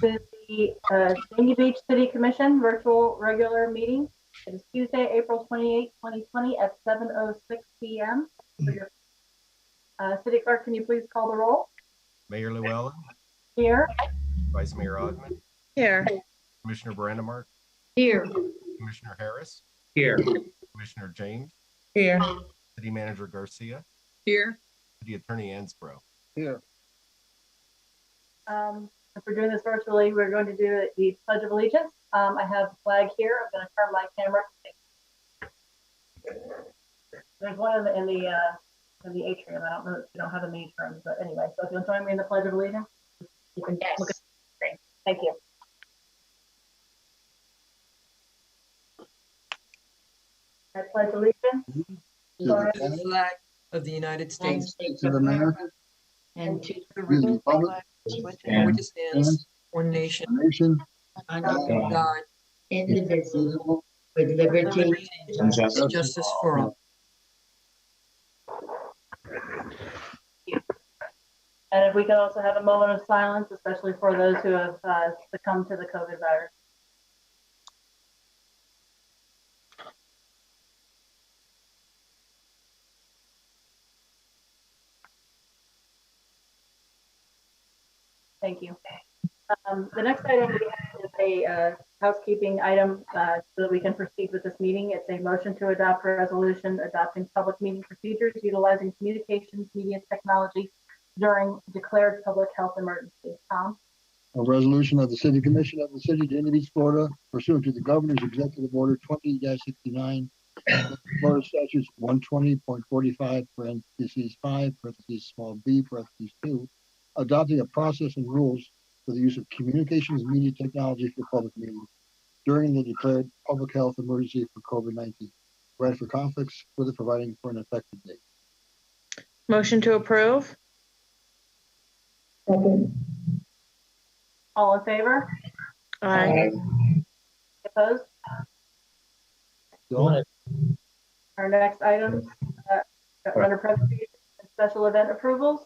This is the Dania Beach City Commission virtual regular meeting. It is Tuesday, April 28, 2020 at 7:06 p.m. City Clerk, can you please call the roll? Mayor Llewellyn. Here. Vice Mayor Ogman. Here. Commissioner Brandemark. Here. Commissioner Harris. Here. Commissioner James. Here. City Manager Garcia. Here. City Attorney Ansbro. Here. If we're doing this virtually, we're going to do the Pledge of Allegiance. I have the flag here. I'm going to turn my camera. There's one in the atrium. I don't know if you don't have a main term, but anyway. So if you'll join me in the Pledge of Allegiance, you can look at the screen. Thank you. I pledge allegiance to the flag of the United States of America and to the republic which stands one nation under God, indivisible, with liberty and justice for all. And if we could also have a moment of silence, especially for those who have succumbed to the COVID virus. Thank you. The next item we have is a housekeeping item so that we can proceed with this meeting. It's a motion to adopt a resolution adopting public meeting procedures utilizing communications media technology during declared public health emergency. Tom? A resolution of the City Commission of the City of Dania Beach, Florida, pursuant to the Governor's Executive Order 20-69, Florida Statutes 120.45, parentheses 5, parentheses small b, parentheses 2, adopting a process and rules for the use of communications media technology for public meetings during the declared public health emergency for COVID-19, right for conflicts with it, providing for an effective date. Motion to approve. All in favor? Aye. Opposed? Bill? Our next items under presentation and special event approvals.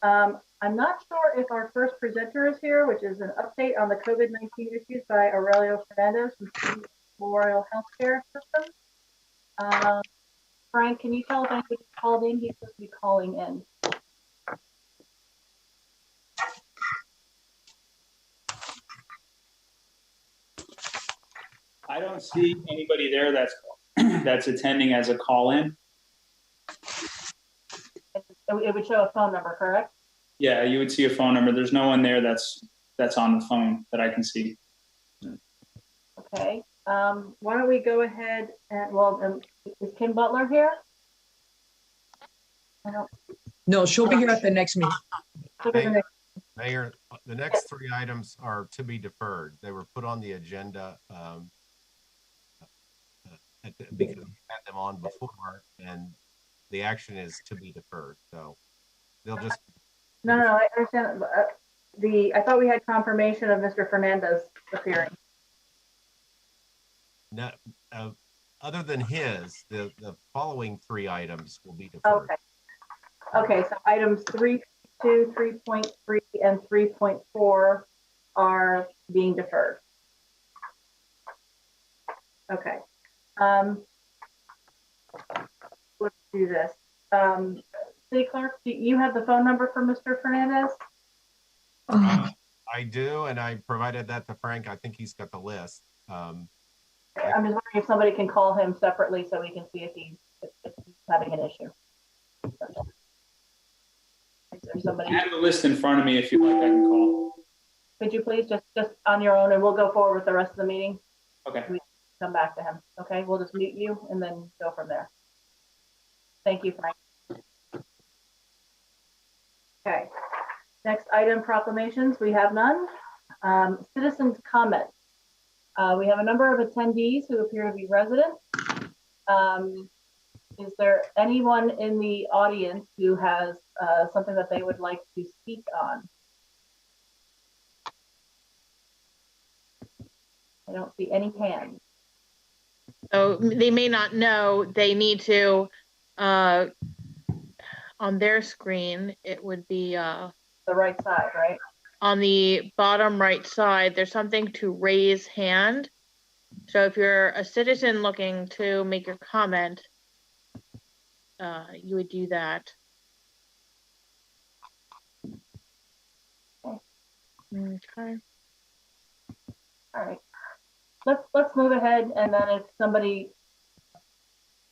I'm not sure if our first presenter is here, which is an update on the COVID-19 issues by Aurelio Fernandez from City Memorial Healthcare System. Frank, can you tell if anybody called in? He's supposed to be calling in. I don't see anybody there that's attending as a call-in. It would show a phone number, correct? Yeah, you would see a phone number. There's no one there that's on the phone that I can see. Okay. Why don't we go ahead and, is Kim Butler here? No, she'll be here at the next meeting. Mayor, the next three items are to be deferred. They were put on the agenda because we had them on before, and the action is to be deferred. So they'll just. No, I understand. I thought we had confirmation of Mr. Fernandez appearing. No, other than his, the following three items will be deferred. Okay, so items 3.2, 3.3, and 3.4 are being deferred. Okay. Let's do this. City Clerk, do you have the phone number for Mr. Fernandez? I do, and I provided that to Frank. I think he's got the list. I'm just wondering if somebody can call him separately so we can see if he's having an issue. I have the list in front of me. If you'd like, I can call. Could you please just on your own, and we'll go forward with the rest of the meeting. Okay. We come back to him. Okay, we'll just mute you and then go from there. Thank you, Frank. Okay. Next item, proclamations. We have none. Citizens' comments. We have a number of attendees who appear to be residents. Is there anyone in the audience who has something that they would like to speak on? I don't see any hands. So they may not know they need to, on their screen, it would be the right side, right? on the bottom right side, there's something to raise hand. So if you're a citizen looking to make your comment, you would do that. Okay. All right. Let's move ahead, and then if somebody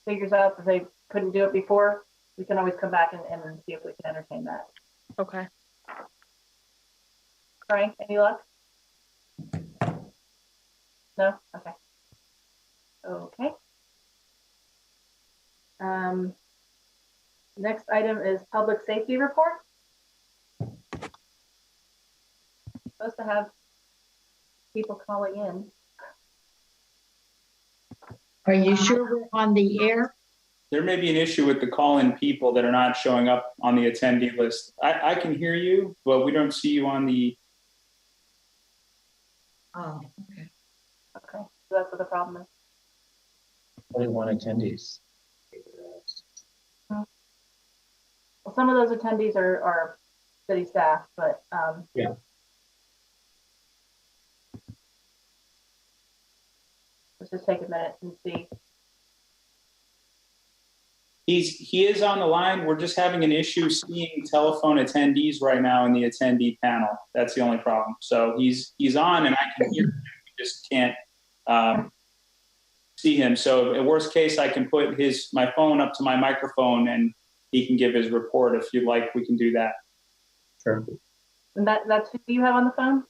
figures out that they couldn't do it before, we can always come back and see if we can entertain that. Okay. Frank, any luck? No? Okay. Okay. Next item is public safety report. Supposed to have people calling in. Are you sure we're on the air? There may be an issue with the call-in people that are not showing up on the attendee list. I can hear you, but we don't see you on the. Oh, okay. Okay, so that's what the problem is. 21 attendees. Well, some of those attendees are city staff, but Yeah. Let's just take a minute and see. He is on the line. We're just having an issue seeing telephone attendees right now in the attendee panel. That's the only problem. So he's on, and I can hear him. We just can't see him. So in worst case, I can put my phone up to my microphone, and he can give his report. If you'd like, we can do that. Sure. And that's who you have on the phone?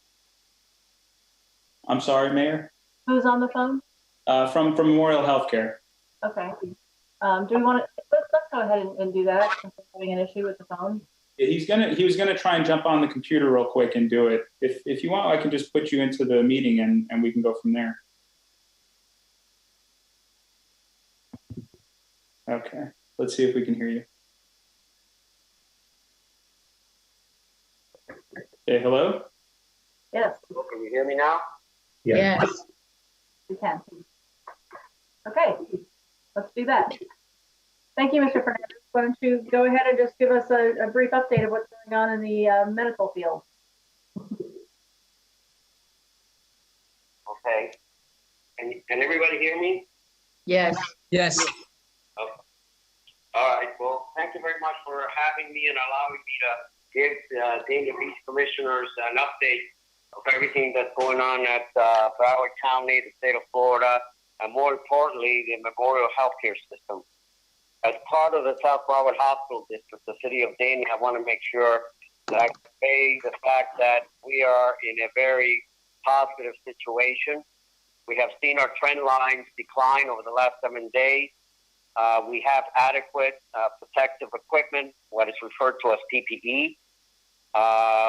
I'm sorry, Mayor. Who's on the phone? From Memorial Healthcare. Okay. Do we want to let's go ahead and do that since we're having an issue with the phone? Yeah, he was gonna try and jump on the computer real quick and do it. If you want, I can just put you into the meeting and we can go from there. Okay, let's see if we can hear you. Hey, hello? Yes, Can you hear me now? Yeah. Yes. we can. Okay, let's do that. Thank you, Mr. Fernandez. Why don't you go ahead and just give us a brief update of what's going on in the medical field? Okay. Can everybody hear me? Yes. Yes. Okay. All right. Well, thank you very much for having me and allowing me to give Dania Beach commissioners an update of everything that's going on at Broward County, the state of Florida, and more importantly, the Memorial Healthcare System. As part of the South Broward Hospital District, the city of Dania, I want to make sure that I convey the fact that we are in a very positive situation. We have seen our trend lines decline over the last 7 days. We have adequate protective equipment, what is referred to as PPE.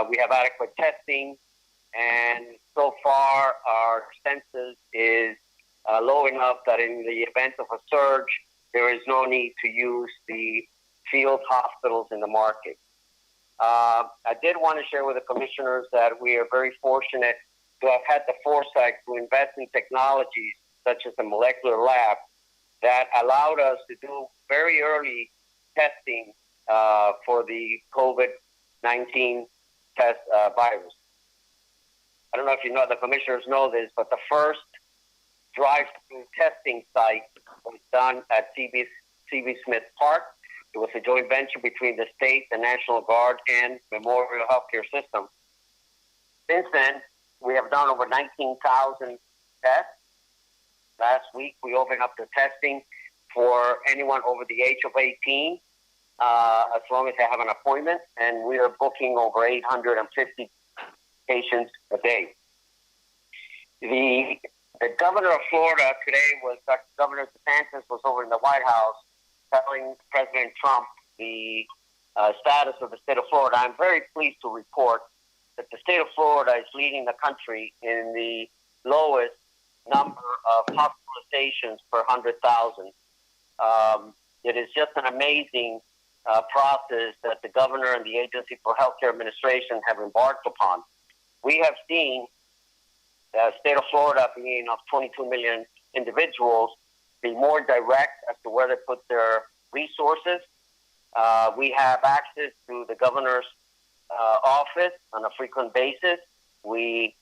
We have adequate testing, and so far our census is low enough that in the event of a surge, there is no need to use the field hospitals in the market. I did want to share with the commissioners that we are very fortunate to have had the foresight to invest in technologies such as the molecular lab that allowed us to do very early testing for the COVID-19 test virus. I don't know if you know, the commissioners know this, but the first drive-through testing site was done at C.B. Smith Park. It was a joint venture between the state, the National Guard, and Memorial Healthcare System. Since then, we have done over 19,000 tests. Last week, we opened up the testing for anyone over the age of 18, as long as they have an appointment, and we are booking over 850 patients a day. The governor of Florida today Governor DeSantis was over in the White House telling President Trump the status of the state of Florida. I'm very pleased to report that the state of Florida is leading the country in the lowest number of hospitalizations per 100,000. It is just an amazing process that the governor and the Agency for Healthcare Administration have embarked upon. We have seen the state of Florida, being of 22 million individuals, be more direct as to where they put their resources. We have access to the governor's office on a frequent basis. We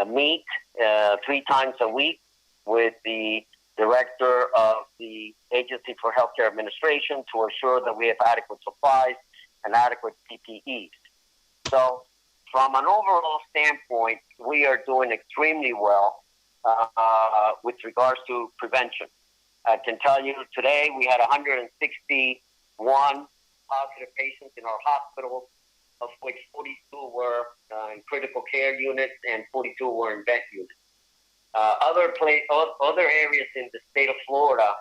meet 3 times a week with the director of the Agency for Healthcare Administration to ensure that we have adequate supplies and adequate PPEs. So from an overall standpoint, we are doing extremely well with regards to prevention. I can tell you today we had 161 positive patients in our hospitals, of which 42 were in critical care units and 42 were in vent units. Other areas in the state of Florida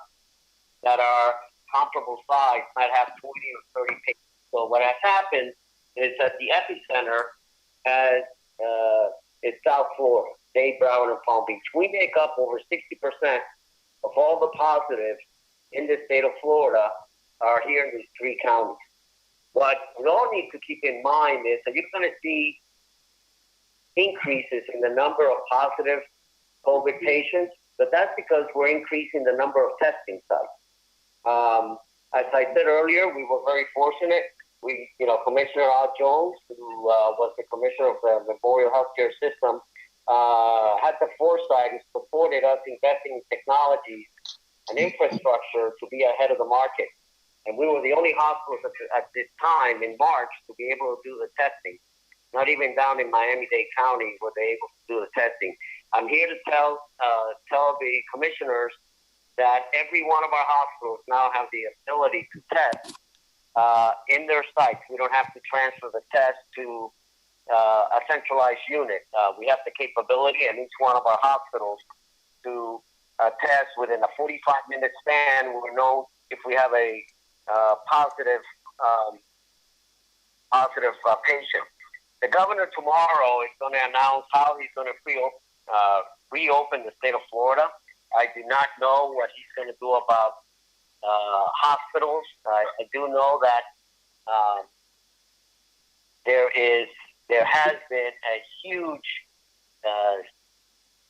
that are comparable size might have 20 or 30 patients. So what has happened is that the epicenter is South Florida, Dade, Broward, and Palm Beach. We make up over 60% of all the positives in the state of Florida are here in these 3 counties. What we all need to keep in mind is that you're going to see increases in the number of positive COVID patients, but that's because we're increasing the number of testing sites. As I said earlier, we were very fortunate. Commissioner Al Jones, who was the commissioner of the Memorial Healthcare System, had the foresight and supported us investing in technologies and infrastructure to be ahead of the market. And we were the only hospitals at this time in March to be able to do the testing. Not even down in Miami-Dade County were they able to do the testing. I'm here to tell the commissioners that every one of our hospitals now have the ability to test in their sites. We don't have to transfer the test to a centralized unit. We have the capability in each one of our hospitals to test within a 45-minute span. We'll know if we have a positive patient. The governor tomorrow is going to announce how he's going to reopen the state of Florida. I do not know what he's going to do about hospitals. I do know that there has been a huge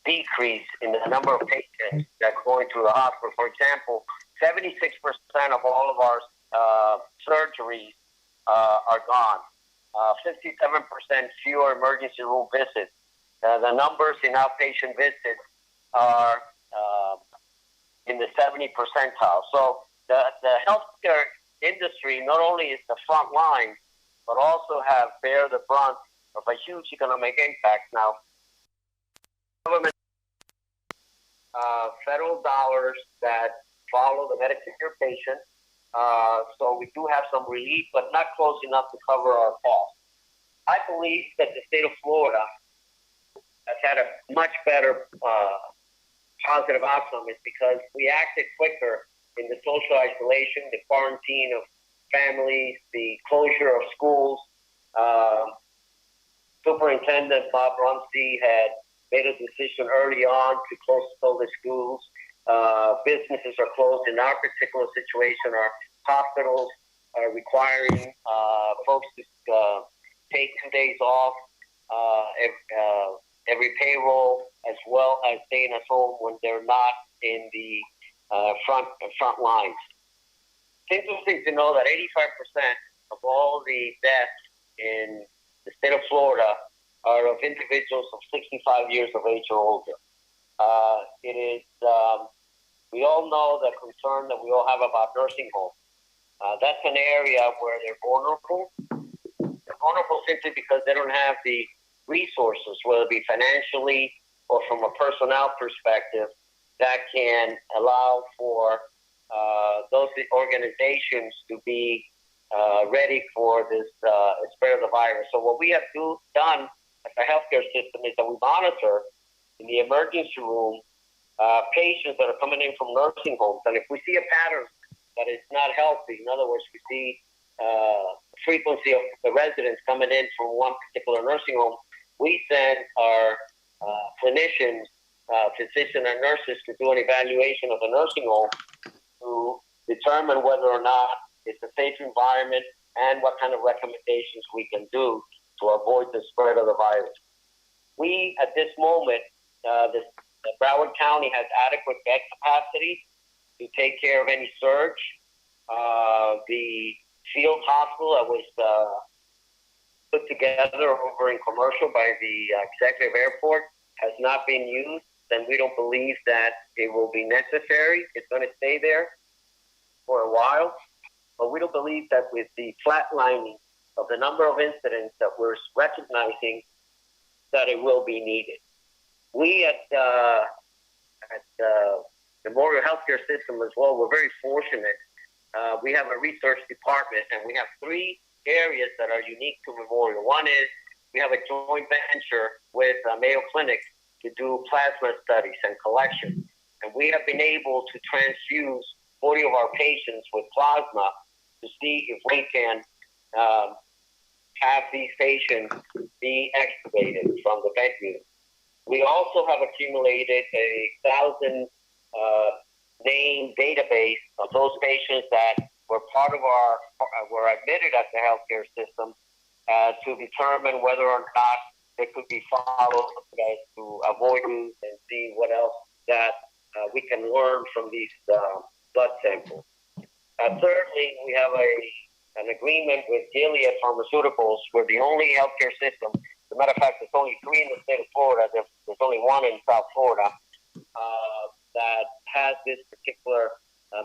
decrease in the number of patients that are going to the hospital. For example, 76% of all of our surgeries are gone. 57% fewer emergency room visits. The numbers in outpatient visits are in the 70 percentile. So the healthcare industry not only is the front line, but also bear the brunt of a huge economic impact. Now, government federal dollars that follow the Medicare patient, so we do have some relief, but not close enough to cover our costs. I believe that the state of Florida has had a much better positive outcome is because we acted quicker in the social isolation, the quarantine of families, the closure of schools. Superintendent Bob Rumsey had made a decision early on to close the schools. Businesses are closed. In our particular situation, our hospitals are requiring folks to take 2 days off every payroll, as well as staying at home when they're not in the front lines. It's interesting to know that 85% of all the deaths in the state of Florida are of individuals of 65 years of age or older. We all know the concern that we all have about nursing homes. That's an area where they're vulnerable. They're vulnerable simply because they don't have the resources, whether it be financially or from a personnel perspective, that can allow for those organizations to be ready for this spread of the virus. So what we have done as a healthcare system is that we monitor in the emergency room patients that are coming in from nursing homes. And if we see a pattern that is not healthy, in other words, we see frequency of the residents coming in from one particular nursing home, we send our clinicians, physicians, and nurses to do an evaluation of the nursing home to determine whether or not it's a safe environment and what kind of recommendations we can do to avoid the spread of the virus. We, at this moment, Broward County has adequate bed capacity to take care of any surge. The field hospital that was put together over in commercial by the executive airport has not been used, then we don't believe that it will be necessary. It's going to stay there for a while, but we don't believe that with the flatlining of the number of incidents that we're recognizing that it will be needed. We at Memorial Healthcare System as well, we're very fortunate. We have a research department, and we have 3 areas that are unique to Memorial. One is we have a joint venture with Mayo Clinic to do plasma studies and collection. And we have been able to transfuse 40 of our patients with plasma to see if we can have these patients be extubated from the venue. We also have accumulated a 1,000 name database of those patients that were part of our, were admitted at the healthcare system to determine whether or not they could be followed to avoid use and see what else that we can learn from these blood samples. Thirdly, we have an agreement with Gilead Pharmaceuticals. We're the only healthcare system. As a matter of fact, there's only 3 in the state of Florida. There's only 1 in South Florida that has this particular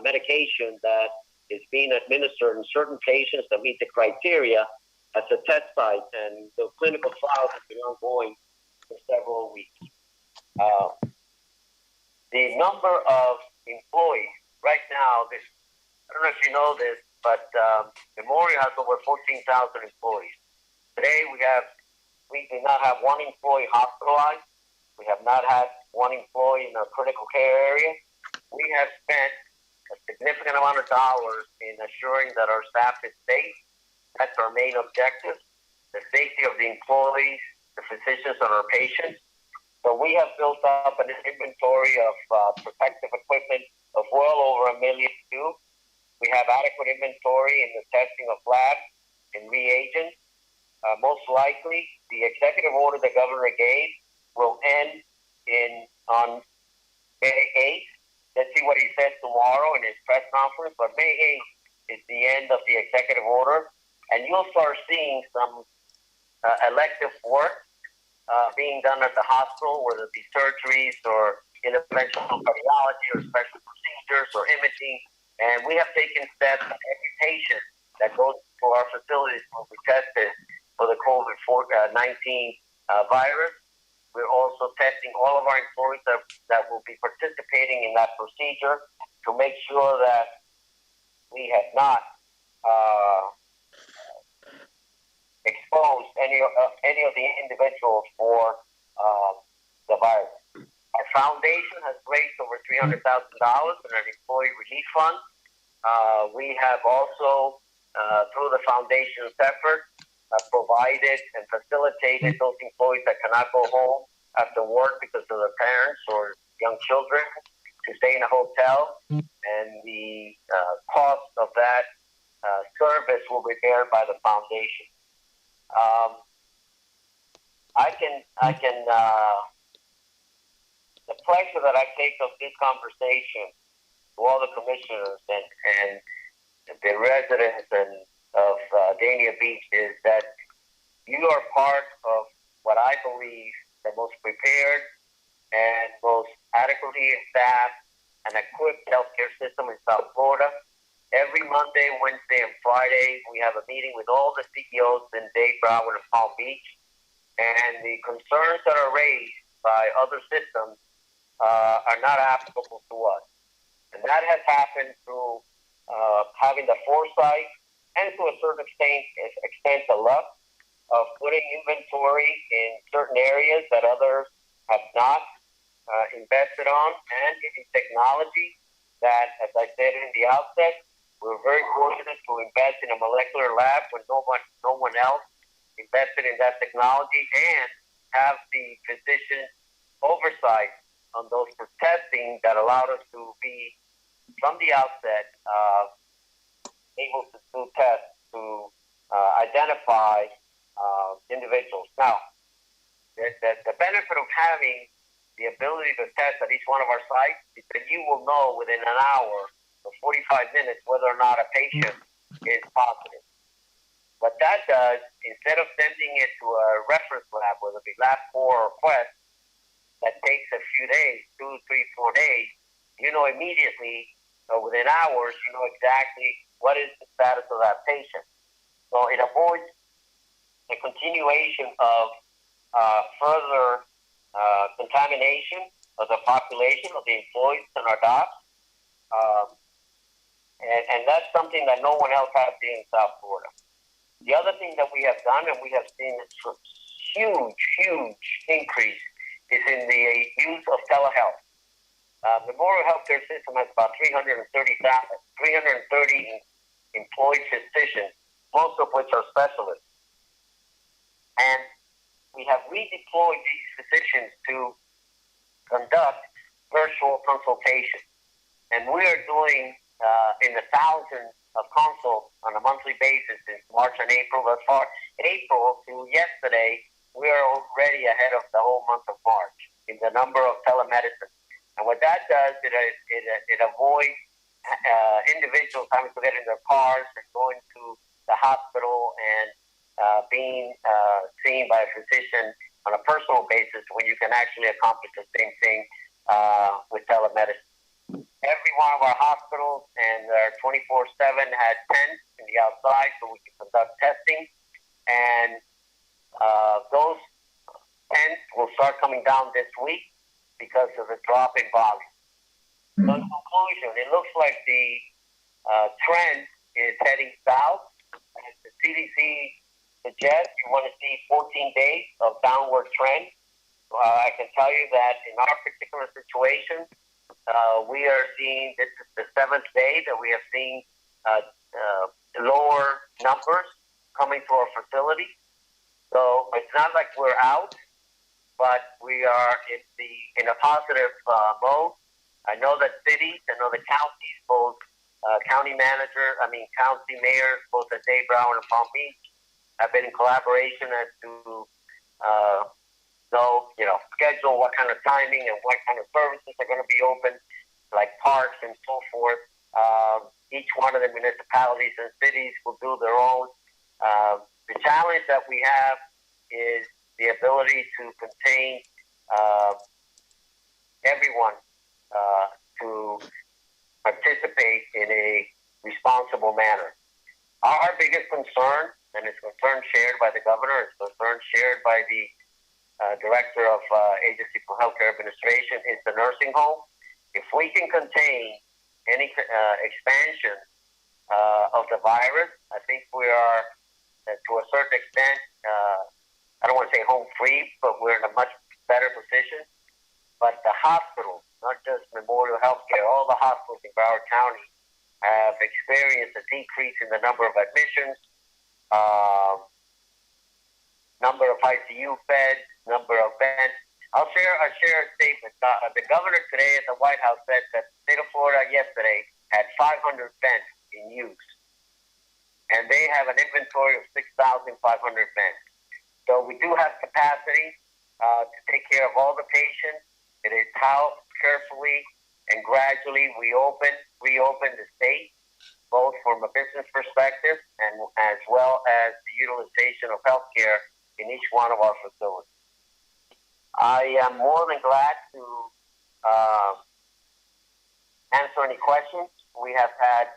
medication that is being administered in certain patients that meet the criteria as a test site, and the clinical trials have been ongoing for several weeks. The number of employees right now, I don't know if you know this, but Memorial has over 14,000 employees. Today we do not have 1 employee hospitalized. We have not had 1 employee in a critical care area. We have spent a significant amount of dollars in assuring that our staff is safe. That's our main objective, the safety of the employees, the physicians, and our patients. So we have built up an inventory of protective equipment of well over 1 million too. We have adequate inventory in the testing of labs and reagents. Most likely, the executive order the governor gave will end on May 8th. Let's see what he says tomorrow in his press conference. But May 8th is the end of the executive order, and you'll start seeing some elective work being done at the hospital, whether it be surgeries or interventional cardiology or special procedures or imaging. And we have taken steps that every patient that goes to our facilities will be tested for the COVID-19 virus. We're also testing all of our employees that will be participating in that procedure to make sure that we have not exposed any of the individuals for the virus. Our foundation has raised over $300,000 in an employee relief fund. We have also, through the foundation's effort, provided and facilitated those employees that cannot go home after work because of their parents or young children to stay in a hotel, and the cost of that service will be borne by the foundation. The pleasure that I take of this conversation to all the commissioners and the residents of Dania Beach is that you are part of what I believe the most prepared and most adequately staffed and equipped healthcare system in South Florida. Every Monday, Wednesday, and Friday, we have a meeting with all the CEOs in Dade, Broward, and Palm Beach. And the concerns that are raised by other systems are not applicable to us. And that has happened through having the foresight and to a certain extent the luck of putting inventory in certain areas that others have not invested on, and in technology that, as I said in the outset, we're very fortunate to invest in a molecular lab when no one else invested in that technology, and have the physician oversight on those for testing that allowed us to be, from the outset, able to do tests to identify individuals. Now, the benefit of having the ability to test at each one of our sites is that you will know within an hour or 45 minutes whether or not a patient is positive. what that does, instead of sending it to a reference lab, whether it be lab 4 or Quest, that takes a few days, 2, 3, 4 days, you know immediately, within hours, you know exactly what is the status of that patient. So it avoids the continuation of further contamination of the population, of the employees and our docs. And that's something that no one else has here in South Florida. The other thing that we have done, and we have seen a huge increase, is in the use of telehealth. Memorial Healthcare System has about 330 employed physicians, most of which are specialists. And we have redeployed these physicians to conduct virtual consultations. And we are doing in the thousands of consults on a monthly basis in March and April. Thus far, April to yesterday, we are already ahead of the whole month of March in the number of telemedicine. And what that does, it avoids individuals having to get in their cars and going to the hospital and being seen by a physician on a personal basis when you can actually accomplish the same thing with telemedicine. Every one of our hospitals and our 24/7 has tents in the outside so we can conduct testing. And those tents will start coming down this week because of the drop in volume. So in conclusion, it looks like the trend is heading south. As the CDC suggests, you want to see 14 days of downward trend. I can tell you that in our particular situation, we are seeing, this is the 7th day that we have seen lower numbers coming to our facility. So it's not like we're out, but we are in a positive mode. I know that cities, I know the counties, both county mayors, both at Dade, Broward, and Palm Beach, have been in collaboration as to schedule what kind of timing and what kind of services are going to be open, like parks and so forth. Each one of the municipalities and cities will do their own. The challenge that we have is the ability to contain everyone to participate in a responsible manner. Our biggest concern, and it's concern shared by the governor, it's concern shared by the director of Agency for Healthcare Administration, is the nursing home. If we can contain any expansion of the virus, I think we are, to a certain extent, I don't want to say home free, but we're in a much better position. But the hospitals, not just Memorial Healthcare, all the hospitals in Broward County have experienced a decrease in the number of admissions, number of ICU beds, number of beds. I'll share a statement. The governor today at the White House said that the state of Florida yesterday had 500 beds in use. And they have an inventory of 6,500 beds. So we do have capacity to take care of all the patients. It is how carefully and gradually we reopen the state, both from a business perspective and as well as the utilization of healthcare in each one of our facilities. I am more than glad to answer any questions. We have had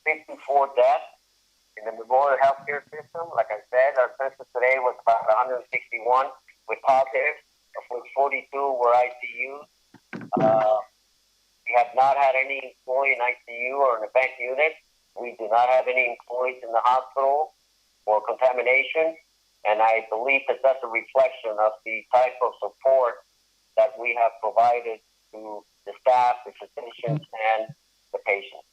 54 deaths in the Memorial Healthcare System. Like I said, our census today was about 161 with positives, of which 42 were ICUs. We have not had any employee in ICU or in a bank unit. We do not have any employees in the hospital for contamination. And I believe that that's a reflection of the type of support that we have provided to the staff, the physicians, and the patients.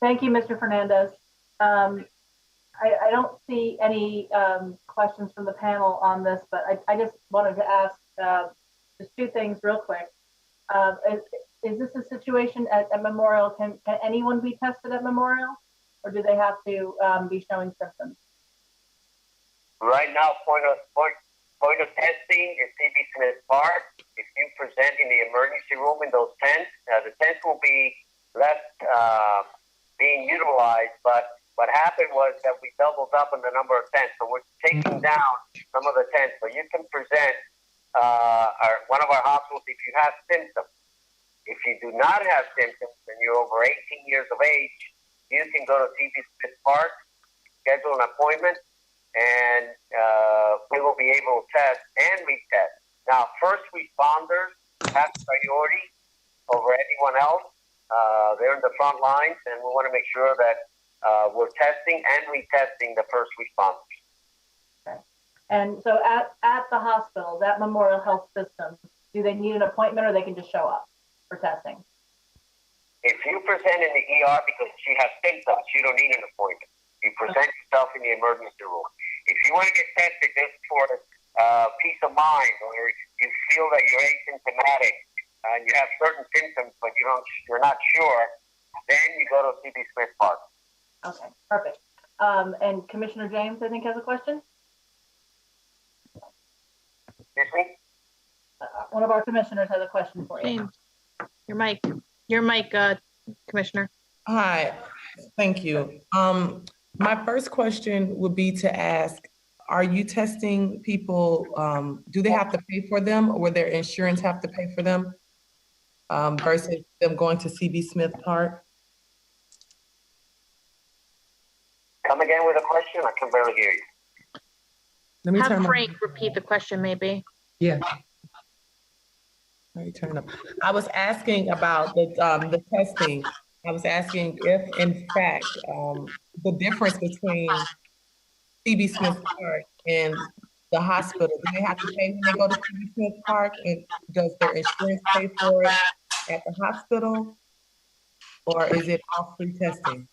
Thank you, Mr. Fernandez. I don't see any questions from the panel on this, but I just wanted to ask just two things real quick. Is this a situation at Memorial? Can anyone be tested at Memorial, or do they have to be showing symptoms? Right now, point of testing is CB Smith Park. If you present in the emergency room in those tents, the tents will be left being utilized, but what happened was that we doubled up on the number of tents. So we're taking down some of the tents. So you can present one of our hospitals if you have symptoms. If you do not have symptoms and you're over 18 years of age, you can go to CB Smith Park, schedule an appointment, and we will be able to test and retest. Now, first responders have priority over anyone else. They're in the front lines, and we want to make sure that we're testing and retesting the first responders. Okay. And so at the hospital, that Memorial Health System, do they need an appointment or they can just show up for testing? If you present in the ER because you have symptoms, you don't need an appointment. You present yourself in the emergency room. If you want to get tested just for peace of mind, or you feel that you're asymptomatic and you have certain symptoms but you're not sure, then you go to CB Smith Park. Okay, perfect. And Commissioner James, I think, has a question. Excuse me? One of our commissioners has a question for you. James, your mic, Commissioner. Hi, thank you. My first question would be to ask, are you testing people, do they have to pay for them, or will their insurance have to pay for them versus them going to CB Smith Park? Come again with a question? I can barely hear you. Let me Have turn Frank repeat the question, maybe. Yeah. Let me turn up. I was asking about the testing. I was asking if, in fact, the difference between CB Smith Park and the hospital, do they have to pay when they go to CB Smith Park? And does their insurance pay for it at the hospital? Or is it all free testing?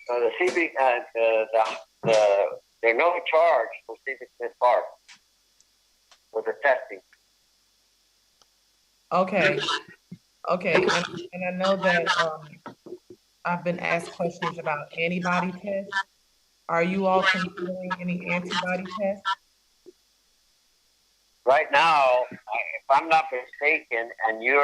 The CB, there's no charge for CB Smith Park with the testing. Okay. Okay. And I know that I've been asked questions about antibody tests. Are you all considering any antibody tests? Right now, if I'm not mistaken, and you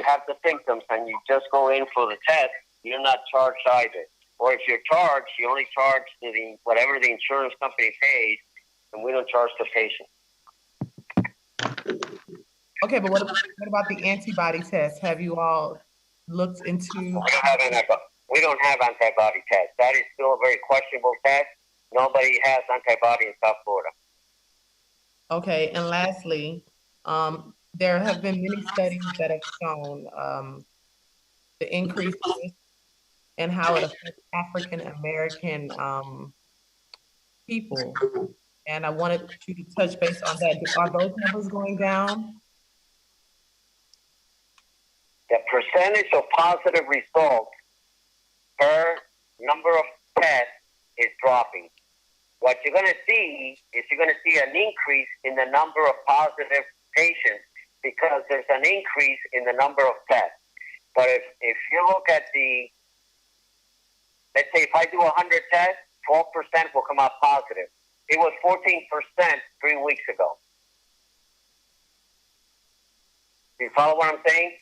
have the symptoms and you just go in for the test, you're not charged either. Or if you're charged, you only charge to whatever the insurance company pays, and we don't charge the patient. Okay, but what about the antibody test? Have you all looked into? We don't have antibody tests. That is still a very questionable test. Nobody has antibody in South Florida. Okay, and lastly, there have been many studies that have shown the increase and how it affects African American people. And I wanted you to touch base on that. Are those numbers going down? The percentage of positive results per number of tests is dropping. What you're going to see is an increase in the number of positive patients because there's an increase in the number of tests. But if you look at let's say if I do 100 tests, 12% will come out positive. It was 14% 3 weeks ago. Do you follow what I'm saying?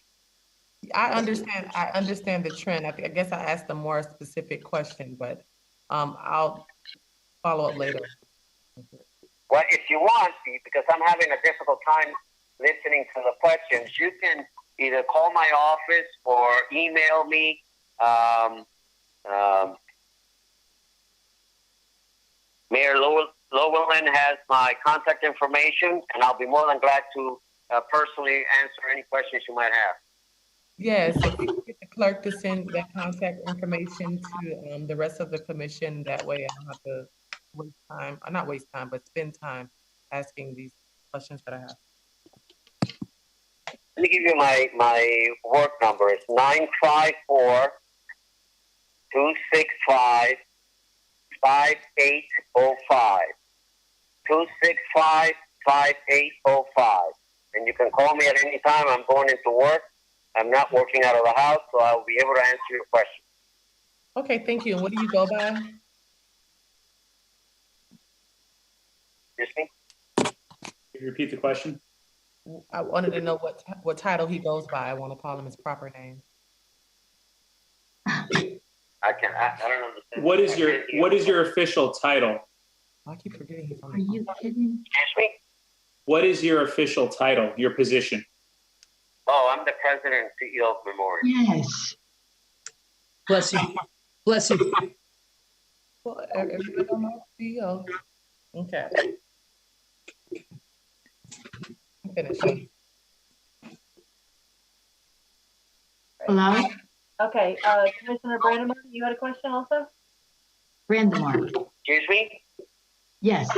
I understand the trend. I guess I asked a more specific question, but I'll follow up later. Well, if you want, because I'm having a difficult time listening to the questions, you can either call my office or email me. Mayor Llewellyn has my contact information, and I'll be more than glad to personally answer any questions you might have. Yes, if you could get the clerk to send that contact information to the rest of the commission, that way I don't have to waste time, not waste time, but spend time asking these questions that I have. Let me give you my work number. It's 954-265-5805. 265-5805. And you can call me at any time. I'm going into work. I'm not working out of the house, so I'll be able to answer your question. Okay, thank you. And what do you go by? Excuse me? Can you repeat the question? I wanted to know what title he goes by. I want to call him his proper name. I don't understand. What is your official title? I keep forgetting he's on Are the you phone. kidding? Excuse me? What is your official title, your position? Oh, I'm the president and CEO of Memorial. Yes. Bless you. Bless you. Well, everybody don't know CEO. Okay. I'm finished. Hello, Okay, Commissioner Brandon, you had a question also? Brandemar. Excuse me? Yes.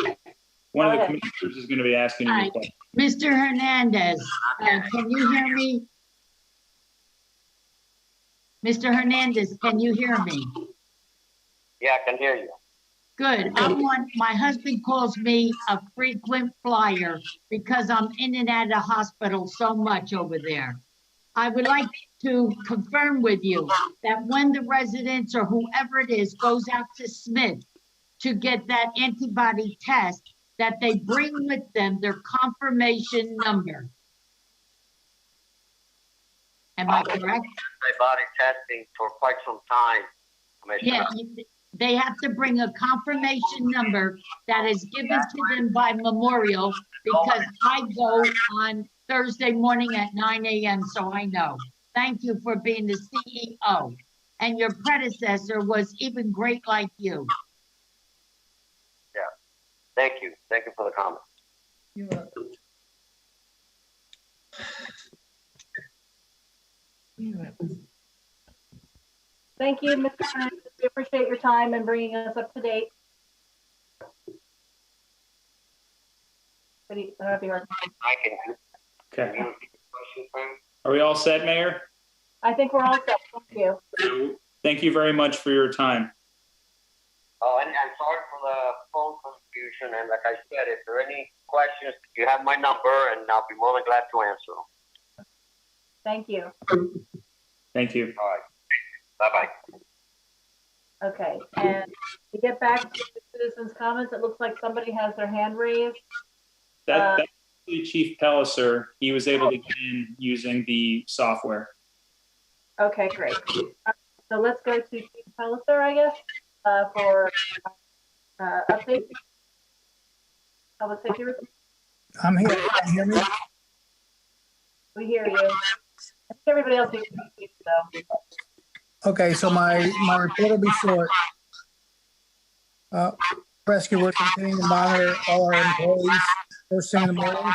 One of the Go ahead. commissioners is going to be asking you a Hi. question. Mr. Hernandez, can you hear me? Mr. Hernandez, can you hear me? Yeah, I can hear you. Good. My husband calls me a frequent flyer because I'm in and out of the hospital so much over there. I would like to confirm with you that when the residents or whoever it is goes out to Smith to get that antibody test, that they bring with them their confirmation number. Am I correct? Antibody testing for quite some time, Commissioner. Yeah, they have to bring a confirmation number that is given to them by Memorial because I go on Thursday morning at 9 a.m. so I know. Thank you for being the CEO. And your predecessor was even great like you. Yeah. Thank you. Thank you for the comment. You're welcome. You're welcome. Thank you, Mr. Hernandez. We appreciate your time and bringing us up to date. I don't know if you heard. I can. Okay. Can you repeat the question, please? Are we all set, Mayor? I think we're all set. Thank you. Thank you very much for your time. Oh, and I'm sorry for the phone confusion. And like I said, if there are any questions, you have my number, and I'll be more than glad to answer them. Thank you. Thank you. All right. Bye-bye. Okay, and to get back to the citizens' comments, it looks like somebody has their hand raised. That's actually Chief Pelliser. He was able to get in using the software. Okay, great. So let's go to Chief Pelliser, I guess, for updates. Public safety report. I'm here. Can you hear me? We hear you. I think everybody else needs to speak, though. Okay, so my report will be short. Rescue, we're continuing to monitor all our employees first thing in the morning.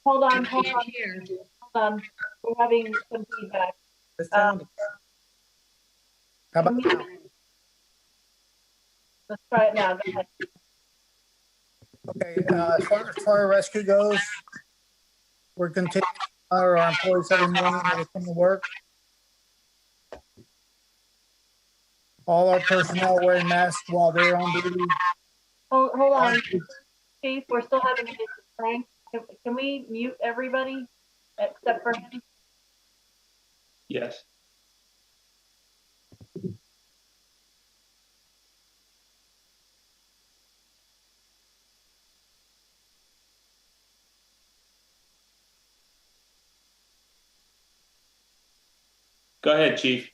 Hold on. We're having some feedback. How about now? Let's try it now. Go ahead. Okay, as far as rescue goes, we're continuing to monitor our employees every morning when they come to work. All our personnel wearing masks while they're on duty. Hold on, Chief. We're still having a Frank. Can we mute everybody except for him? Yes. Go ahead, Chief.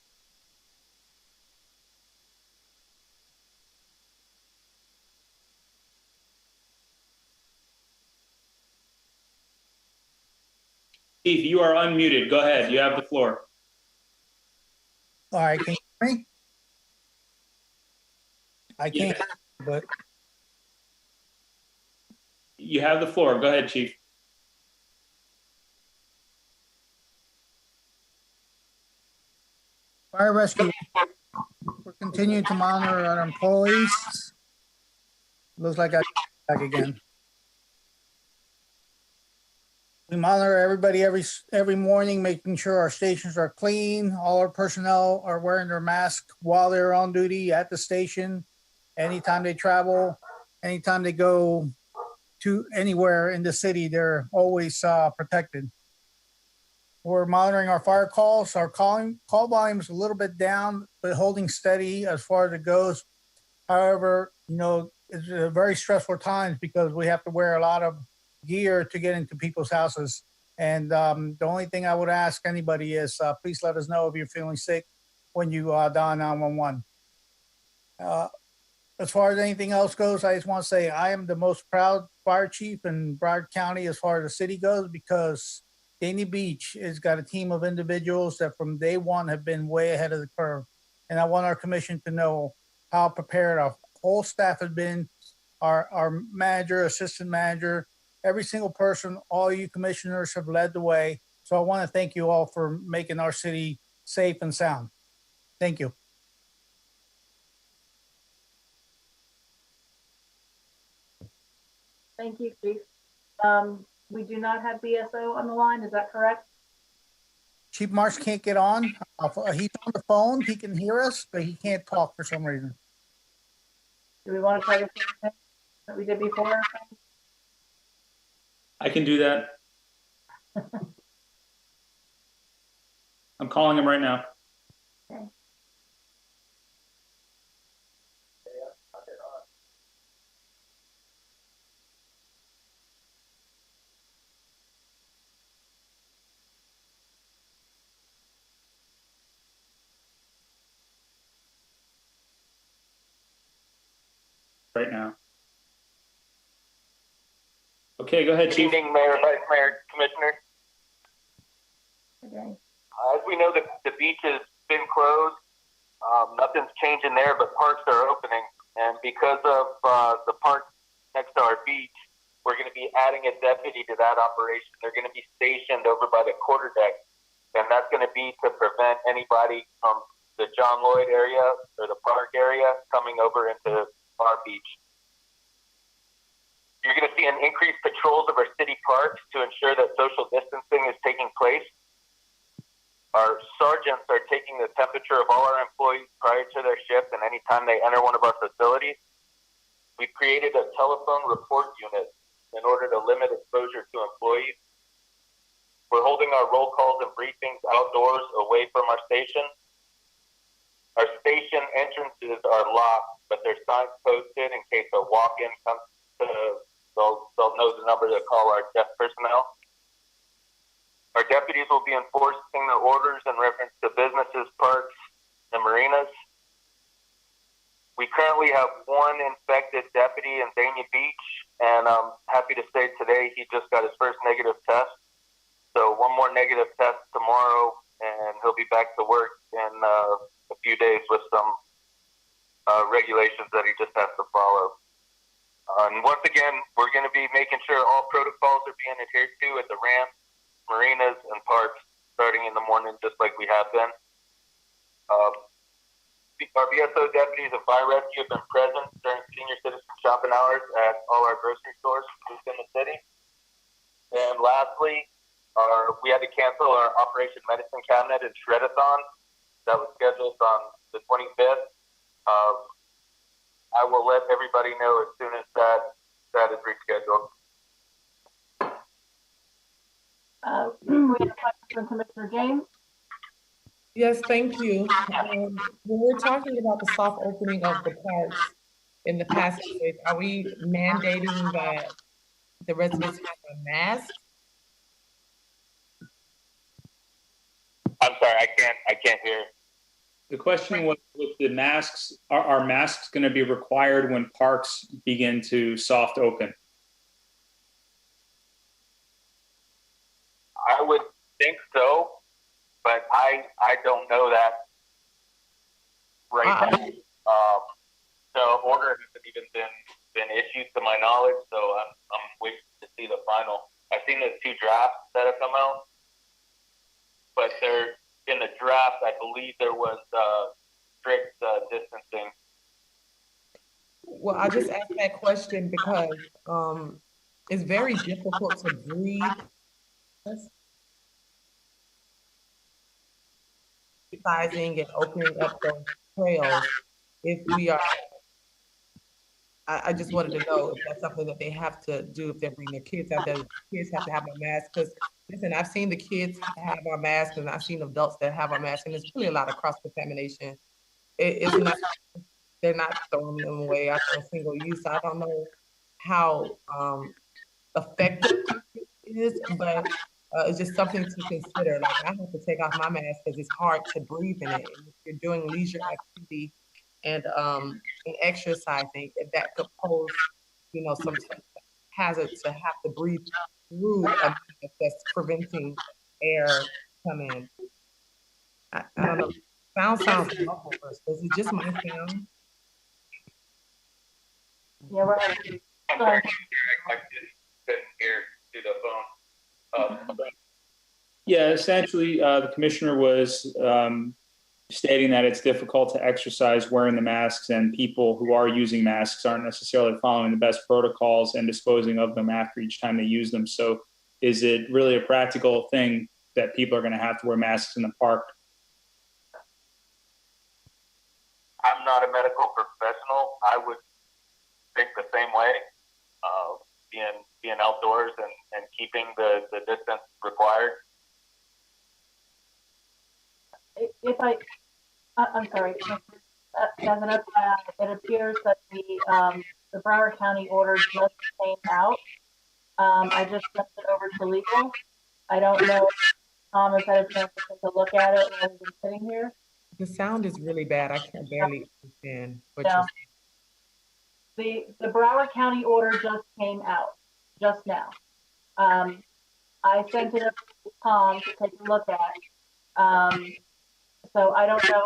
Chief, you are unmuted. Go ahead. You have the floor. All right, can you hear me? I can't, Yes. but You have the floor. Go ahead, Chief. fire rescue, we're continuing to monitor our employees. Looks like I'm back again. We monitor everybody every morning, making sure our stations are clean. All our personnel are wearing their mask while they're on duty at the station. Anytime they travel, anytime they go to anywhere in the city, they're always protected. We're monitoring our fire calls. Our call volume is a little bit down, but holding steady as far as it goes. However, it's a very stressful times because we have to wear a lot of gear to get into people's houses. And the only thing I would ask anybody is please let us know if you're feeling sick when you dial 911. As far as anything else goes, I just want to say I am the most proud fire chief in Broward County as far as the city goes, because Dania Beach has got a team of individuals that from day one have been way ahead of the curve. And I want our commission to know how prepared our whole staff has been, our manager, assistant manager, every single person, all you commissioners have led the way. So I want to thank you all for making our city safe and sound. Thank you. Thank you, Chief. We do not have BSO on the line, is that correct? Chief Marsh can't get on. He's on the phone. He can hear us, but he can't talk for some reason. Do we want to try the same thing that we did before? I can do that. I'm calling him right now. Okay. Right now. Okay, go ahead, Good Chief. evening, Mayor, Vice Mayor, Commissioner. Okay. As we know, the beach has been closed. Nothing's changing there, but parks are opening. And because of the park next to our beach, we're going to be adding a deputy to that operation. They're going to be stationed over by the quarterdeck. And that's going to be to prevent anybody from the John Lloyd area or the park area coming over into our beach. You're going to see an increased patrols of our city parks to ensure that social distancing is taking place. Our sergeants are taking the temperature of all our employees prior to their shift and anytime they enter one of our facilities. We've created a telephone report unit in order to limit exposure to employees. We're holding our roll calls and briefings outdoors away from our station. Our station entrances are locked, but there's signs posted in case a walk-in comes to, they'll know the number to call our desk personnel. Our deputies will be enforcing the orders in reference to businesses, parks, and marinas. We currently have one infected deputy in Dania Beach, and I'm happy to say today he just got his first negative test. So one more negative test tomorrow, and he'll be back to work in a few days with some regulations that he just has to follow. And once again, we're going to be making sure all protocols are being adhered to at the ramps, marinas, and parks starting in the morning, just like we have been. Our BSO deputies and fire rescue have been present during senior citizen shopping hours at all our grocery stores within the city. And lastly, we had to cancel our Operation Medicine Cabinet and Shred-a-thon that was scheduled on the 25th. I will let everybody know as soon as that is rescheduled. We have a question from Commissioner James. Yes, thank you. When we're talking about the soft opening of the parks in the passageways, are we mandating that the residents have a mask? I'm sorry, I can't hear. The question was with the masks, are masks going to be required when parks begin to soft open? I would think so, but I don't know that right now. The order hasn't even been issued to my knowledge, so I'm waiting to see the final. I've seen the 2 drafts that have come out, but they're in the draft. I believe there was strict distancing. Well, I just asked that question because it's very difficult to breathe. Sizing and opening up those trails. If we are, I just wanted to know if that's something that they have to do if they're bringing their kids out. That kids have to have a mask. Because listen, I've seen the kids have our masks, and I've seen adults that have our masks, and there's really a lot of cross contamination. It's not. They're not throwing them away after a single use. I don't know how effective it is, but it's just something to consider. Like I have to take off my mask because it's hard to breathe in it. And if you're doing leisure activity and exercising, if that could pose, some hazard to have to breathe through a mask that's preventing air come in. I don't know. Sounds muffled. Is it just my sound? Yeah, we're having, sorry. I couldn't hear through the phone. Yeah, essentially, the commissioner was stating that it's difficult to exercise wearing the masks, and people who are using masks aren't necessarily following the best protocols and disposing of them after each time they use them. So is it really a practical thing that people are going to have to wear masks in the park? I'm not a medical professional. I would think the same way, being outdoors and keeping the distance required. I'm sorry, as an FYI, it appears that the Broward County order just came out. I just sent it over to legal. I don't know if Tom has had a chance to take a look at it while we've been sitting here. The sound is really bad. I can barely understand what No. you're saying. The Broward County order just came out, just now. I sent it up to Tom to take a look at. So I don't know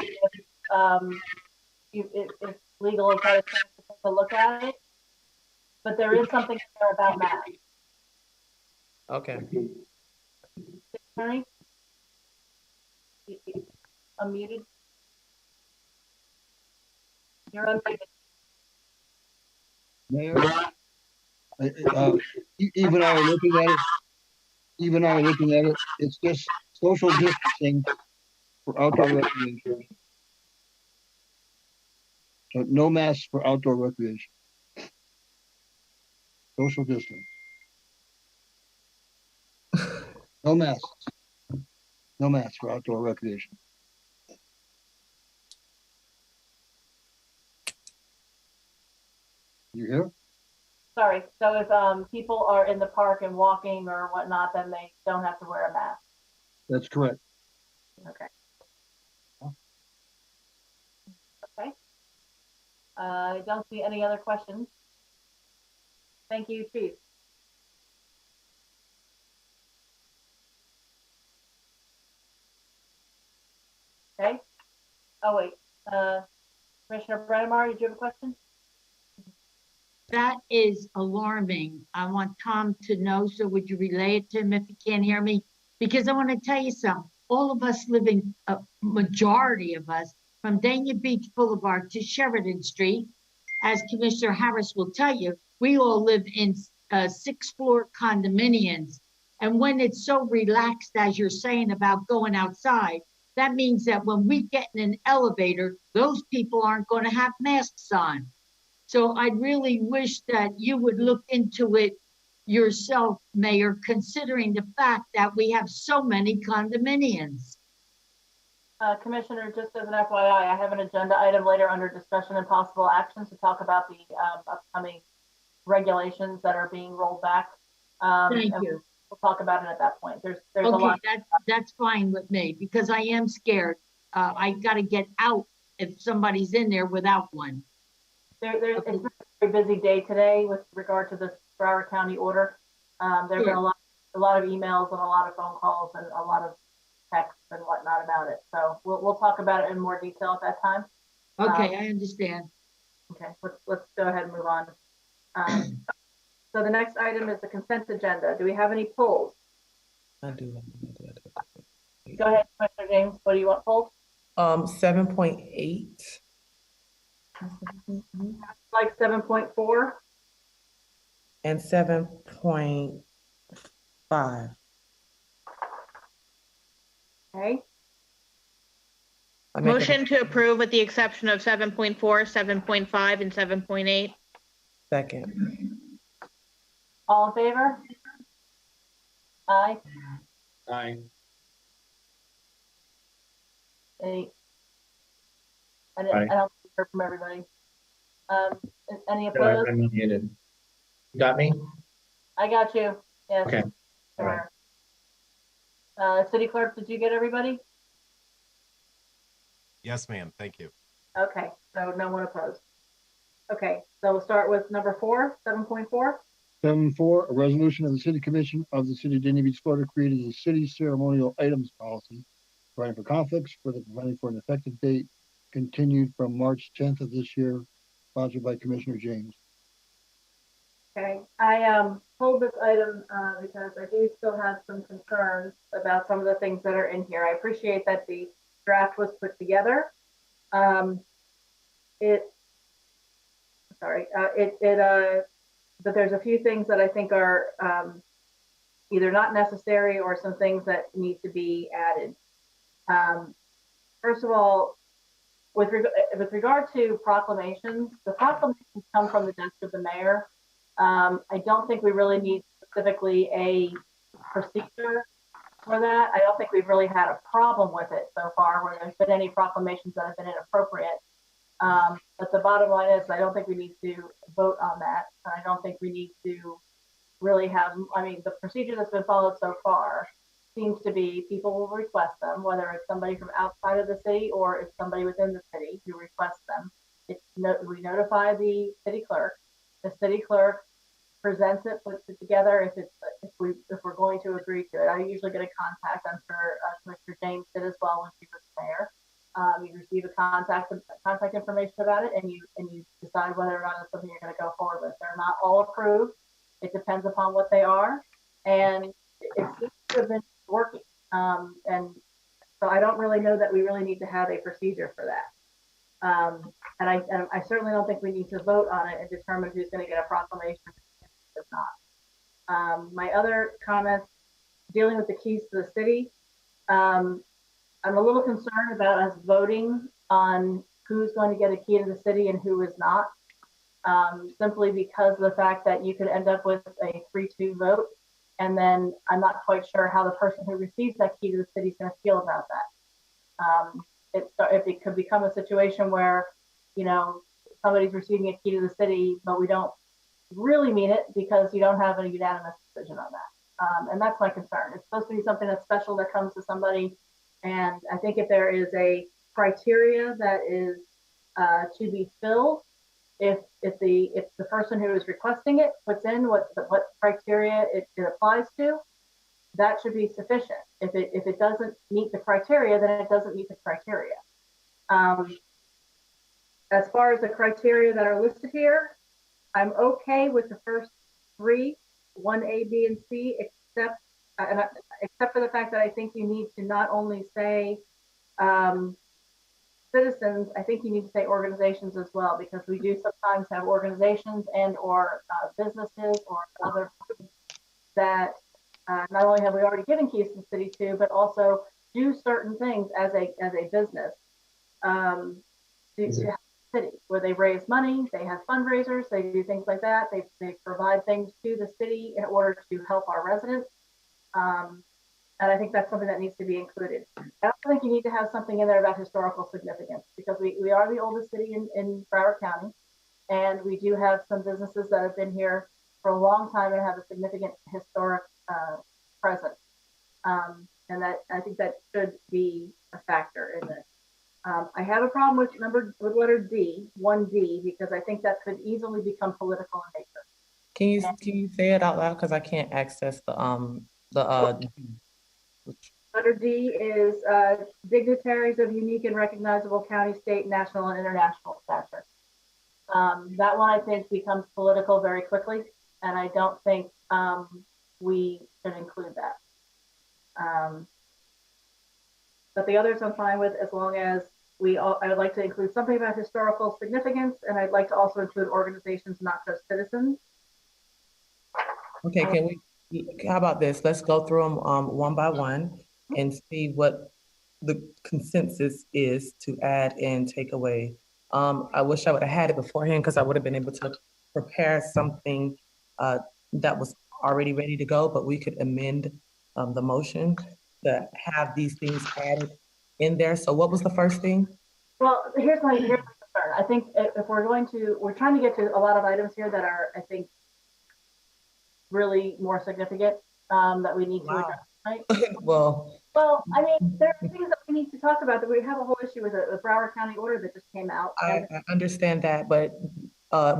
if legal has had a chance to take a look at it, but there is something there about masks. Okay. Attorney? Unmuted? You're unmuted. Mayor, even I looking at it, it's just social distancing for outdoor recreation. So no masks for outdoor recreation. Social distance. No masks. No masks for outdoor recreation. You hear? Sorry. So if people are in the park and walking or whatnot, then they don't have to wear a mask. That's correct. Okay. Okay. I don't see any other questions. Thank you, Chief. Okay. Oh, wait. Commissioner Brennemar, did you have a question? That is alarming. I want Tom to know, so would you relay it to him if he can't hear me? Because I want to tell you something. All of us living, a majority of us, from Dania Beach Boulevard to Sheridan Street, as Commissioner Harris will tell you, we all live in 6th-floor condominiums. And when it's so relaxed, as you're saying about going outside, that means that when we get in an elevator, those people aren't going to have masks on. So I really wish that you would look into it yourself, Mayor, considering the fact that we have so many condominiums. Commissioner, just as an FYI, I have an agenda item later under discussion and possible actions to talk about the upcoming regulations that are being rolled back. Thank you. We'll talk about it at that point. There's a Okay, lot. that's fine with me because I am scared. I got to get out if somebody's in there without one. It's been a very busy day today with regard to this Broward County order. There's been a lot of emails and a lot of phone calls and a lot of texts and whatnot about it. So we'll talk about it in more detail at that time. Okay, I understand. Okay, let's go ahead and move on. So the next item is the consent agenda. Do we have any polls? I do. Go ahead, Commissioner James. What do you want pulled? 7.8. Like 7.4 and 7.5. Okay. Motion to approve with the exception of 7.4, 7.5, and 7.8. Second. All in favor? Aye. Aye. I don't hear from everybody. Any opposed? I'm muted. You got me? I got you. Yes. Okay. All right. City Clerk, did you get everybody? Yes, ma'am. Thank you. Okay, so no one opposed. Okay, so we'll start with number 4, 7.4. 7.4, a resolution of the City Commission of the City of Dania Beach, Florida, created a city ceremonial items policy, providing for conflicts, further providing for an effective date, continued from March 10th of this year, sponsored by Commissioner James. Okay, I pulled this item because I do still have some concerns about some of the things that are in here. I appreciate that the draft was put together. But there's a few things that I think are either not necessary or some things that need to be added. First of all, with regard to proclamations, the proclamations come from the desk of the mayor. I don't think we really need specifically a procedure for that. I don't think we've really had a problem with it so far where there's been any proclamations that have been inappropriate. But the bottom line is I don't think we need to vote on that. And I don't think we need to really have, I mean, the procedure that's been followed so far seems to be people will request them, whether it's somebody from outside of the city or it's somebody within the city who requests them. We notify the city clerk. The city clerk presents it, puts it together if we're going to agree to it. I usually get a contact. I'm sure Commissioner James did as well when she was mayor. You receive a contact information about it, and you decide whether or not it's something you're going to go forward with. They're not all approved. It depends upon what they are, and it seems to have been working. And so I don't really know that we really need to have a procedure for that. And I certainly don't think we need to vote on it and determine who's going to get a proclamation and who's not. My other comments dealing with the keys to the city. I'm a little concerned about us voting on who's going to get a key to the city and who is not, simply because of the fact that you could end up with a 3-2 vote. And then I'm not quite sure how the person who receives that key to the city is going to feel about that. It could become a situation where, you know, somebody's receiving a key to the city, but we don't really mean it because you don't have a unanimous decision on that. And that's my concern. It's supposed to be something that's special that comes to somebody. And I think if there is a criteria that is to be filled, if the person who is requesting it puts in what criteria it applies to, that should be sufficient. If it doesn't meet the criteria, then it doesn't meet the criteria. As far as the criteria that are listed here, I'm okay with the first 3, 1A, B, and C, except for the fact that I think you need to not only say citizens, I think you need to say organizations as well, because we do sometimes have organizations and or businesses or other that not only have we already given keys to the city to, but also do certain things as a business to help the city, where they raise money, they have fundraisers, they do things like that. They provide things to the city in order to help our residents. And I think that's something that needs to be included. I also think you need to have something in there about historical significance, because we are the oldest city in Broward County, and we do have some businesses that have been here for a long time and have a significant historic presence. And that I think that should be a factor in this. I have a problem with letter D, 1D, because I think that could easily become political in nature. Can you say it out loud, because I can't access the Letter D is dignitaries of unique and recognizable county, state, national, and international stature. That one I think becomes political very quickly, and I don't think we should include that. But the others I'm fine with, as long as I would like to include something about historical significance, and I'd like to also include organizations, not just citizens. Okay, how about this? Let's go through them one by one and see what the consensus is to add and take away. I wish I would have had it beforehand, because I would have been able to prepare something that was already ready to go, but we could amend the motion to have these things added in there. So what was the first thing? Well, here's my concern. I think if we're trying to get to a lot of items here that are, I think, really more significant that we need to address, right? Well, I mean, there are things that we need to talk about that. We have a whole issue with the Broward County order that just came out. I understand that, but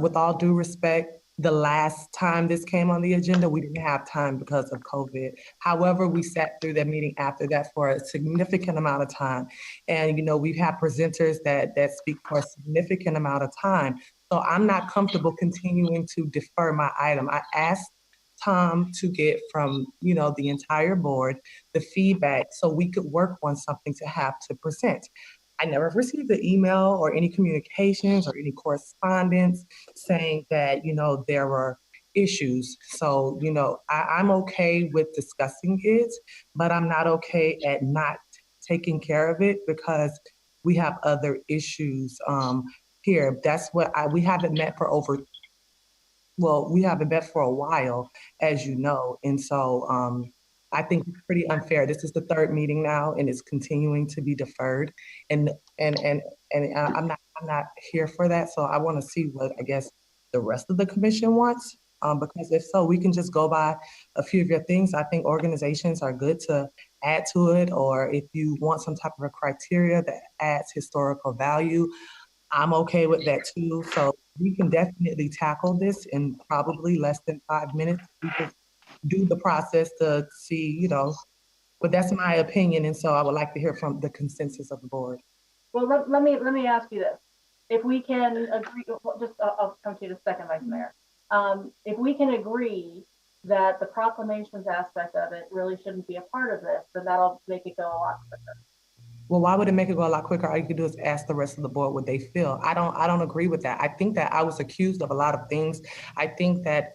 with all due respect, the last time this came on the agenda, we didn't have time because of COVID. However, we sat through that meeting after that for a significant amount of time. And, you know, we've had presenters that speak for a significant amount of time. So I'm not comfortable continuing to defer my item. I asked Tom to get from, you know, the entire board, the feedback, so we could work on something to have to present. I never received the email or any communications or any correspondence saying that, you know, there were issues. So, you know, I'm okay with discussing it, but I'm not okay at not taking care of it because we have other issues here. That's what we haven't met for we haven't met for a while, as you know. And so I think it's pretty unfair. This is the third meeting now and it's continuing to be deferred. And I'm not here for that. So I want to see what I guess the rest of the commission wants. Because if so, we can just go by a few of your things. I think organizations are good to add to it, or if you want some type of a criteria that adds historical value, I'm okay with that too. So we can definitely tackle this in probably less than 5 minutes. We just do the process to see, you know, but that's my opinion. And so I would like to hear from the consensus of the board. Well, let me ask you this. If we can agree, I'll come to you in a second, Vice Mayor. If we can agree that the proclamations aspect of it really shouldn't be a part of this, then that'll make it go a lot quicker. Well, why would it make it go a lot quicker? All you could do is ask the rest of the board what they feel. I don't agree with that. I think that I was accused of a lot of things. I think that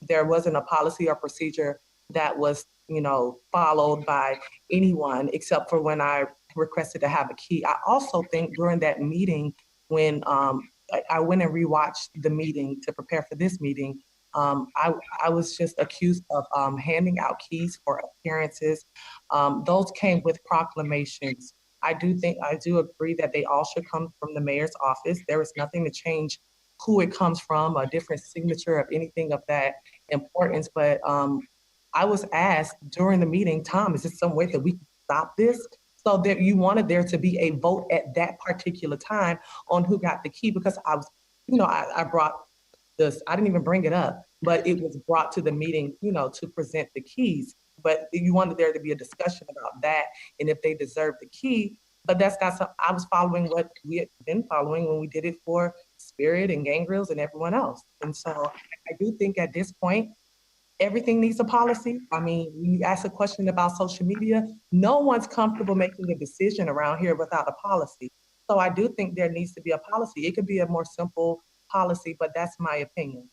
there wasn't a policy or procedure that was, you know, followed by anyone except for when I requested to have a key. I also think during that meeting, when I went and rewatched the meeting to prepare for this meeting, I was just accused of handing out keys for appearances. Those came with proclamations. I do agree that they all should come from the mayor's office. There is nothing to change who it comes from, a different signature of anything of that importance. But I was asked during the meeting, Tom, is there some way that we can stop this? So that you wanted there to be a vote at that particular time on who got the key, because I was, you know, I brought this, I didn't even bring it up, but it was brought to the meeting, you know, to present the keys. But you wanted there to be a discussion about that and if they deserve the key. But that's not something, I was following what we had been following when we did it for Spirit and Gangrels and everyone else. And so I do think at this point, everything needs a policy. I mean, when you ask a question about social media, no one's comfortable making a decision around here without a policy. So I do think there needs to be a policy. It could be a more simple policy, but that's my opinion.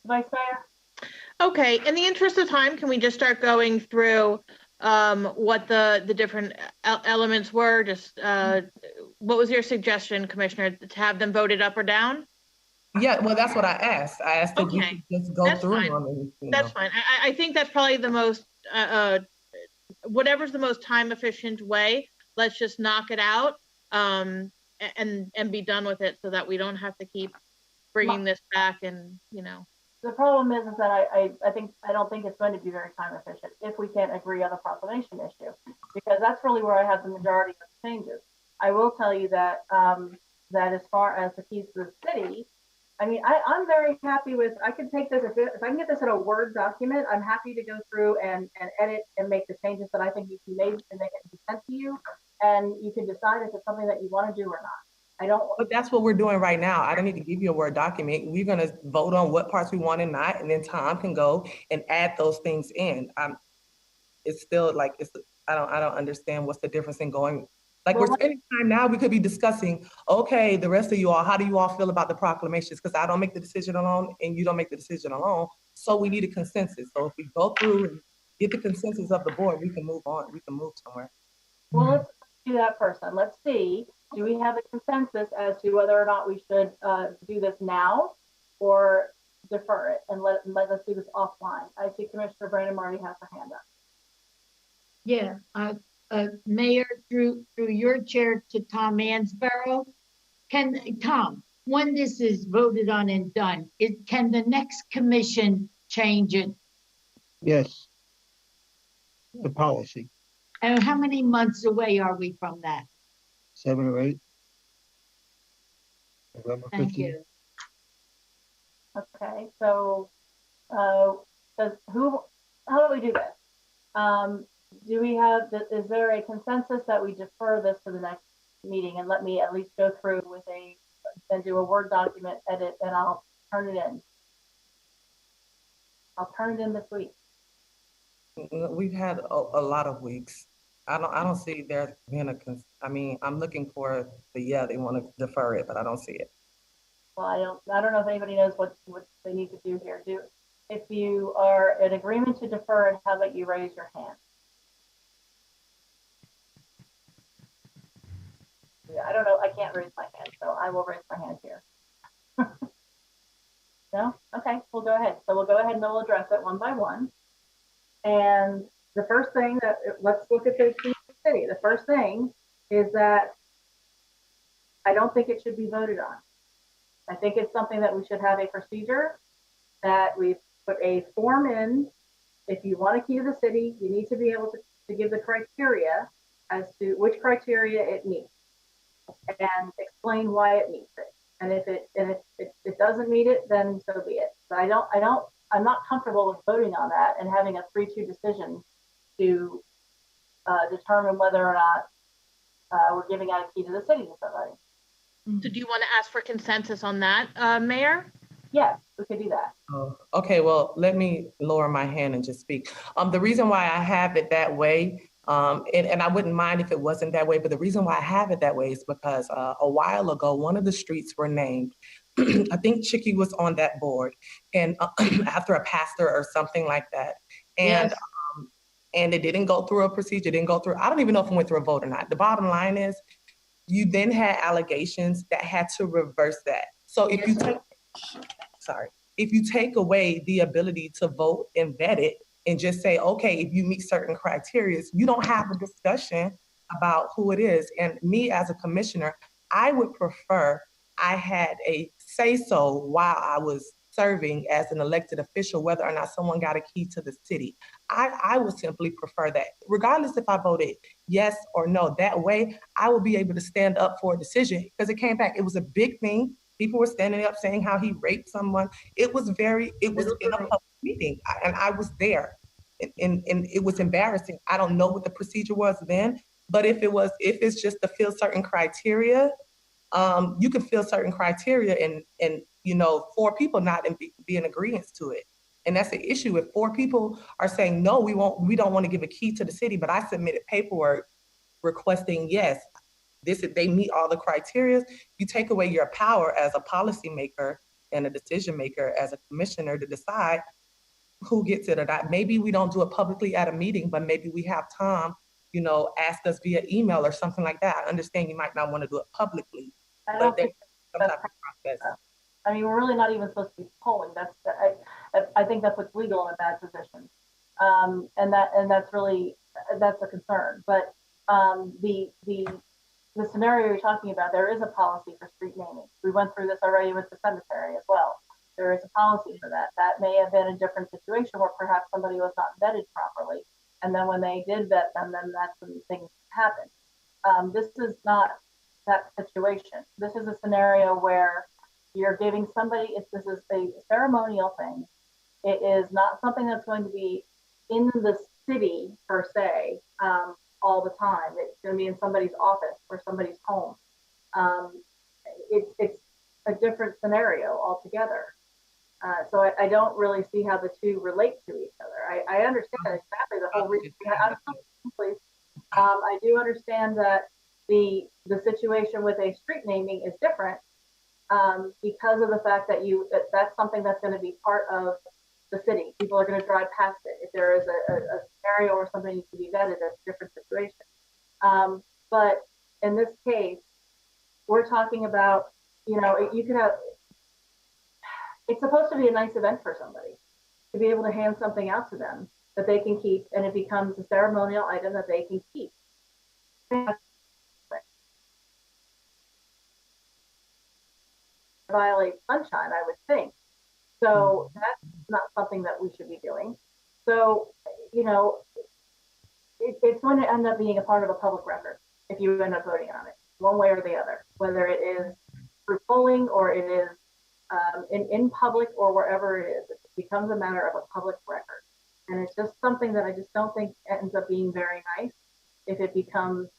Vice Mayor? Okay, in the interest of time, can we just start going through what the different elements were? Just what was your suggestion, Commissioner, to have them voted up or down? Yeah, well, that's what I asked. I asked if we could just go That's through fine. them. That's fine. I think that's probably the most, whatever's the most time efficient way. Let's just knock it out and be done with it so that we don't have to keep bringing this back and, you know. The problem is that I don't think it's going to be very time efficient if we can't agree on the proclamation issue, because that's really where I have the majority of the changes. I will tell you that that as far as the keys to the city, I mean, I'm very happy with, I can take this, if I can get this in a Word document, I'm happy to go through and edit and make the changes that I think need to be made and they can be sent to you. And you can decide if it's something that you want to do or not. I don't. But that's what we're doing right now. I don't need to give you a Word document. We're going to vote on what parts we want and not, and then Tom can go and add those things in. It's still like, I don't understand what's the difference in going. Like, we're spending time now, we could be discussing, okay, the rest of you all, how do you all feel about the proclamations? Because I don't make the decision alone and you don't make the decision alone. So we need a consensus. So if we go through and get the consensus of the board, we can move on. We can move somewhere. Well, let's do that first then. Let's see, do we have a consensus as to whether or not we should do this now or defer it and let us do this offline? I see Commissioner Brandon Marty has her hand up. Yeah, Mayor, through your chair to Tom Ansborough, Tom, when this is voted on and done, can the next commission change it? Yes. The policy. And how many months away are we from that? 7 or 8. November Thank 15th. you. Okay, so, how do we do this? Do we have, is there a consensus that we defer this to the next meeting and let me at least go through with and do a Word document edit, and I'll turn it in. I'll turn it in this week. We've had a lot of weeks. I don't see there being I mean, I'm looking for yeah, they want to defer it, but I don't see it. Well, I don't know if anybody knows what they need to do here. If you are in agreement to defer it, how about you raise your hand? Yeah, I don't know. I can't raise my hand, so I will raise my hand here. No? Okay, we'll go ahead. So we'll go ahead and we'll address it one by one. And the first thing let's look at the city. The first thing is that I don't think it should be voted on. I think it's something that we should have a procedure that we put a form in. If you want a key to the city, you need to be able to give the criteria as to which criteria it meets and explain why it meets it. And if it doesn't meet it, then so be it. But I'm not comfortable with voting on that and having a 3-2 decision to determine whether or not we're giving out a key to the city to somebody. So do you want to ask for consensus on that, Mayor? Yes, we could do that. Oh, okay, well, let me lower my hand and just speak. The reason why I have it that way, and I wouldn't mind if it wasn't that way, but the reason why I have it that way is because a while ago, one of the streets were named. I think Chicky was on that board, and after a pastor or something like that. And Yes. And it didn't go through a procedure, didn't go through, I don't even know if it went through a vote or not. The bottom line is, you then had allegations that had to reverse that. So if you take away the ability to vote and vet it and just say, okay, if you meet certain criteria, you don't have a discussion about who it is. And me as a commissioner, I would prefer I had a say-so while I was serving as an elected official, whether or not someone got a key to the city. I would simply prefer that, regardless if I voted yes or no. That way, I will be able to stand up for a decision, because it came back. It was a big thing. People were standing up saying how he raped someone. It was in a public meeting, and I was there, and it was embarrassing. I don't know what the procedure was then, but if it's just to fill certain criteria, you can fill certain criteria and 4 people not be in agreement to it. And that's the issue. If 4 people are saying, no, we don't want to give a key to the city, but I submitted paperwork requesting, yes, they meet all the criteria, you take away your power as a policymaker and a decision maker as a commissioner to decide who gets it or not. Maybe we don't do it publicly at a meeting, but maybe we have Tom, ask us via email or something like that. I understand you might not want to do it publicly, but there's some type of process. I mean, we're really not even supposed to be polling. I think that puts legal in a bad position, and that's a concern. But the scenario you're talking about, there is a policy for street naming. We went through this already with the cemetery as well. There is a policy for that. That may have been a different situation where perhaps somebody was not vetted properly, and then when they did vet them, then that's when things happen. This is not that situation. This is a scenario where you're giving somebody, this is a ceremonial thing. It is not something that's going to be in the city per se all the time. It's going to be in somebody's office or somebody's home. It's a different scenario altogether. So I don't really see how the two relate to each other. I understand exactly the whole reason. Please. I do understand that the situation with a street naming is different because of the fact that that's something that's going to be part of the city. People are going to drive past it. If there is a scenario or something needs to be vetted, that's a different situation. But in this case, we're talking about, you could have, it's supposed to be a nice event for somebody to be able to hand something out to them that they can keep, and it becomes a ceremonial item that they can keep. Violate sunshine, I would think. So that's not something that we should be doing. So, it's going to end up being a part of a public record if you end up voting on it, one way or the other, whether it is through polling or it is in public or wherever it is. It becomes a matter of a public record. And it's just something that I just don't think ends up being very nice if it becomes,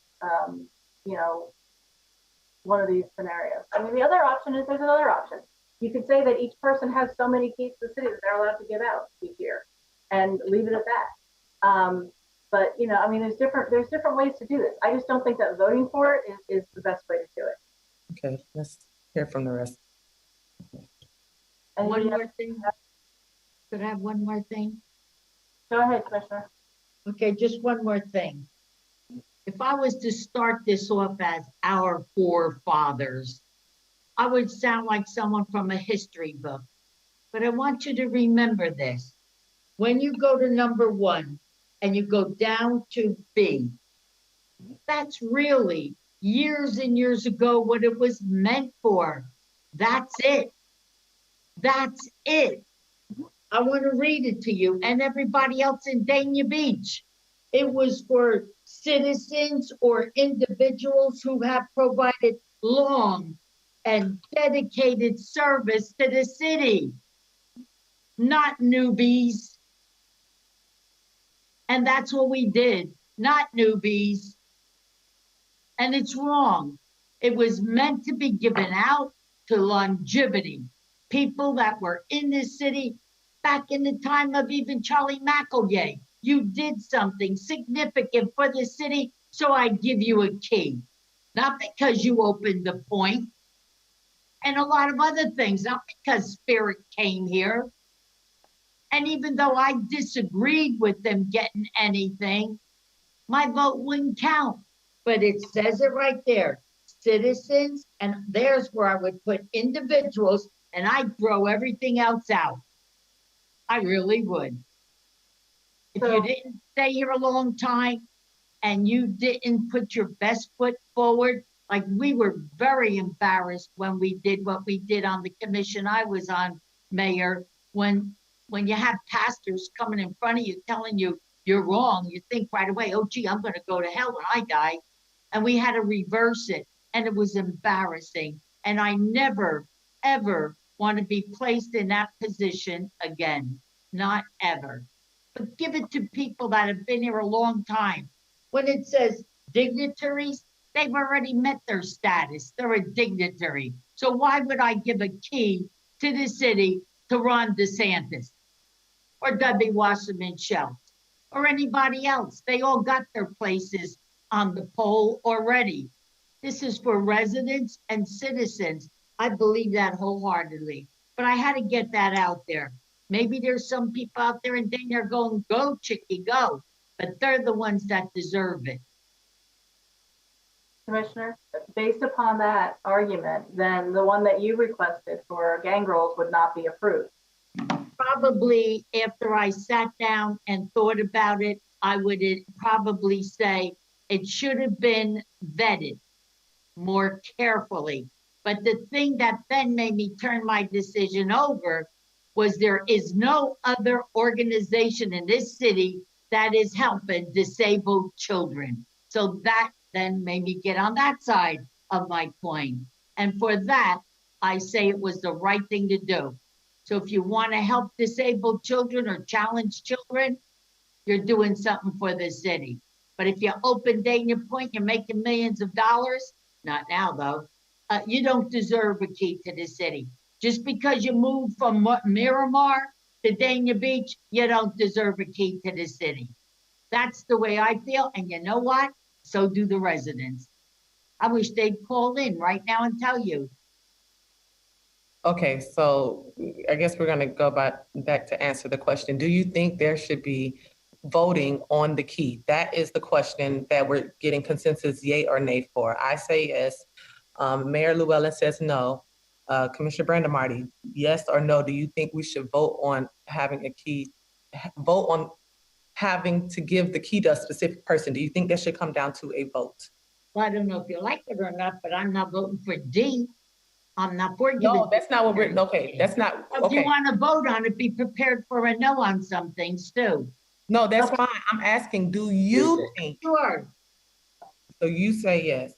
one of these scenarios. I mean, the other option is there's another option. You could say that each person has so many keys to the city that they're allowed to give out each year and leave it at that. But there's different ways to do this. I just don't think that voting for it is the best way to do it. Okay, let's hear from the rest. And One more thing. Could I have one more thing? Go ahead, Commissioner. Okay, just one more thing. If I was to start this off as our forefathers, I would sound like someone from a history book. But I want you to remember this. When you go to number 1 and you go down to B, that's really years and years ago what it was meant for. That's it. That's it. I want to read it to you and everybody else in Dania Beach. It was for citizens or individuals who have provided long and dedicated service to the city, not newbies. And that's what we did, not newbies. And it's wrong. It was meant to be given out to longevity, people that were in this city back in the time of even Charlie McElgay. You did something significant for the city, so I give you a key. Not because you opened the point, and a lot of other things, not because Spirit came here. And even though I disagreed with them getting anything, my vote wouldn't count. But it says it right there, citizens, and there's where I would put individuals, and I'd throw everything else out. I really would. If you didn't stay here a long time and you didn't put your best foot forward, like we were very embarrassed when we did what we did on the commission I was on, Mayor, when you have pastors coming in front of you telling you you're wrong, you think right away, oh gee, I'm gonna go to hell when I die. And we had to reverse it, and it was embarrassing. And I never, ever want to be placed in that position again, not ever. But give it to people that have been here a long time. When it says dignitaries, they've already met their status. They're a dignitary. So why would I give a key to the city to Ron DeSantis or W. Wasserman Schultz or anybody else? They all got their places on the poll already. This is for residents and citizens. I believe that wholeheartedly. But I had to get that out there. Maybe there's some people out there and they're going, go, chickie, go. But they're the ones that deserve it. Commissioner, based upon that argument, then the one that you requested for gangrels would not be approved. Probably after I sat down and thought about it, I would probably say it should have been vetted more carefully. But the thing that then made me turn my decision over was there is no other organization in this city that is helping disabled children. So that then made me get on that side of my coin. And for that, I say it was the right thing to do. So if you want to help disabled children or challenged children, you're doing something for the city. But if you open Dania Point, you're making millions of dollars. Not now, though. You don't deserve a key to the city. Just because you moved from Miramar to Dania Beach, you don't deserve a key to the city. That's the way I feel. And you know what? So do the residents. I wish they'd call in right now and tell you. Okay, so I guess we're gonna go back to answer the question. Do you think there should be voting on the key? That is the question that we're getting consensus yay or nay for. I say yes. Mayor Llewellyn says no. Commissioner Brandemarty, yes or no? Do you think we should vote on having a key, vote on having to give the key to a specific person? Do you think that should come down to a vote? Well, I don't know if you like it or not, but I'm not voting for D. I'm not for giving. No, that's not what we're, okay, that's not, If you want to vote on it, be prepared for a no on some things too. No, that's fine. I'm asking, do you think? Sure. So you say yes.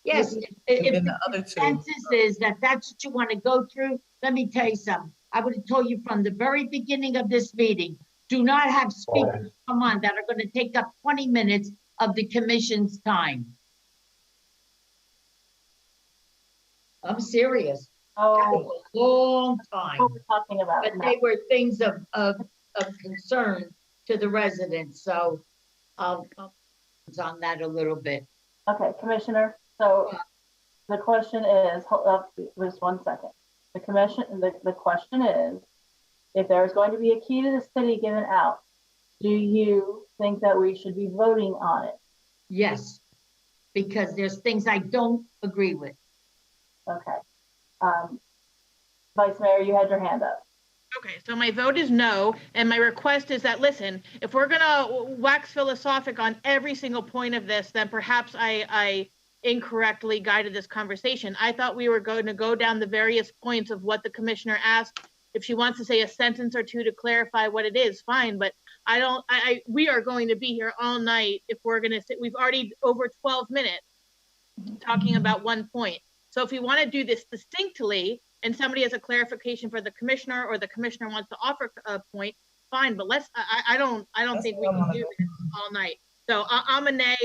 Yes, And if then the the other two. consensus is that that's what you want to go through, let me tell you something. I would have told you from the very beginning of this meeting, do not have speakers come on that are going to take up 20 minutes of the commission's time. I'm serious. That was a long time. What we're talking about. But they were things of concern to the residents, so I'll on that a little bit. Okay, Commissioner, so the question is, hold up, just 1 second. The question is, if there's going to be a key to the city given out, do you think that we should be voting on it? Yes, because there's things I don't agree with. Okay. Vice Mayor, you had your hand up. Okay, so my vote is no, and my request is that, listen, if we're gonna wax philosophic on every single point of this, then perhaps I incorrectly guided this conversation. I thought we were going to go down the various points of what the commissioner asked. If she wants to say a sentence or two to clarify what it is, fine, but we are going to be here all night if we're gonna sit. We've already over 12 minutes talking about one point. So if we want to do this distinctly, and somebody has a clarification for the commissioner, or the commissioner wants to offer a point, fine. But I don't think we can do this all night. So I'm a nay.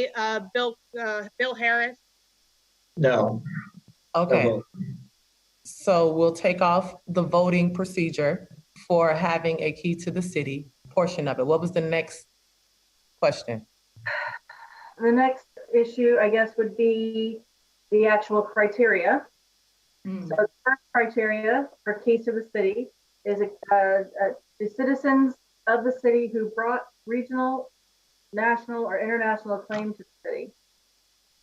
Bill Harris. No. Okay. No. So we'll take off the voting procedure for having a key to the city portion of it. What was the next question? The next issue, I guess, would be the actual criteria. So the first criteria for keys to the city is the citizens of the city who brought regional, national, or international acclaim to the city.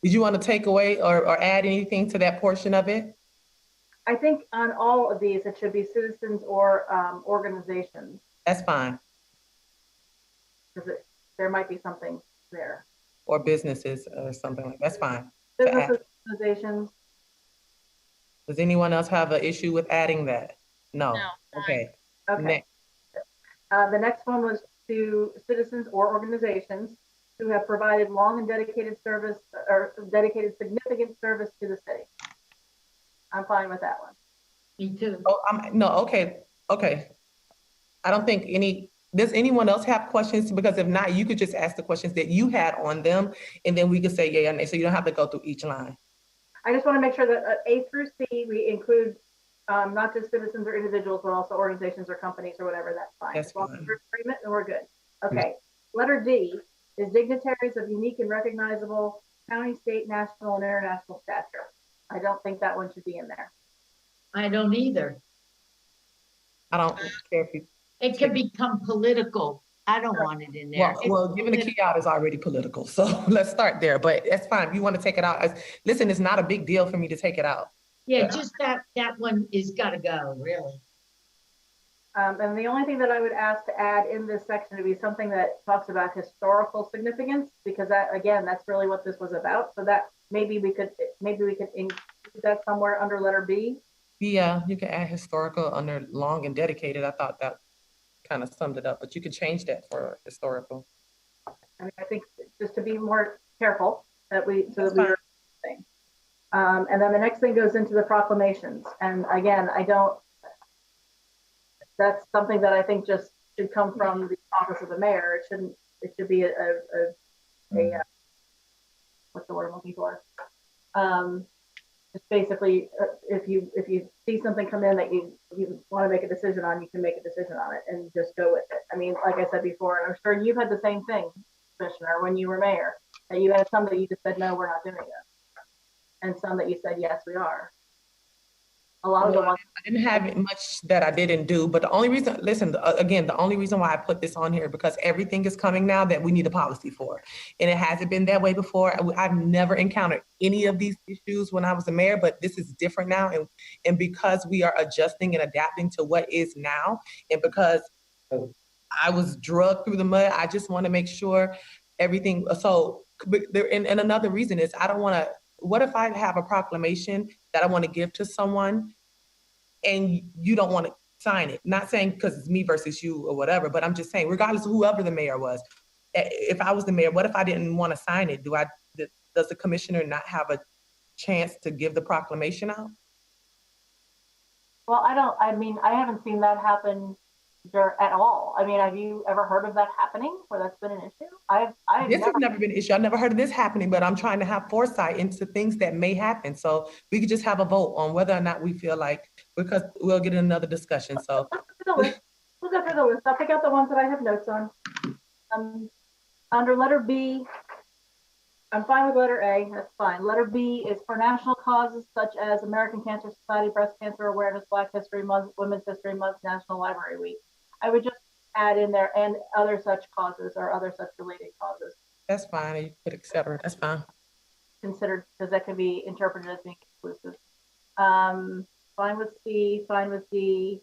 Did you want to take away or add anything to that portion of it? I think on all of these, it should be citizens or organizations. That's fine. Because there might be something there. Or businesses or something like that. That's fine. Businesses, organizations. Does anyone else have an issue with adding that? No. Okay. Okay. Next. The next one was to citizens or organizations who have provided long and dedicated service or dedicated significant service to the city. I'm fine with that one. Me too. Oh, no, okay. Okay. I don't think does anyone else have questions? Because if not, you could just ask the questions that you had on them, and then we could say yay or nay, so you don't have to go through each line. I just want to make sure that A through C, we include not just citizens or individuals, but also organizations or companies or whatever, that's fine. That's as long fine. as we're in agreement, then we're good. Okay. Letter D is dignitaries of unique and recognizable county, state, national, and international stature. I don't think that one should be in there. I don't either. I don't care if you. It can become political. I don't want it in there. Well, giving the key out is already political. So let's start there, but that's fine. If you want to take it out, listen, it's not a big deal for me to take it out. Yeah, just that one is gotta go, really. And the only thing that I would ask to add in this section would be something that talks about historical significance, because that, again, that's really what this was about. So that maybe we could include that somewhere under letter B. Yeah, you can add historical under long and dedicated. I thought that kind of summed it up, but you could change that for historical. I mean, I think just to be more careful that we are saying. And then the next thing goes into the proclamations. And again, that's something that I think just should come from the office of the mayor. It should be what's the word I'm looking for? Just basically, if you see something come in that you want to make a decision on, you can make a decision on it and just go with it. I mean, like I said before, and I'm sure you've had the same thing, Commissioner, when you were mayor, that you had some that you just said, no, we're not doing it. And some that you said, yes, we are. A lot of the ones I didn't have much that I didn't do, but the only reason, listen, again, the only reason why I put this on here, because everything is coming now that we need a policy for. And it hasn't been that way before. I've never encountered any of these issues when I was a mayor, but this is different now. And because we are adjusting and adapting to what is now, and because I was drugged through the mud, I just want to make sure everything, so, and another reason is I don't want to, what if I have a proclamation that I want to give to someone and you don't want to sign it. Not saying because it's me versus you or whatever, but I'm just saying, regardless of whoever the mayor was, if I was the mayor, what if I didn't want to sign it? Does the commissioner not have a chance to give the proclamation out? Well, I mean, I haven't seen that happen at all. I mean, have you ever heard of that happening where that's been an issue? This has never been an issue. I've never heard of this happening, but I'm trying to have foresight into things that may happen. So we could just have a vote on whether or not we feel like, because we'll get in another discussion. So we'll go through the list. I'll pick out the ones that I have notes on. Under letter B, I'm fine with letter A, that's fine. Letter B is for national causes such as American Cancer Society, Breast Cancer Awareness, Black History Month, Women's History Month, National Library Week. I would just add in there and other such causes or other such related causes. That's fine. You put etc. That's fine. Considered, because that can be interpreted as being exclusive. Fine with C, fine with D,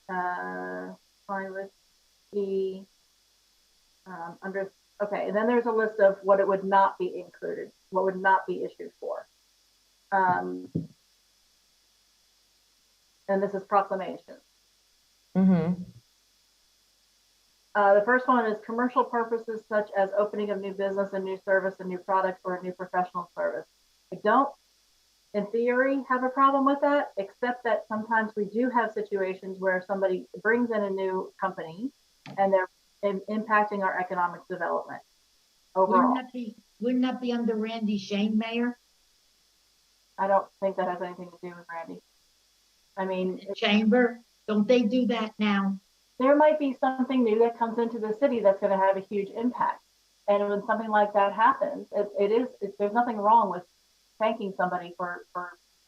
fine with E. Okay, and then there's a list of what it would not be included, what would not be issued for. And this is proclamation. Mm-hmm. The first one is commercial purposes such as opening of new business, a new service, a new product, or a new professional service. I don't, in theory, have a problem with that, except that sometimes we do have situations where somebody brings in a new company and they're impacting our economic development overall. Wouldn't that be under Randy Shane, Mayor? I don't think that has anything to do with Randy. I mean, the chamber, don't they do that now? There might be something new that comes into the city that's going to have a huge impact. And when something like that happens, there's nothing wrong with thanking somebody for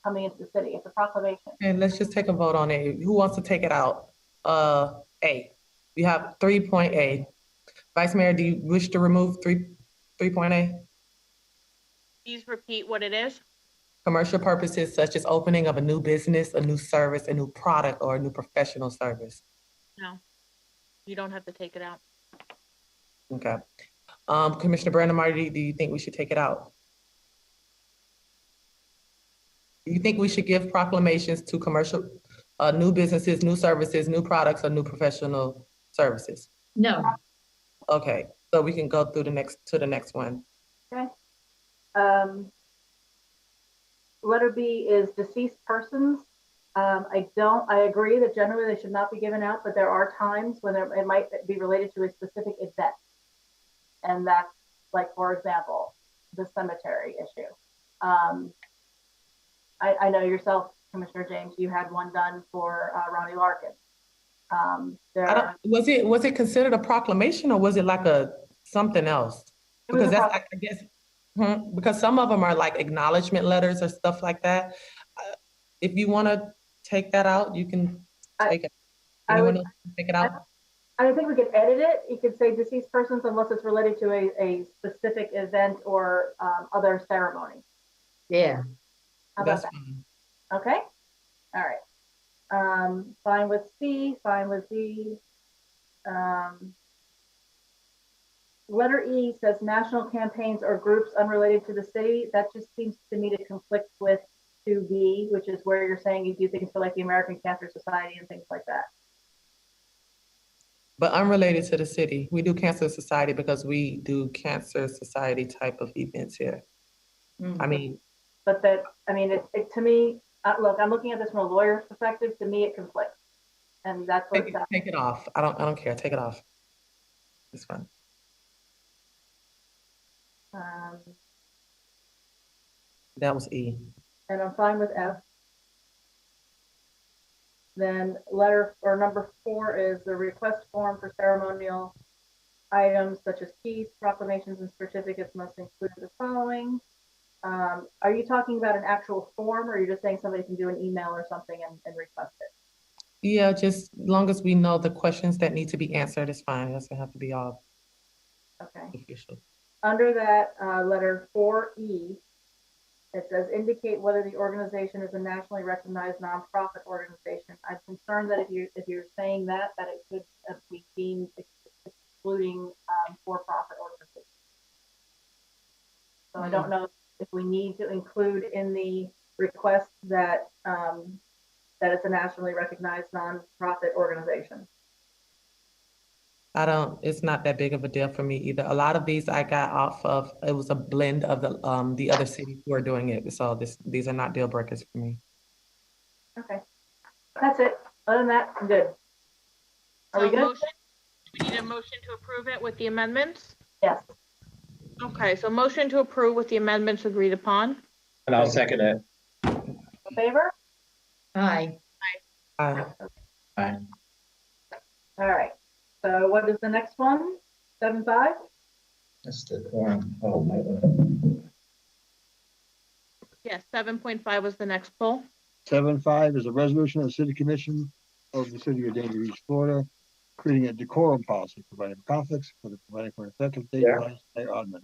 coming into the city. It's a proclamation. And let's just take a vote on it. Who wants to take it out? A. We have 3.A. Vice Mayor, do you wish to remove 3.A? Please repeat what it is. Commercial purposes such as opening of a new business, a new service, a new product, or a new professional service. No, you don't have to take it out. Okay. Commissioner Brandon Marty, do you think we should take it out? Do you think we should give proclamations to commercial, new businesses, new services, new products, or new professional services? No. Okay, so we can go through the next one. Okay. Letter B is deceased persons. I agree that generally they should not be given out, but there are times when it might be related to a specific event. And that's like, for example, the cemetery issue. I know yourself, Commissioner James, you had one done for Ronnie Larkin. Was it considered a proclamation or was it like something else? Because that's, I guess, because some of them are like acknowledgement letters or stuff like that. If you want to take that out, you can take it. Anyone else take it out? I think we could edit it. You could say deceased persons unless it's related to a specific event or other ceremony. Yeah. How about that? Fine. Okay. All right. Fine with C, fine with D. Letter E says national campaigns or groups unrelated to the city. That just seems to me to conflict with 2B, which is where you're saying you do things for like the American Cancer Society and things like that. But unrelated to the city. We do Cancer Society because we do Cancer Society type of events here. Mm-hmm. I mean. But that, I mean, it to me, look, I'm looking at this from a lawyer's perspective. To me, it conflicts. And that's what take it off. I don't care. Take it off. It's fine. That was E. And I'm fine with F. Then number 4 is the request form for ceremonial items such as keys, proclamations, and certificates must include the following. Are you talking about an actual form, or are you just saying somebody can do an email or something and request it? Yeah, just as long as we know the questions that need to be answered, it's fine. It doesn't have to be all official. Under that, letter 4E, it says indicate whether the organization is a nationally recognized nonprofit organization. I'm concerned that if you're saying that it could be deemed excluding for-profit organizations. So I don't know if we need to include in the request that that it's a nationally recognized nonprofit organization. It's not that big of a deal for me either. A lot of these I got off of, it was a blend of the other cities who are doing it. So these are not deal breakers for me. Okay, that's it. Other than that, I'm good. Are we good? Motion, do we need a motion to approve it with the amendments? Yes. Okay, so motion to approve with the amendments agreed upon. And I'll second it. In favor? Aye. Aye. Aye. All right. So what is the next one? 7.5? That's the quorum. Oh, my God. Yes, 7.5 was the next poll. 7.5 is a resolution of the City Commission of the City of Dania Beach, Florida, creating a decorum policy, providing for conflicts, providing for an effective date by Mayor Odman.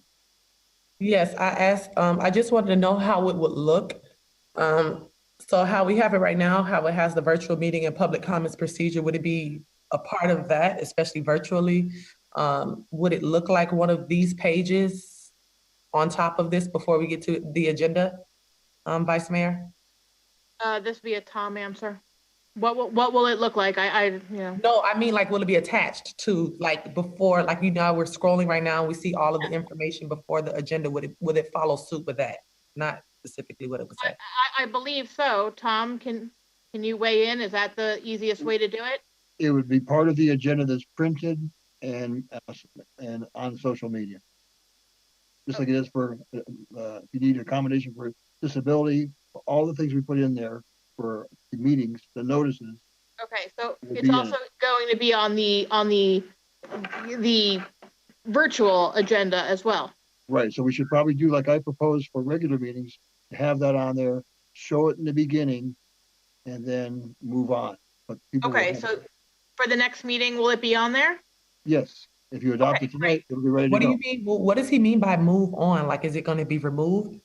Yes, I asked, I just wanted to know how it would look. So how we have it right now, how it has the virtual meeting and public comments procedure, would it be a part of that, especially virtually? Would it look like one of these pages on top of this before we get to the agenda, Vice Mayor? This will be a Tom answer. What will it look like? No, I mean, like, will it be attached to, like, before, like, we're scrolling right now and we see all of the information before the agenda. Would it follow suit with that? Not specifically what it would say. I believe so. Tom, can you weigh in? Is that the easiest way to do it? It would be part of the agenda that's printed and on social media. Just like it is for, if you need accommodation for disability, all the things we put in there for the meetings, the notices. Okay, so it's also going to be on the virtual agenda as well. Right, so we should probably do like I proposed for regular meetings, have that on there, show it in the beginning, and then move on. But okay, so for the next meeting, will it be on there? Yes, if you adopt it tonight, it'll be ready to go. What do you mean? What does he mean by move on? Like, is it going to be removed?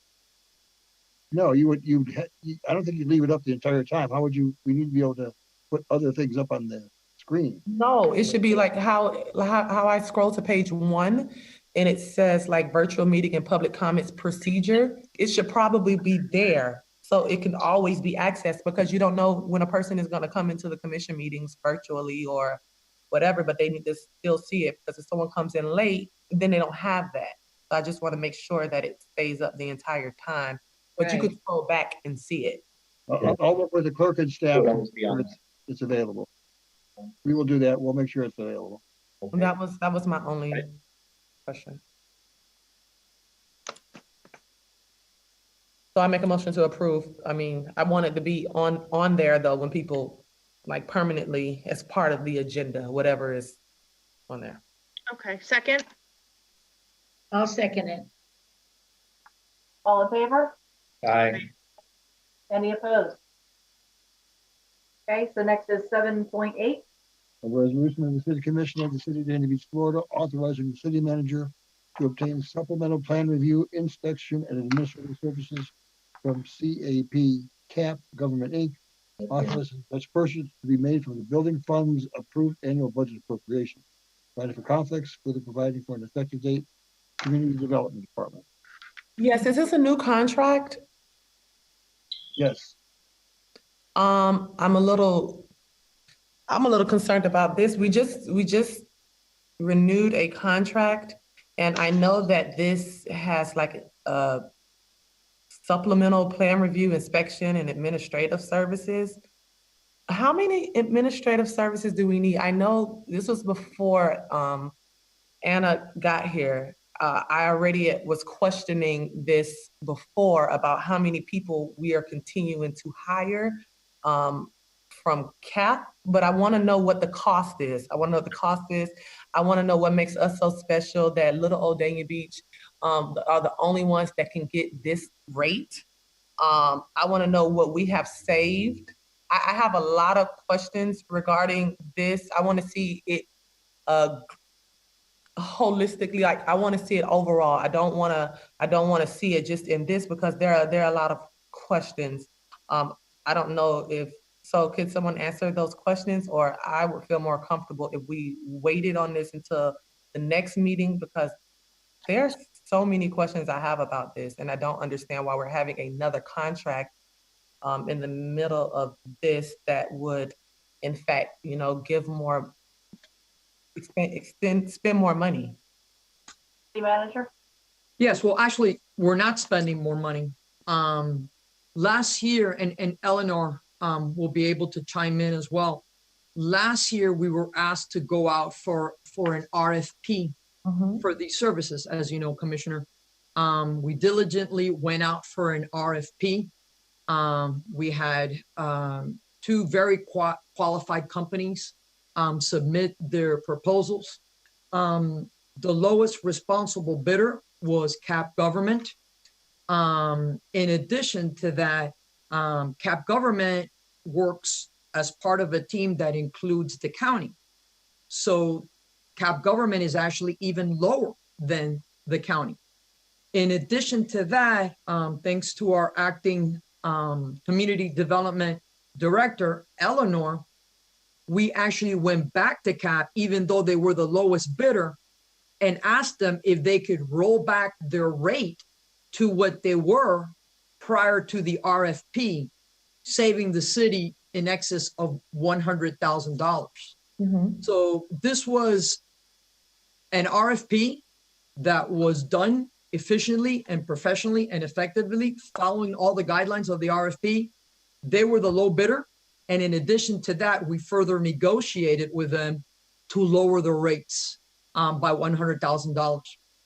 No, I don't think you'd leave it up the entire time. How would you? We need to be able to put other things up on the screen. No, it should be like how I scroll to page 1 and it says like virtual meeting and public comments procedure. It should probably be there so it can always be accessed, because you don't know when a person is going to come into the commission meetings virtually or whatever, but they need to still see it, because if someone comes in late, then they don't have that. So I just want to make sure that it stays up the entire time, but you could scroll back and see it. I'll work with the clerk and staff. It's available. We will do that. We'll make sure it's available. Okay. That was my only question. So I make a motion to approve. I mean, I want it to be on there though, when people like permanently as part of the agenda, whatever is on there. Okay, second. I'll second it. All in favor? Aye. Any opposed? Okay, so next is 7.8. A resolution of the City Commission of the City of Dania Beach, Florida, authorizing the city manager to obtain supplemental plan review, inspection, and administrative services from CAP Government Inc. Authorizing such purchase to be made from the building funds approved annual budget appropriation. Providing for conflicts, further providing for an effective date. Community Development Department. Yes, is this a new contract? Yes. I'm a little concerned about this. We just renewed a contract, and I know that this has like a supplemental plan review, inspection, and administrative services. How many administrative services do we need? I know this was before Anna got here. I already was questioning this before about how many people we are continuing to hire from CAP, but I want to know what the cost is. I want to know what the cost is. I want to know what makes us so special that little old Dania Beach are the only ones that can get this rate. I want to know what we have saved. I have a lot of questions regarding this. I want to see it holistically. Like, I want to see it overall. I don't want to see it just in this, because there are a lot of questions. I don't know if so. Could someone answer those questions, or I would feel more comfortable if we waited on this until the next meeting, because there's so many questions I have about this, and I don't understand why we're having another contract in the middle of this that would, in fact, give more, spend more money? City manager? Yes, well, actually, we're not spending more money. Last year, and Eleanor will be able to chime in as well. Last year, we were asked to go out for an RFP for these services, as you know, Commissioner. We diligently went out for an RFP. We had two very qualified companies submit their proposals. The lowest responsible bidder was Cap Government. In addition to that, Cap Government works as part of a team that includes the county. So Cap Government is actually even lower than the county. In addition to that, thanks to our acting community development director, Eleanor, we actually went back to Cap, even though they were the lowest bidder, and asked them if they could roll back their rate to what they were prior to the RFP, saving the city in excess of $100,000. So this was an RFP that was done efficiently and professionally and effectively, following all the guidelines of the RFP. They were the low bidder. And in addition to that, we further negotiated with them to lower the rates by $100,000.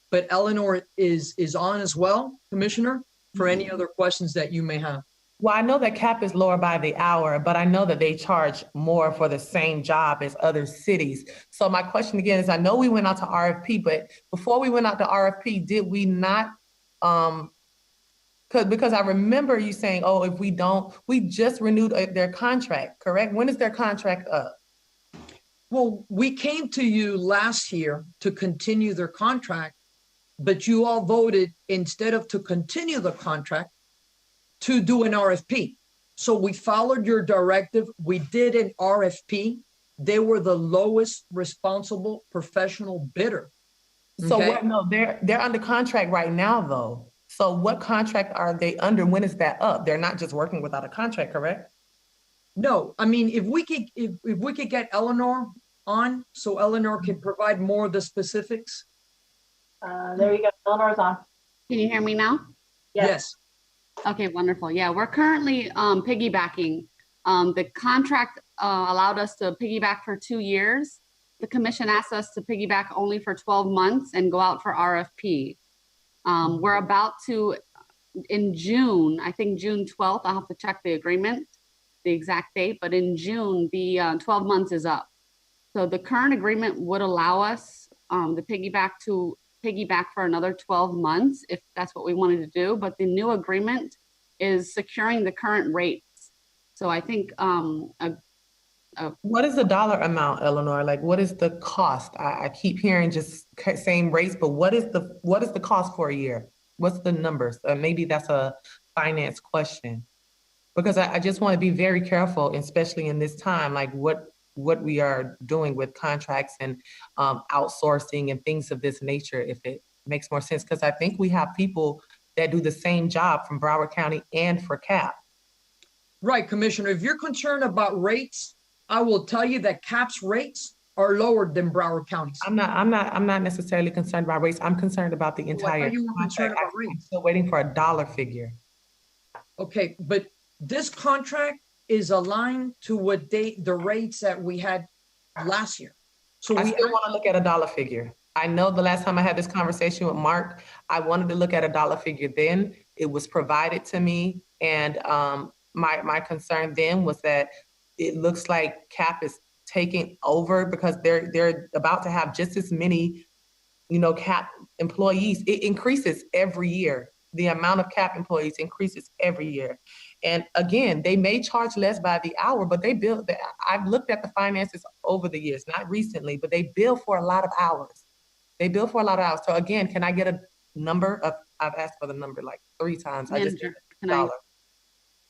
But Eleanor is on as well, Commissioner, for any other questions that you may have. Well, I know that Cap is lower by the hour, but I know that they charge more for the same job as other cities. So my question again is, I know we went out to RFP, but before we went out to RFP, did we not, because I remember you saying, oh, if we don't, we just renewed their contract, correct? When is their contract up? Well, we came to you last year to continue their contract, but you all voted, instead of to continue the contract, to do an RFP. So we followed your directive. We did an RFP. They were the lowest responsible professional bidder. So what, no, they're under contract right now though. So what contract are they under? When is that up? They're not just working without a contract, correct? No, I mean, if we could get Eleanor on, so Eleanor can provide more of the specifics. There you go, Eleanor's on. Can you hear me now? Yes. Okay, wonderful. Yeah, we're currently piggybacking. The contract allowed us to piggyback for 2 years. The commission asked us to piggyback only for 12 months and go out for RFP. We're about to, in June, I think June 12th, I'll have to check the agreement, the exact date, but in June, the 12 months is up. So the current agreement would allow us to piggyback for another 12 months if that's what we wanted to do. But the new agreement is securing the current rates. So I think what is the dollar amount, Eleanor? Like, what is the cost? I keep hearing just same rates, but what is the cost for a year? What's the numbers? Maybe that's a finance question, because I just want to be very careful, especially in this time, like what we are doing with contracts and outsourcing and things of this nature, if it makes more sense. Because I think we have people that do the same job from Broward County and for CAP. Right, Commissioner. If you're concerned about rates, I will tell you that CAP's rates are lower than Broward County's. I'm not necessarily concerned about rates. I'm concerned about the entire you were concerned about rates. I'm still waiting for a dollar figure. Okay, but this contract is aligned to what the rates that we had last year. So I still want to look at a dollar figure. I know the last time I had this conversation with Mark, I wanted to look at a dollar figure then. It was provided to me. And my concern then was that it looks like CAP is taking over because they're about to have just as many, CAP employees. It increases every year. The amount of CAP employees increases every year. And again, they may charge less by the hour, but I've looked at the finances over the years, not recently, but they bill for a lot of hours. So again, can I get a number of, I've asked for the number like 3 times. I just get a dollar.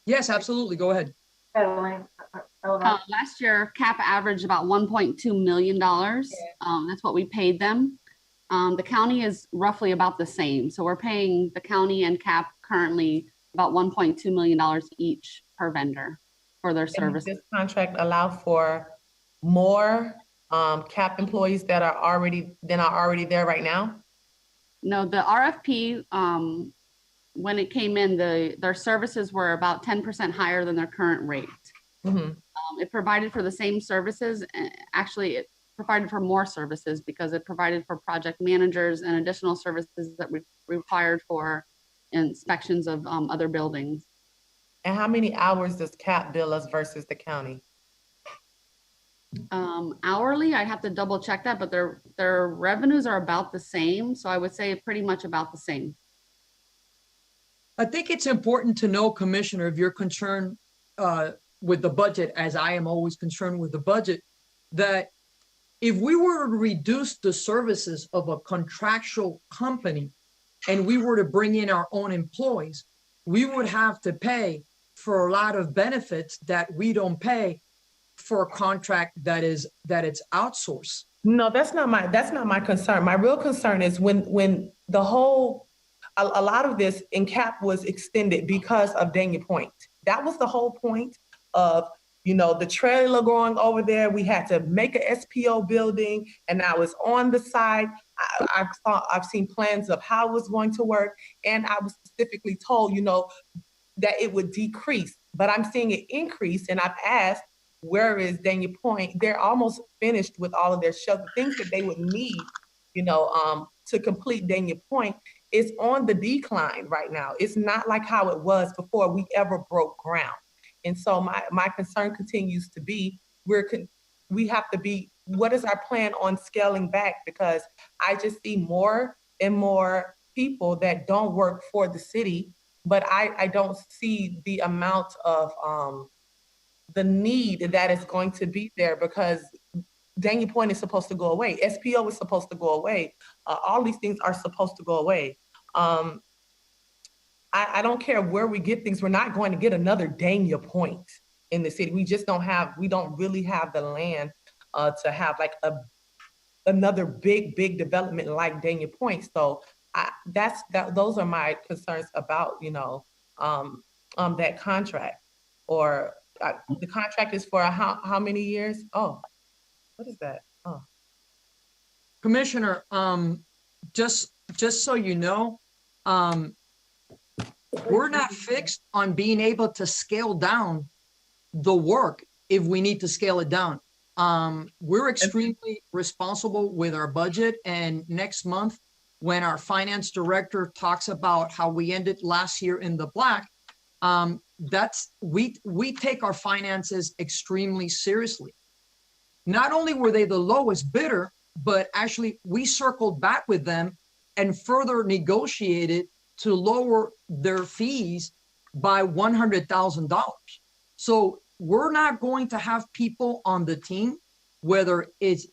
Yes, absolutely. Go ahead. Last year, CAP averaged about $1.2 million. That's what we paid them. The county is roughly about the same. So we're paying the county and CAP currently about $1.2 million each per vendor for their service. Does this contract allow for more CAP employees that are already there right now? No, the RFP, when it came in, their services were about 10% higher than their current rate. Mm-hmm. It provided for the same services. Actually, it provided for more services because it provided for project managers and additional services that required for inspections of other buildings. And how many hours does CAP bill us versus the county? Hourly, I'd have to double check that, but their revenues are about the same. So I would say pretty much about the same. I think it's important to know, Commissioner, if you're concerned with the budget, as I am always concerned with the budget, that if we were to reduce the services of a contractual company and we were to bring in our own employees, we would have to pay for a lot of benefits that we don't pay for a contract that it's outsourced. No, that's not my concern. My real concern is when the whole, a lot of this in CAP was extended because of Dania Point. That was the whole point of, the trailer going over there. We had to make an SPO building, and now it's on the side. I've seen plans of how it was going to work, and I was specifically told, that it would decrease, but I'm seeing it increase, and I've asked, where is Dania Point? They're almost finished with all of their shelter, things that they would need, to complete Dania Point. Is on the decline right now. It's not like how it was before we ever broke ground. And so my concern continues to be, we have to be, what is our plan on scaling back? Because I just see more and more people that don't work for the city, but I don't see the amount of the need that is going to be there, because Dania Point is supposed to go away. SPO is supposed to go away. All these things are supposed to go away. I don't care where we get things. We're not going to get another Dania Point in the city. We don't really have the land to have like another big development like Dania Point. So those are my concerns about, that contract. Or the contract is for how many years? Oh, what is that? Oh, Commissioner, just so you know, we're not fixed on being able to scale down the work if we need to scale it down. We're extremely responsible with our budget, and next month, when our finance director talks about how we ended last year in the black, we take our finances extremely seriously. Not only were they the lowest bidder, but actually we circled back with them and further negotiated to lower their fees by $100,000. So we're not going to have people on the team, whether it's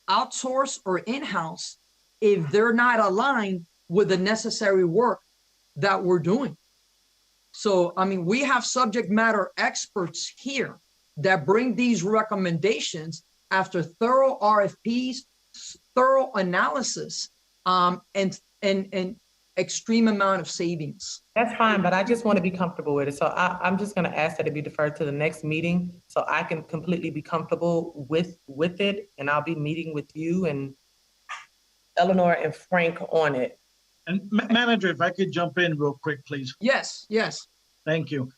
outsourced or in-house, if they're not aligned with the necessary work that we're doing. So, we have subject matter experts here that bring these recommendations after thorough RFPs, thorough analysis, and extreme amount of savings. That's fine, but I just want to be comfortable with it. So I'm just going to ask that it be deferred to the next meeting so I can completely be comfortable with it. And I'll be meeting with you and Eleanor and Frank on it. And Manager, if I could jump in real quick, please. Yes. Thank you.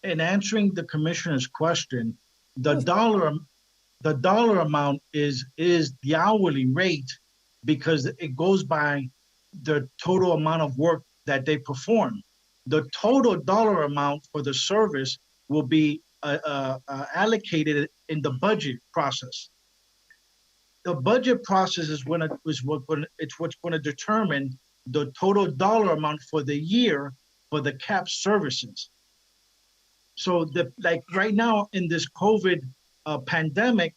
In answering the commissioner's question, the dollar amount is the hourly rate, because it goes by the total amount of work that they perform. The total dollar amount for the service will be allocated in the budget process. The budget process is what's going to determine the total dollar amount for the year for the CAP services. So like right now in this COVID pandemic,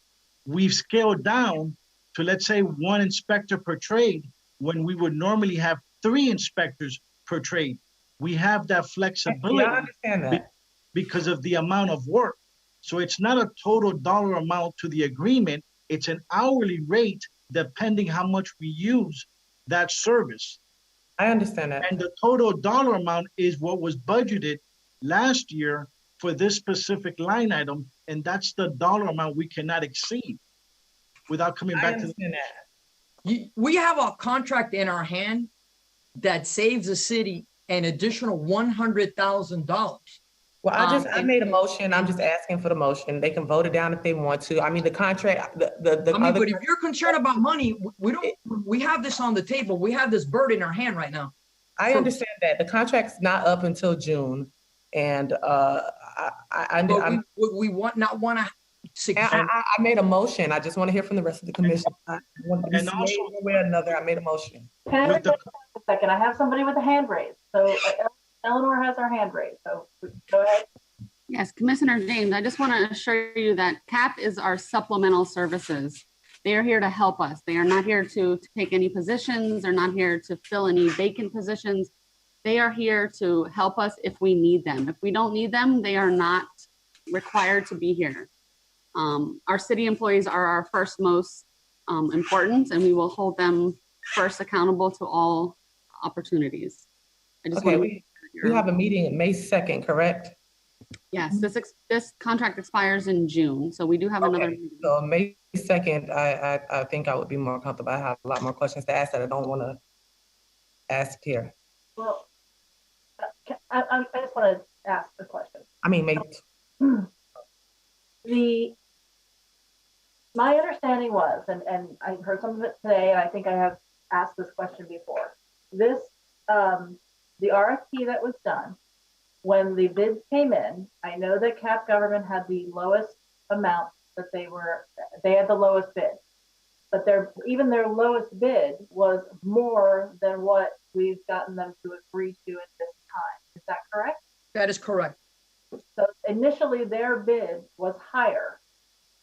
we've scaled down to, let's say, 1 inspector per trade when we would normally have 3 inspectors per trade. We have that flexibility. I understand that. Because of the amount of work. So it's not a total dollar amount to the agreement. It's an hourly rate depending how much we use that service. I understand that. And the total dollar amount is what was budgeted last year for this specific line item, and that's the dollar amount we cannot exceed without coming back to that. We have a contract in our hand that saves the city an additional $100,000. Well, I made a motion. I'm just asking for the motion. They can vote it down if they want to. I mean, the contract, but if you're concerned about money, we have this on the table. We have this bird in our hand right now. I understand that the contract's not up until June, and we want to. I made a motion. I just want to hear from the rest of the commission. I want to be swayed one way or another. I made a motion. Can I a second? I have somebody with a hand raised. So Eleanor has her hand raised. So go ahead. Yes, Commissioner James, I just want to assure you that CAP is our supplemental services. They are here to help us. They are not here to take any positions. They're not here to fill any vacant positions. They are here to help us if we need them. If we don't need them, they are not required to be here. Our city employees are our first most important, and we will hold them first accountable to all opportunities. I just okay, we have a meeting May 2nd, correct? Yes, this contract expires in June, so we do have another meeting. So May 2nd, I think I would be more comfortable. I have a lot more questions to ask that I don't want to ask here. Well, I just want to ask the question. I mean, maybe. My understanding was, and I heard some of it today, and I think I have asked this question before. This, the RFP that was done, when the bids came in, I know that CAP government had the lowest amount that they had the lowest bid, but even their lowest bid was more than what we've gotten them to agree to at this time. Is that correct? That is correct. So initially their bid was higher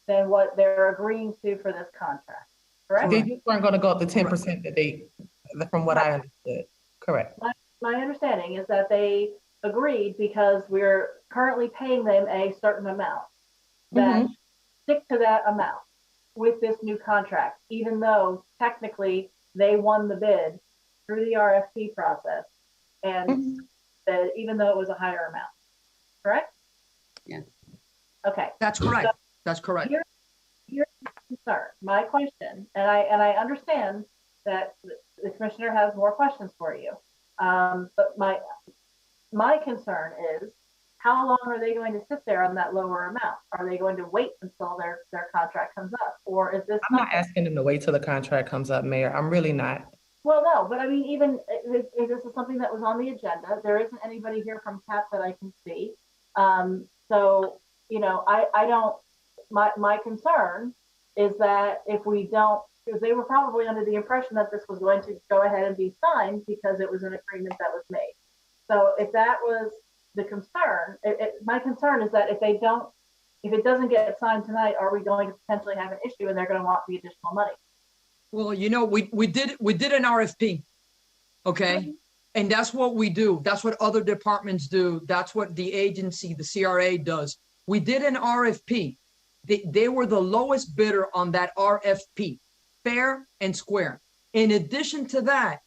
than what they're agreeing to for this contract, correct? They just weren't going to go up to 10% from what I understood. Correct. My understanding is that they agreed because we're currently paying them a certain amount, that stick to that amount with this new contract, even though technically they won the bid through the RFP process, and that even though it was a higher amount, correct? Yes. Okay. That's correct. So that's correct. Here's the concern. My question, and I understand that the commissioner has more questions for you, but my concern is, how long are they going to sit there on that lower amount? Are they going to wait until their contract comes up, or is this? I'm not asking them to wait till the contract comes up, Mayor. I'm really not. Well, no, but I mean, even if this is something that was on the agenda, there isn't anybody here from CAP that I can see. So, you know, I don't, my concern is that if we don't, because they were probably under the impression that this was going to go ahead and be signed because it was an agreement that was made. So if that was the concern, my concern is that if it doesn't get signed tonight, are we going to potentially have an issue and they're going to want the additional money? Well, you know, we did an RFP, okay? And that's what we do. That's what other departments do. That's what the agency, the CRA does. We did an RFP. They were the lowest bidder on that RFP, fair and square. In addition to that,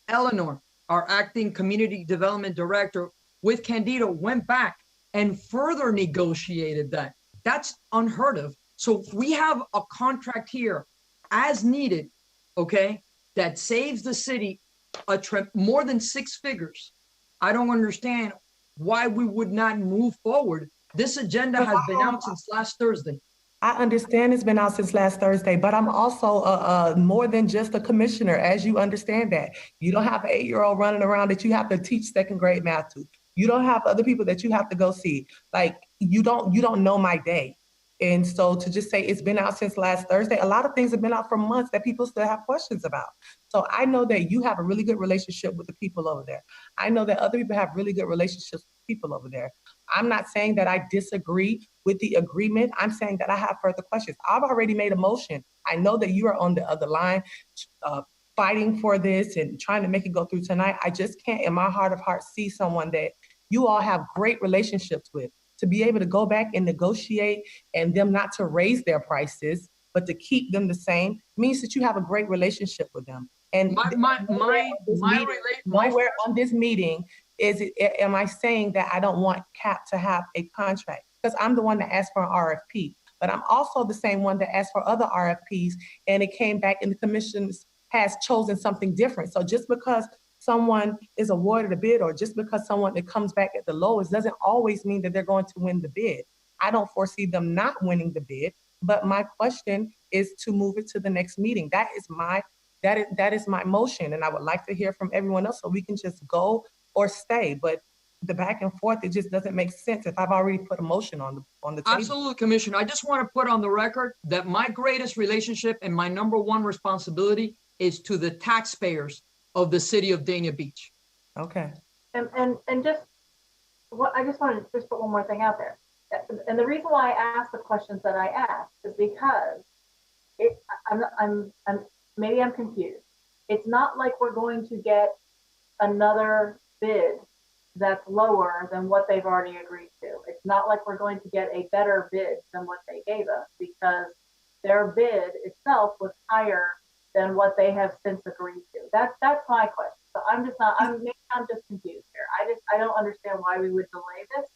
Eleanor, our acting community development director with Candido, went back and further negotiated that. That's unheard of. So we have a contract here as needed, okay, that saves the city more than 6 figures. I don't understand why we would not move forward. This agenda has been out since last Thursday. I understand it's been out since last Thursday, but I'm also more than just a commissioner, as you understand that. You don't have an 8-year-old running around that you have to teach 2nd grade math to. You don't have other people that you have to go see. Like, you don't know my day. And so to just say it's been out since last Thursday, a lot of things have been out for months that people still have questions about. So I know that you have a really good relationship with the people over there. I know that other people have really good relationships with people over there. I'm not saying that I disagree with the agreement. I'm saying that I have further questions. I've already made a motion. I know that you are on the other line fighting for this and trying to make it go through tonight. I just can't, in my heart of hearts, see someone that you all have great relationships with, to be able to go back and negotiate and them not to raise their prices, but to keep them the same, means that you have a great relationship with them. And nowhere on this meeting am I saying that I don't want CAP to have a contract, because I'm the one that asked for an RFP, but I'm also the same one that asked for other RFPs, and it came back and the commission has chosen something different. So just because someone is awarded a bid, or just because someone that comes back at the lowest, doesn't always mean that they're going to win the bid. I don't foresee them not winning the bid, but my question is to move it to the next meeting. That is my motion, and I would like to hear from everyone else so we can just go or stay. But the back and forth, it just doesn't make sense if I've already put a motion on the table. Absolutely, Commissioner. I just want to put on the record that my greatest relationship and my number one responsibility is to the taxpayers of the city of Dania Beach. Okay. And just what I just wanted to just put one more thing out there. And the reason why I asked the questions that I asked is because maybe I'm confused. It's not like we're going to get another bid that's lower than what they've already agreed to. It's not like we're going to get a better bid than what they gave us, because their bid itself was higher than what they have since agreed to. That's my question. So I'm just confused here. I don't understand why we would delay this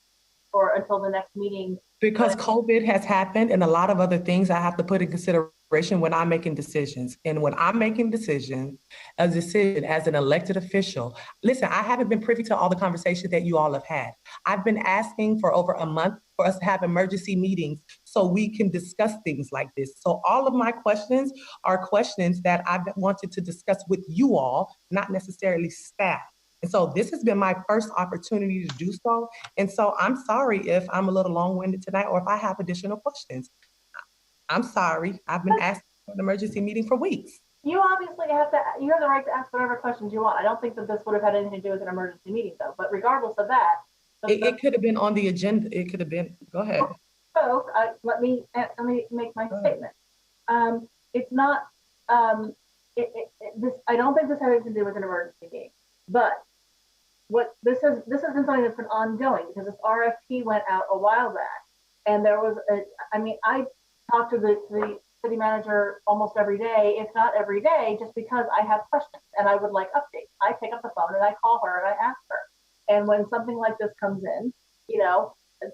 or until the next meeting. Because COVID has happened and a lot of other things I have to put in consideration when I'm making decisions. And when I'm making a decision as an elected official, listen, I haven't been privy to all the conversations that you all have had. I've been asking for over a month for us to have emergency meetings so we can discuss things like this. So all of my questions are questions that I've wanted to discuss with you all, not necessarily staff. And so this has been my first opportunity to do so. And so I'm sorry if I'm a little long-winded tonight or if I have additional questions. I'm sorry. I've been asking for an emergency meeting for weeks. You obviously you have the right to ask whatever questions you want. I don't think that this would have had anything to do with an emergency meeting though, but regardless of that. It could have been on the agenda. It could have been, go ahead. So let me make my statement. It's not, this, I don't think this has anything to do with an emergency meeting, but what this has been something that's been ongoing, because this RFP went out a while back, and there was I talk to the city manager almost every day, if not every day, just because I have questions and I would like updates. I pick up the phone and I call her and I ask her. And when something like this comes in,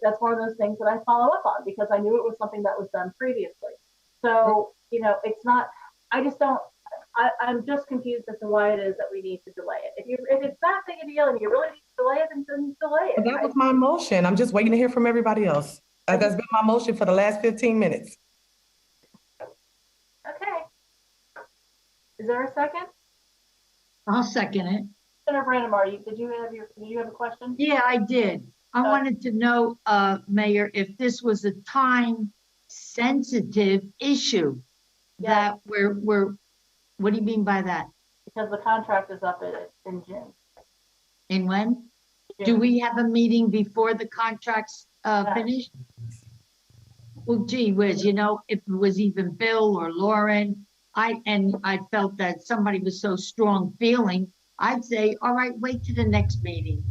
that's one of those things that I follow up on, because I knew it was something that was done previously. So, it's not, I'm just confused as to why it is that we need to delay it. If it's that big a deal and you really need to delay it, then delay it. Well, that was my motion. I'm just waiting to hear from everybody else. That's been my motion for the last 15 minutes. Okay. Is there a second? I'll second it. Senator Brandemar, did you have a question? Yeah, I did. I wanted to know, Mayor, if this was a time-sensitive issue that we're. What do you mean by that? Because the contract is up in June. In when? June. Do we have a meeting before the contract's finished? Well, gee whiz, if it was even Bill or Lauren, I felt that somebody was so strong feeling, I'd say, all right, wait to the next meeting.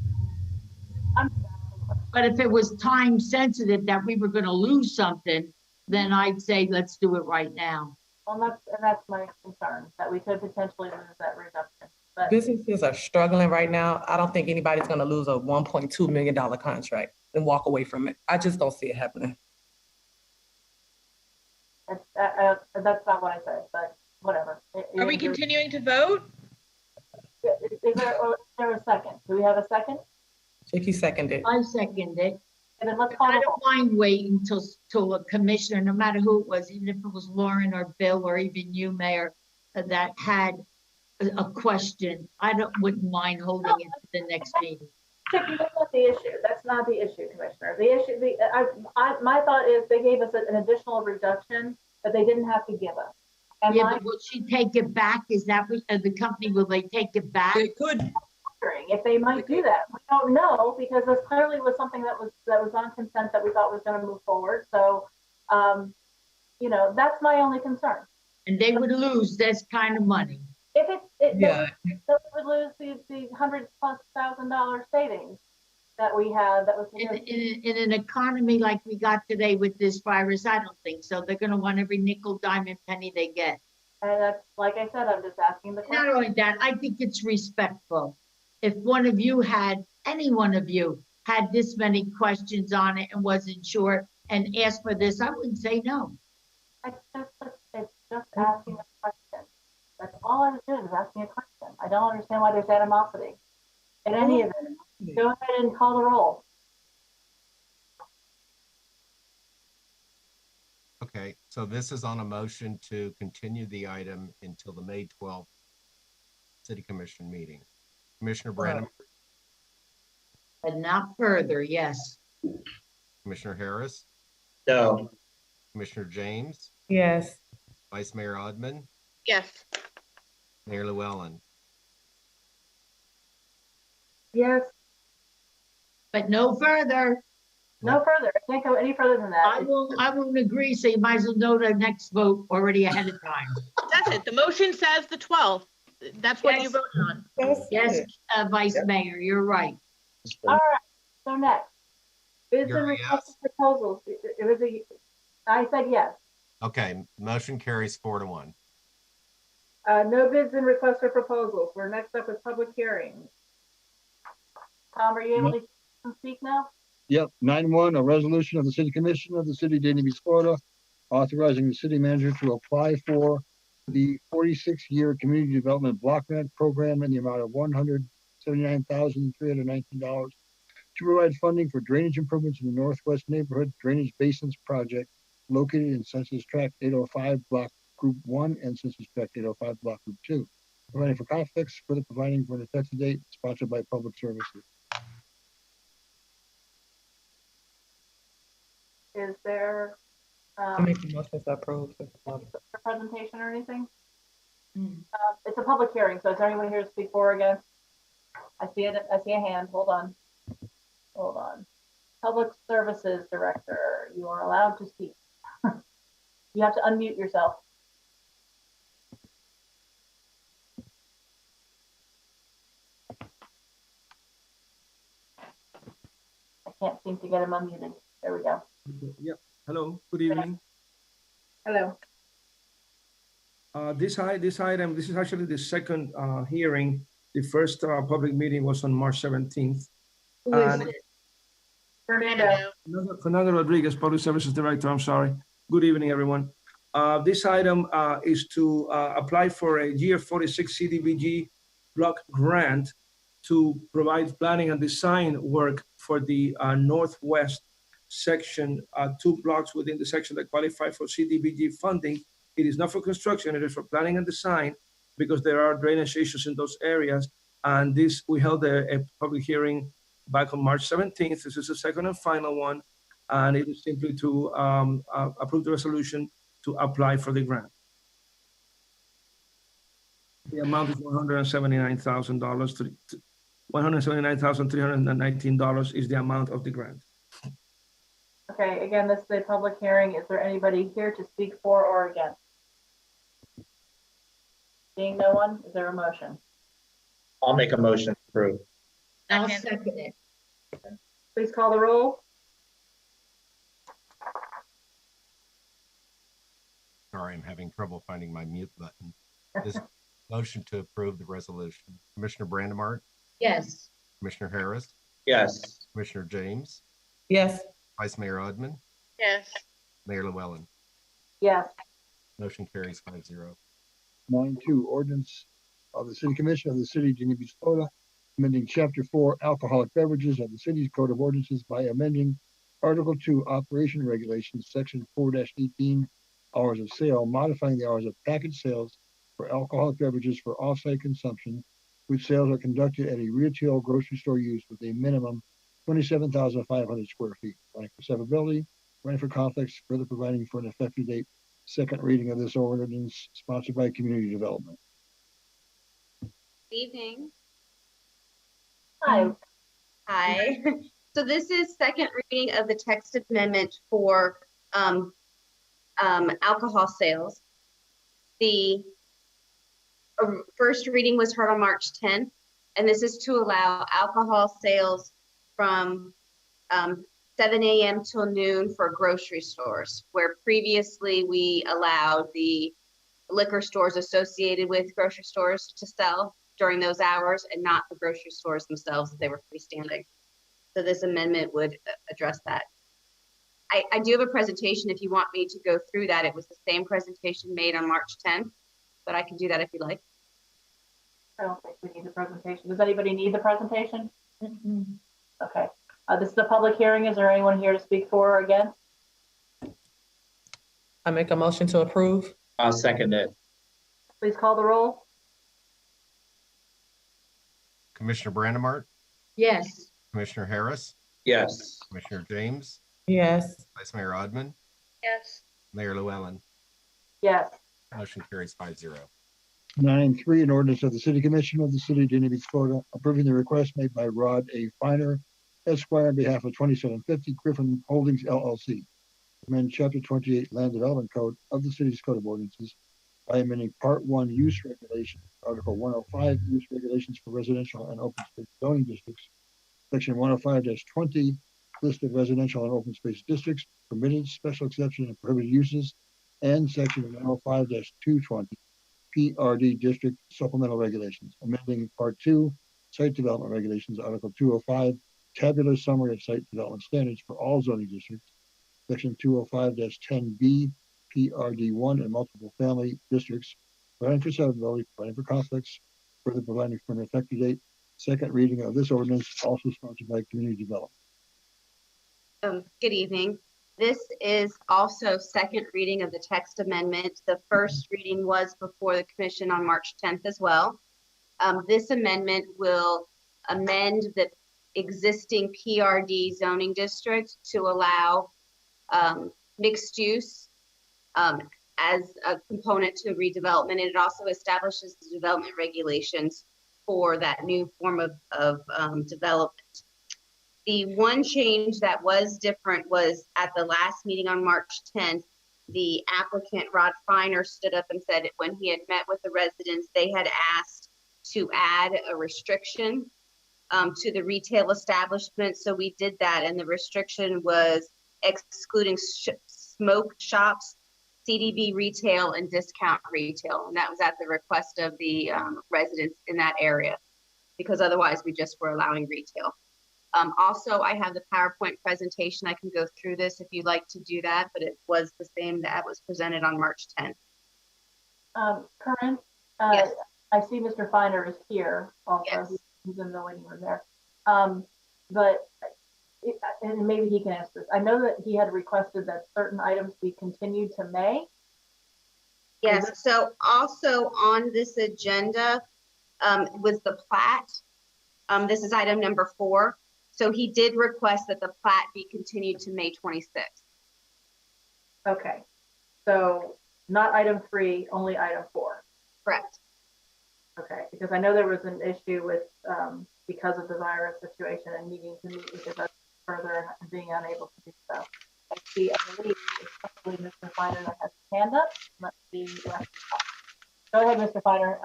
But if it was time sensitive that we were going to lose something, then I'd say, let's do it right now. Well, that's my concern, that we could potentially lose that reduction. But businesses are struggling right now. I don't think anybody's going to lose a $1.2 million contract and walk away from it. I just don't see it happening. That's not what I said, but whatever. Are we continuing to vote? Is there a second? Do we have a second? Chicky seconded. I seconded it. And then let's call I don't mind waiting till a commissioner, no matter who it was, even if it was Lauren or Bill or even you, Mayor, that had a question. I wouldn't mind holding it to the next meeting. Chicky, that's not the issue. That's not the issue, Commissioner. The issue, my thought is they gave us an additional reduction that they didn't have to give us. And but will she take it back? Is that what the company, will they take it back? They could. If they might do that, we don't know, because this clearly was something that was on consent that we thought was going to move forward. So, that's my only concern. And they would lose this kind of money. If they would lose the $100,000+ savings that we had. That was in an economy like we got today with this virus. I don't think so. They're going to want every nickel, dime, and penny they get. And that's, like I said, I'm just asking the Not question. only that, I think it's respectful. If one of you had, any one of you had this many questions on it and wasn't sure and asked for this, I wouldn't say no. It's just asking a question. That's all I was doing, is asking a question. I don't understand why there's animosity. In any event, go ahead and call the roll. Okay, so this is on a motion to continue the item until the May 12th City Commission meeting. Commissioner Brandon, But not further, yes. Commissioner Harris, No. Commissioner James, Yes. Vice Mayor Odman, Yes. Mayor Llewellyn. Yes. But no further. No further. I can't go any further than that. I won't agree, so you might as well know the next vote already ahead of time. That's it. The motion says the 12th. That's what you Yes. voted on. Yes, Vice Mayor, you're right. All right, so next. Bids You're and a requests and proposals. It was I said yes. Okay, motion carries 4-1. No bids and requests for proposals. We're next up with public hearings. Tom, are you able to speak now? Yep, 9-1, a resolution of the City Commission of the City of Dania Beach, Florida, authorizing the city manager to apply for the 46-year Community Development Block Grant Program in the amount of $179,319 to provide funding for drainage improvements in the Northwest Neighborhood Drainage Basins Project located in Census Tract 805, Block Group 1 and Census Tract 805, Block Group 2. Providing for conflicts, further providing for an effective date, sponsored by Public Services. Is there I make the motion to approve. a presentation or anything? It's a public hearing, so is there anyone here to speak for or against? I see it. I see a hand. Hold on. Hold on. Public Services Director, you are allowed to speak. You have to unmute yourself. I can't seem to get him unmuted. There we go. Yep. Hello. Good evening. Hello. This item, this is actually the second hearing. The first public meeting was on March 17th. Who is it? Fernando. Fernando Rodriguez, Public Services Director. I'm sorry. Good evening, everyone. This item is to apply for a year 46 CDBG block grant to provide planning and design work for the Northwest section, 2 blocks within the section that qualify for CDBG funding. It is not for construction, it is for planning and design because there are drainage issues in those areas. And this, we held a public hearing back on March 17th. This is the second and final one. And it is simply to approve the resolution to apply for the grant. The amount is $179,000. $179,319 is the amount of the grant. Okay, again, this is a public hearing. Is there anybody here to speak for or against? Seeing no one, is there a motion? I'll make a motion to approve. I'll second it. Please call the roll. Sorry, I'm having trouble finding my mute button. This motion to approve the resolution. Commissioner Brandemart, Yes. Commissioner Harris, Yes. Commissioner James, Yes. Vice Mayor Odman, Yes. Mayor Llewellyn. Yes. Motion carries 5-0. 9-2, ordinance of the City Commission of the City of Dania Beach, Florida, amending Chapter 4 alcoholic beverages of the city's Code of Ordinances by amending Article 2 Operation Regulations, Section 4-18, hours of sale, modifying the hours of package sales for alcoholic beverages for off-site consumption, which sales are conducted at a retail grocery store use with a minimum 27,500 square feet. Running for severability, running for conflicts, further providing for an effective date. Second reading of this ordinance, sponsored by Community Development. Good evening. Hi. Hi. So this is second reading of the text amendment for alcohol sales. The first reading was heard on March 10th, and this is to allow alcohol sales from 7 a.m. till noon for grocery stores, where previously we allowed the liquor stores associated with grocery stores to sell during those hours and not the grocery stores themselves if they were freestanding. So this amendment would address that. I do have a presentation if you want me to go through that. It was the same presentation made on March 10th, but I can do that if you like. I don't think we need the presentation. Does anybody need the presentation? Mm-hmm. Okay. This is a public hearing. Is there anyone here to speak for or against? I make a motion to approve. I'll second it. Please call the roll. Commissioner Brandimart, Yes. Commissioner Harris, Yes. Commissioner James, Yes. Vice Mayor Odman, Yes. Mayor Llewellyn. Yes. Motion carries 5-0. 9.3, an ordinance of the City Commission of the City of Dania Beach, Florida, approving the request made by Rod A. Finer, Esquire, on behalf of 2750 Griffin Holdings LLC, amend Chapter 28 Land Development Code of the City's Code of Ordinances by amending Part 1 Use Regulations, Article 105 Use Regulations for Residential and Open Space Zoning Districts, Section 105-20, List of Residential and Open Space Districts, Permitted, Special Exception, and Prohibited Uses, and Section 105-220, PRD District Supplemental Regulations, amending Part 2 Site Development Regulations, Article 205, Tabular Summary of Site Development Standards for all zoning districts, Section 205-10B, PRD1 and multiple family districts, providing for severability, providing for conflicts, further providing for an effective date. Second reading of this ordinance, also sponsored by Community Development. Good evening. This is also second reading of the text amendment. The first reading was before the commission on March 10th as well. This amendment will amend the existing PRD zoning district to allow mixed use as a component to redevelopment. And it also establishes the development regulations for that new form of development. The one change that was different was at the last meeting on March 10th, the applicant Rod Finer stood up and said when he had met with the residents, they had asked to add a restriction to the retail establishment. So we did that, and the restriction was excluding smoke shops, CDB retail, and discount retail. And that was at the request of the residents in that area, because otherwise we just were allowing retail. Also, I have the PowerPoint presentation. I can go through this if you'd like to do that, but it was the same that was presented on March 10th. Corinne, yes. I see Mr. Finer is here also. Yes. He's in the waiting room there. And maybe he can answer this. I know that he had requested that certain items be continued to May. Yes, so also on this agenda was the plat. This is item number 4. So he did request that the plat be continued to May 26th. Okay, so not item 3, only item 4. Correct. Okay, because I know there was an issue with because of the virus situation and needing to meet with us further and being unable to do so. I see, I believe it's probably Mr. Finer that has his hand up. Let's see. Go ahead, Mr. Finer.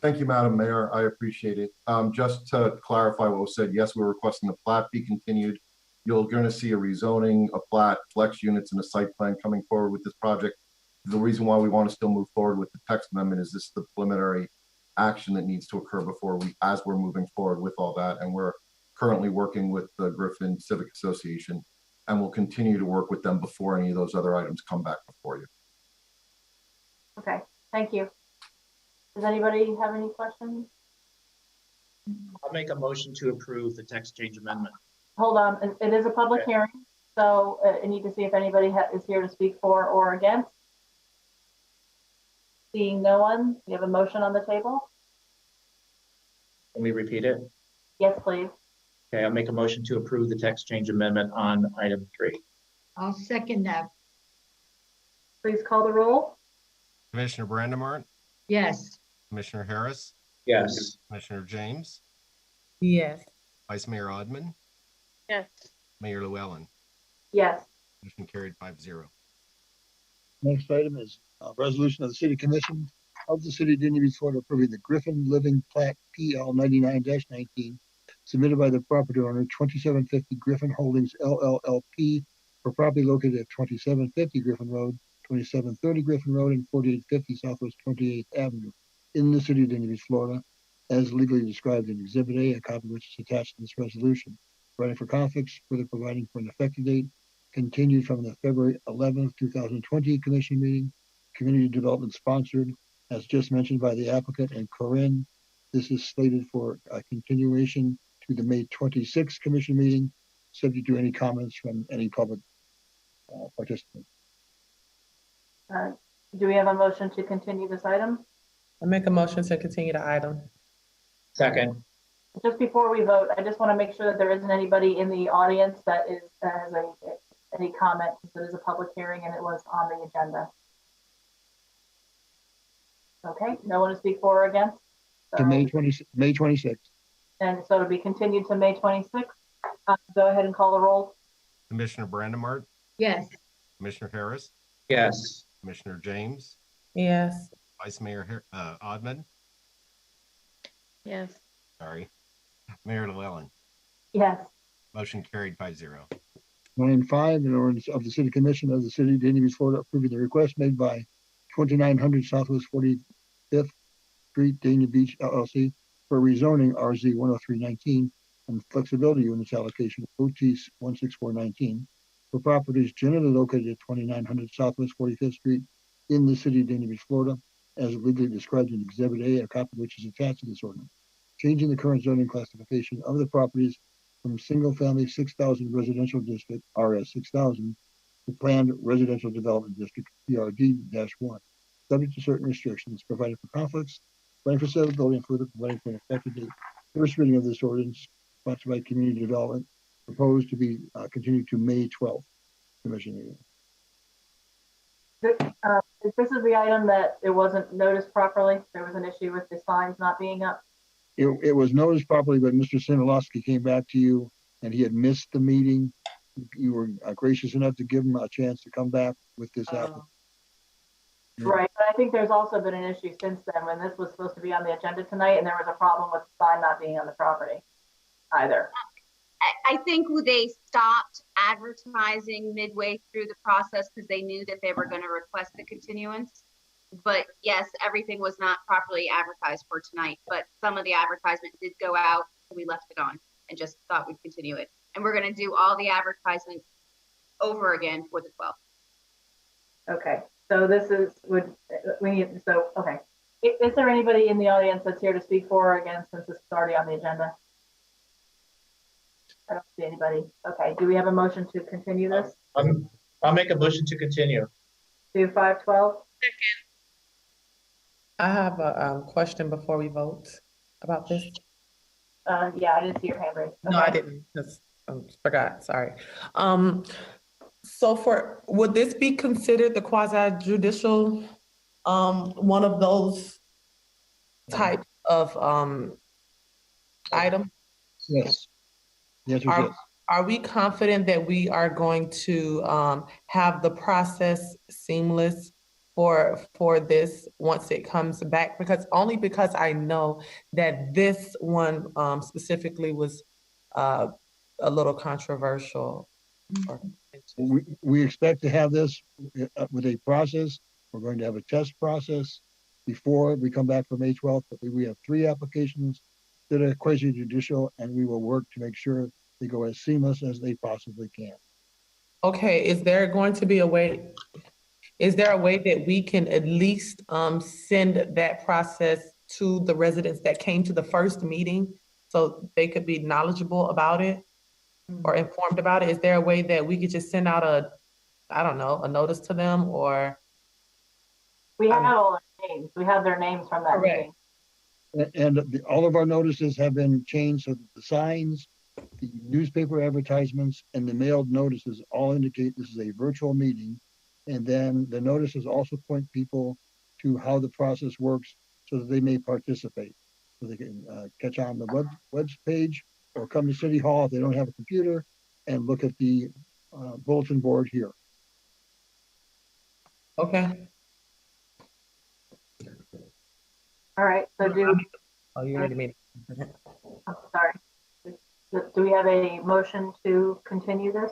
Thank you, Madam Mayor. I appreciate it. Just to clarify what was said, yes, we're requesting the plat be continued. You're going to see a rezoning, a plat, flex units, and a site plan coming forward with this project. The reason why we want to still move forward with the text amendment is this is the preliminary action that needs to occur before as we're moving forward with all that. And we're currently working with the Griffin Civic Association, and we'll continue to work with them before any of those other items come back before you. Okay, thank you. Does anybody have any questions? I'll make a motion to approve the text change amendment. Hold on, it is a public hearing, so I need to see if anybody is here to speak for or against. Seeing no one, you have a motion on the table? Can we repeat it? Yes, please. Okay, I'll make a motion to approve the text change amendment on item 3. I'll second that. Please call the roll. Commissioner Brandimart, Yes. Commissioner Harris, Yes. Commissioner James, Yes. Vice Mayor Odman, Yes. Mayor Llewellyn. Yes. Motion carried 5-0. Next item is a resolution of the City Commission of the City of Dania Beach, Florida, approving the Griffin Living Plat PL 99-19 submitted by the property owner 2750 Griffin Holdings LLP for property located at 2750 Griffin Road, 2730 Griffin Road, and 4850 Southwest 28th Avenue in the city of Dania Beach, Florida, as legally described in Exhibit A, a copy of which is attached to this resolution. Providing for conflicts, further providing for an effective date, continued from the February 11th, 2020 commission meeting, community development sponsored, as just mentioned by the applicant and Corinne. This is slated for a continuation to the May 26th commission meeting, subject to any comments from any public participant. Do we have a motion to continue this item? I make a motion to continue the item. Second. Just before we vote, I just want to make sure that there isn't anybody in the audience that has any comment, because it is a public hearing and it was on the agenda. Okay, no one to speak for or against? To May 26th. And so it'll be continued to May 26th. Go ahead and call the roll. Commissioner Brandimart, Yes. Commissioner Harris, Yes. Commissioner James, Yes. Vice Mayor Odman, Yes. sorry, Mayor Llewellyn. Yes. Motion carried 5-0. 9.5, an ordinance of the City Commission of the City of Dania Beach, Florida, approving the request made by 2900 Southwest 45th Street, Dania Beach, LLC, for rezoning RZ 10319 and flexibility units allocation OT 16419 for properties generally located at 2900 Southwest 45th Street in the City of Dania Beach, Florida, as legally described in Exhibit A, a copy of which is attached to this ordinance, changing the current zoning classification of the properties from single-family 6,000 residential district, RS 6,000, to planned residential development district, PRD-1, subject to certain restrictions, providing for conflicts, providing for severability, and further providing for an effective date. First reading of this ordinance, sponsored by Community Development, proposed to be continued to May 12th, commission meeting. This is the item that it wasn't noticed properly. There was an issue with the signs not being up. It was noticed properly, but Mr. Sinilowski came back to you and he had missed the meeting. You were gracious enough to give him a chance to come back with this application. Right, but I think there's also been an issue since then when this was supposed to be on the agenda tonight and there was a problem with the sign not being on the property either. I think they stopped advertising midway through the process because they knew that they were going to request the continuance. But yes, everything was not properly advertised for tonight, but some of the advertisement did go out. So we left it on and just thought we'd continue it. And we're going to do all the advertisements over again for the 12th. Okay, so this is, okay. Is there anybody in the audience that's here to speak for or against since this is already on the agenda? I don't see anybody. Okay, do we have a motion to continue this? I'll make a motion to continue. To 512? I have a question before we vote about this. Yeah, I didn't see your hand raised. Okay. No, I didn't. Just forgot. Sorry. So would this be considered the quasi judicial, one of those type of item? Yes. Yes, are we confident that we are going to have the process seamless for this once it comes back? Because I know that this one specifically was a little controversial. We expect to have this with a process. We're going to have a test process before we come back for May 12th. But we have 3 applications that are quasi judicial, and we will work to make sure they go as seamless as they possibly can. Okay, is there going to be a way? Is there a way that we can at least send that process to the residents that came to the first meeting so they could be knowledgeable about it or informed about it? Is there a way that we could just send out a notice to them, or? We have all their names. We have their names from that meeting. And all of our notices have been changed so that the signs, the newspaper advertisements, and the mailed notices all indicate this is a virtual meeting. And then the notices also point people to how the process works so that they may participate. So they can catch on the web page or come to City Hall if they don't have a computer and look at the bulletin board here. Okay. All right, so you already made it. I'm sorry. Do we have a motion to continue this?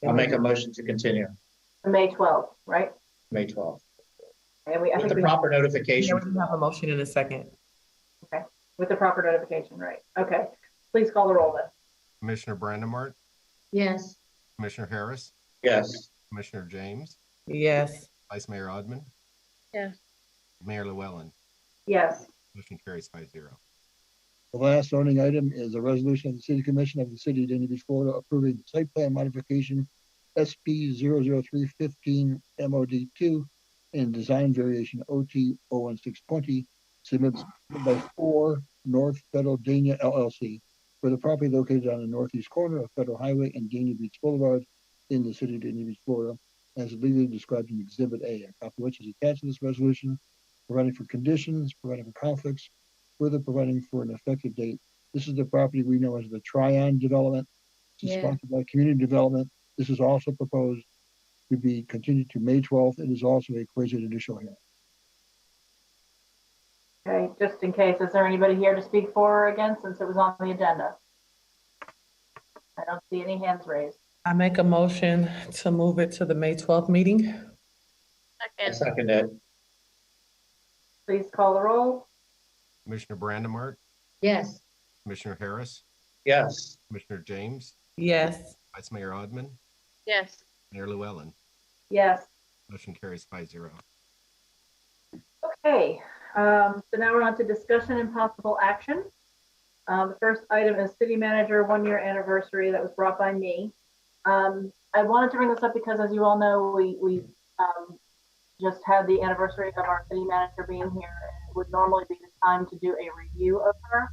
I'll make a motion to continue, May 12th, right? May 12th. And I With think the we proper Yeah, notification. we have a motion in a second. Okay, with the proper notification, right? Okay, please call the roll then. Commissioner Brandimart, Yes. Commissioner Harris, Yes. Commissioner James, Yes. Vice Mayor Odman, Yes. Mayor Llewellyn. Yes. Motion carries 5-0. The last zoning item is a resolution of the City Commission of the City of Dania Beach, Florida, approving site plan modification SP 00315 MOD 2 and design variation OT 01620 submitted by 4 North Federal Dania LLC for the property located on the northeast corner of Federal Highway and Dania Beach Boulevard in the City of Dania Beach, Florida, as legally described in Exhibit A, a copy of which is attached to this resolution, providing for conditions, providing for conflicts, further providing for an effective date. This is the property we know as the Tryon development. It's sponsored by Community Development. This is also proposed to be continued to May 12th. It is also a quasi-judicial hearing. Okay, just in case, is there anybody here to speak for or against since it was on the agenda? I don't see any hands raised. I make a motion to move it to the May 12th meeting. I second it. Please call the roll. Commissioner Brandimart, Yes. Commissioner Harris, Yes. Commissioner James, Yes. Vice Mayor Odman, Yes. Mayor Llewellyn. Yes. Motion carries 5-0. Okay, so now we're on to discussion and possible action. The first item is city manager 1-year anniversary that was brought by me. I wanted to bring this up because, as you all know, we just had the anniversary of our city manager being here, and it would normally be the time to do a review of her,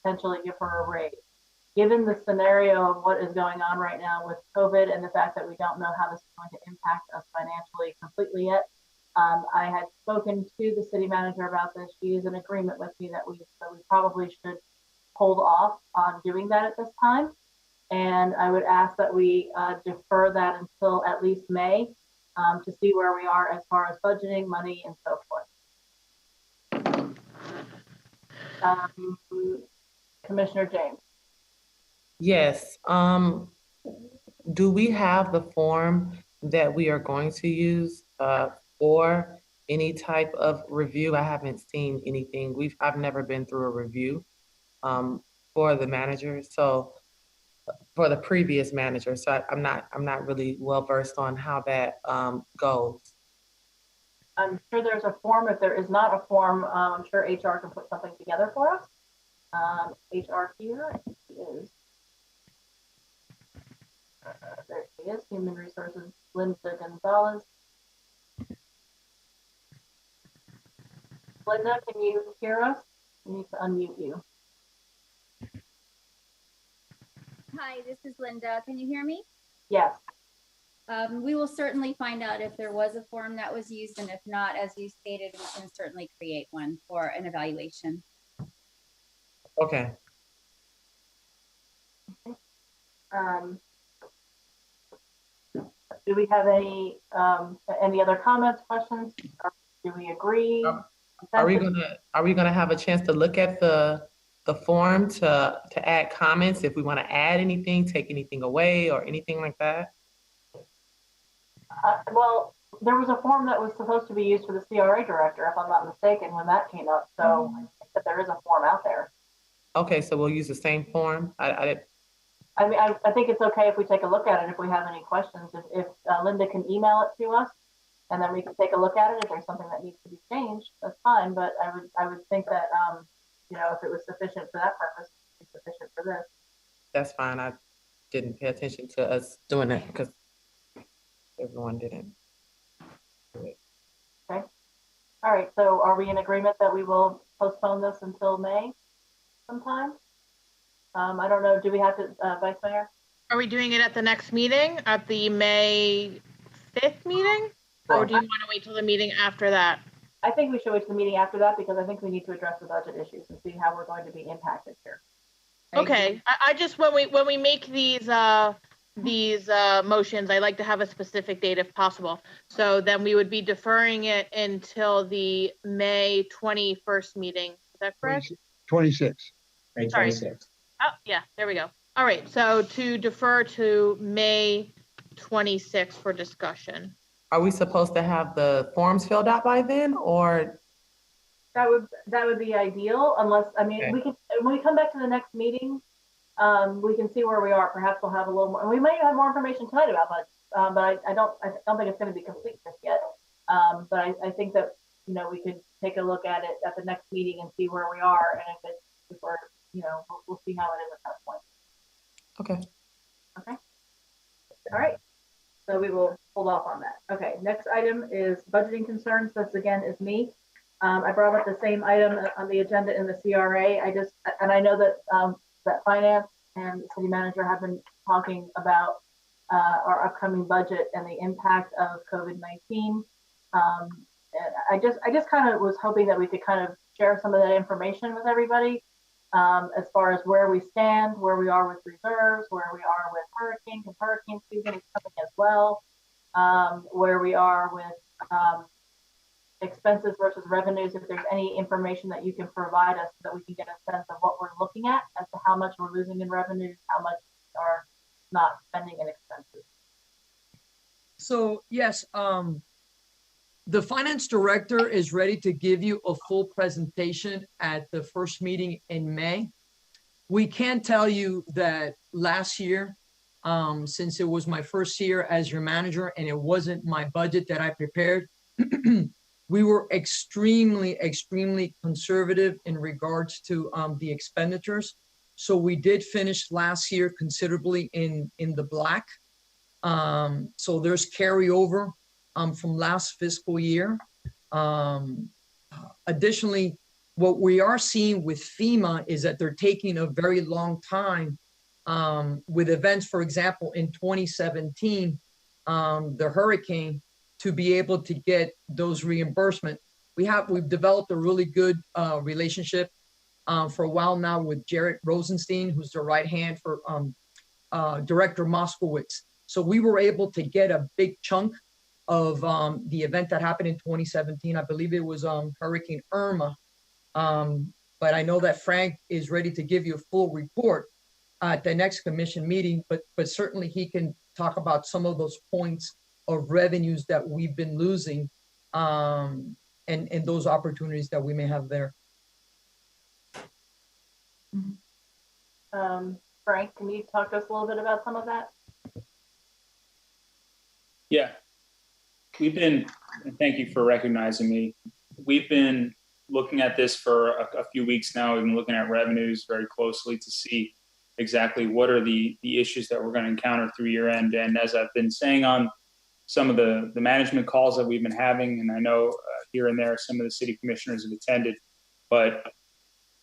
potentially give her a raise. Given the scenario of what is going on right now with COVID and the fact that we don't know how this is going to impact us financially completely yet, I had spoken to the city manager about this. She is in agreement with me that we probably should hold off on doing that at this time. And I would ask that we defer that until at least May to see where we are as far as budgeting, money, and so forth. Commissioner James. Yes. Do we have the form that we are going to use for any type of review? I haven't seen anything. I've never been through a review for the manager. So for the previous manager. So I'm not really well versed on how that goes. I'm sure there's a form. If there is not a form, I'm sure HR can put something together for us. HR here, I think she is. There she is, Human Resources, Linda Gonzalez. Linda, can you hear us? We need to unmute you. Hi, this is Linda. Can you hear me? Yes. We will certainly find out if there was a form that was used, and if not, as you stated, we can certainly create one for an evaluation. Okay. Do we have any other comments, questions? Or do we agree? Are we gonna have a chance to look at the form to add comments if we want to add anything, take anything away, or anything like that? Well, there was a form that was supposed to be used for the CRA director, if I'm not mistaken, when that came up. So I think that there is a form out there. Okay, so we'll use the same form. I think it's okay if we take a look at it if we have any questions. If Linda can email it to us, and then we can take a look at it. If there's something that needs to be changed, that's fine. But I would think that if it was sufficient for that purpose, it's sufficient for this. That's fine. I didn't pay attention to us doing it because everyone didn't do it. Okay. All right. So are we in agreement that we will postpone this until May sometime? I don't know. Do we have to, Vice Mayor? Are we doing it at the next meeting, at the May 5th meeting? Or do you want to wait till the meeting after that? I think we should wait till the meeting after that because I think we need to address the budget issues and see how we're going to be impacted here. Okay. I just, when we make these motions, I like to have a specific date if possible. So then we would be deferring it until the May 21st meeting. Is that correct? 26. May 26th. Oh, yeah, there we go. All right, so to defer to May 26th for discussion. Are we supposed to have the forms filled out by then, or? That would be ideal, unless, I mean, Okay. we can, when we come back to the next meeting, we can see where we are. Perhaps we'll have a little more, and we may have more information tonight about budget, but I don't think it's going to be complete just yet. But I think that, you know, we could take a look at it at the next meeting and see where we are, and if we're, you know, we'll see how it is at that point. Okay. Okay. All right. So we will hold off on that. Okay. Next item is budgeting concerns. This again is me. I brought up the same item on the agenda in the CRA. I know that that finance and the city manager have been talking about our upcoming budget and the impact of COVID-19. And I just kind of was hoping that we could kind of share some of that information with everybody, as far as where we stand, where we are with reserves, where we are with hurricane season is coming as well, where we are with expenses versus revenues. If there's any information that you can provide us so that we can get a sense of what we're looking at as to how much we're losing in revenues, how much we are not spending in expenses. So yes, the finance director is ready to give you a full presentation at the first meeting in May. We can tell you that last year, since it was my first year as your manager and it wasn't my budget that I prepared, we were extremely conservative in regards to the expenditures. So we did finish last year considerably in the black. So there's carryover from last fiscal year. Additionally, what we are seeing with FEMA is that they're taking a very long time with events. For example, in 2017, the hurricane, to be able to get those reimbursement. We've developed a really good relationship for a while now with Jared Rosenstein, who's the right hand for Director Moskowitz. So we were able to get a big chunk of the event that happened in 2017. I believe it was Hurricane Irma. But I know that Frank is ready to give you a full report at the next commission meeting, but certainly he can talk about some of those points of revenues that we've been losing, and those opportunities that we may have there. Frank, can you talk to us a little bit about some of that? Yeah, and thank you for recognizing me. We've been looking at this for a few weeks now. We've been looking at revenues very closely to see exactly what are the issues that we're going to encounter through year end. And as I've been saying on some of the management calls that we've been having, and I know here and there some of the city commissioners have attended, but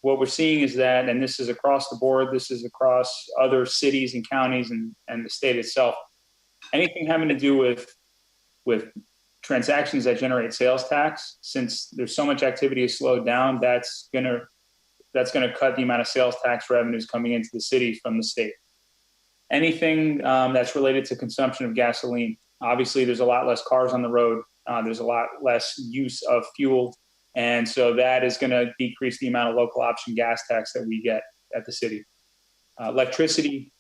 what we're seeing is that, and this is across the board, this is across other cities and counties and the state itself, anything having to do with transactions that generate sales tax, since there's so much activity is slowed down, that's gonna cut the amount of sales tax revenues coming into the city from the state. Anything that's related to consumption of gasoline, obviously there's a lot less cars on the road, there's a lot less use of fuel, and so that is going to decrease the amount of local option gas tax that we get at the city. Electricity,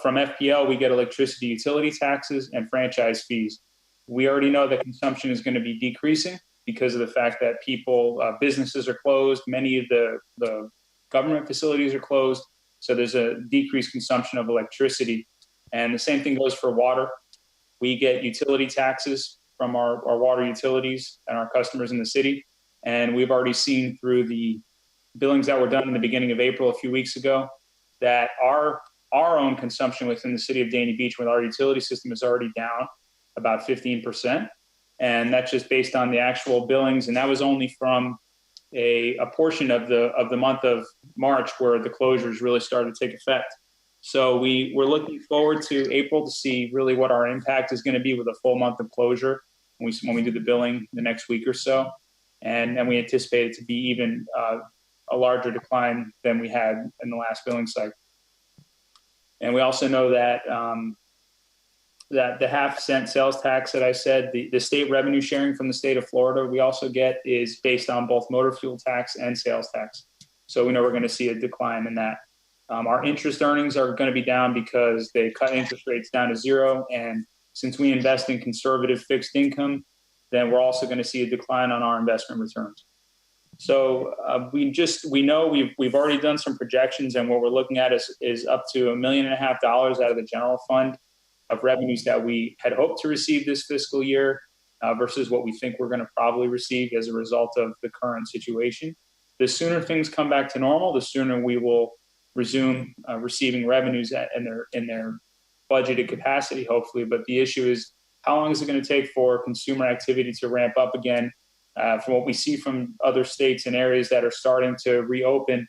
from FPL, we get electricity utility taxes and franchise fees. We already know that consumption is going to be decreasing because of the fact that businesses are closed, many of the government facilities are closed, so there's a decreased consumption of electricity. And the same thing goes for water. We get utility taxes from our water utilities and our customers in the city. And we've already seen through the billings that were done in the beginning of April a few weeks ago that our own consumption within the city of Dania Beach with our utility system is already down about 15%. And that's just based on the actual billings. And that was only from a portion of the month of March where the closures really started to take effect. So we're looking forward to April to see really what our impact is going to be with a full month of closure when we do the billing the next week or so. And we anticipate it to be even a larger decline than we had in the last billing cycle. And we also know that that the half-cent sales tax that I said, the state revenue sharing from the state of Florida we also get is based on both motor fuel tax and sales tax. So we know we're going to see a decline in that. Our interest earnings are going to be down because they cut interest rates down to zero, and since we invest in conservative fixed income, then we're also going to see a decline on our investment returns. So we know we've already done some projections, and what we're looking at is up to $1.5 million out of the general fund of revenues that we had hoped to receive this fiscal year versus what we think we're going to probably receive as a result of the current situation. The sooner things come back to normal, the sooner we will resume receiving revenues in their budgeted capacity, hopefully. But the issue is, how long is it going to take for consumer activity to ramp up again? From what we see from other states and areas that are starting to reopen,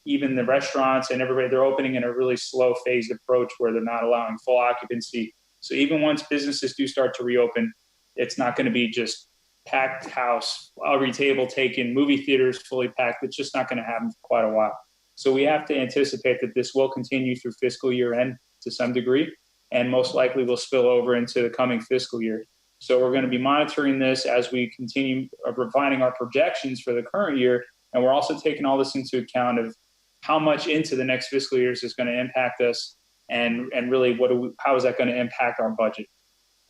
even the restaurants and everybody, they're opening in a really slow phased approach where they're not allowing full occupancy. So even once businesses do start to reopen, it's not going to be just packed house, every table taken, movie theaters fully packed. It's just not going to happen for quite a while. So we have to anticipate that this will continue through fiscal year end to some degree, and most likely will spill over into the coming fiscal year. So we're going to be monitoring this as we continue refining our projections for the current year. And we're also taking all this into account of how much into the next fiscal years is going to impact us, and really how is that going to impact our budget.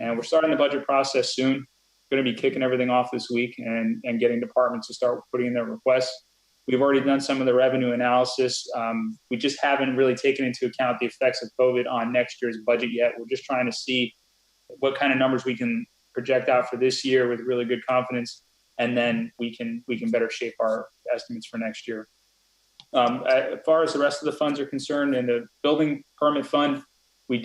And we're starting the budget process soon. We're going to be kicking everything off this week and getting departments to start putting in their requests. We've already done some of the revenue analysis. We just haven't really taken into account the effects of COVID on next year's budget yet. We're just trying to see what kind of numbers we can project out for this year with really good confidence, and then we can better shape our estimates for next year. As far as the rest of the funds are concerned, in the building permit fund, we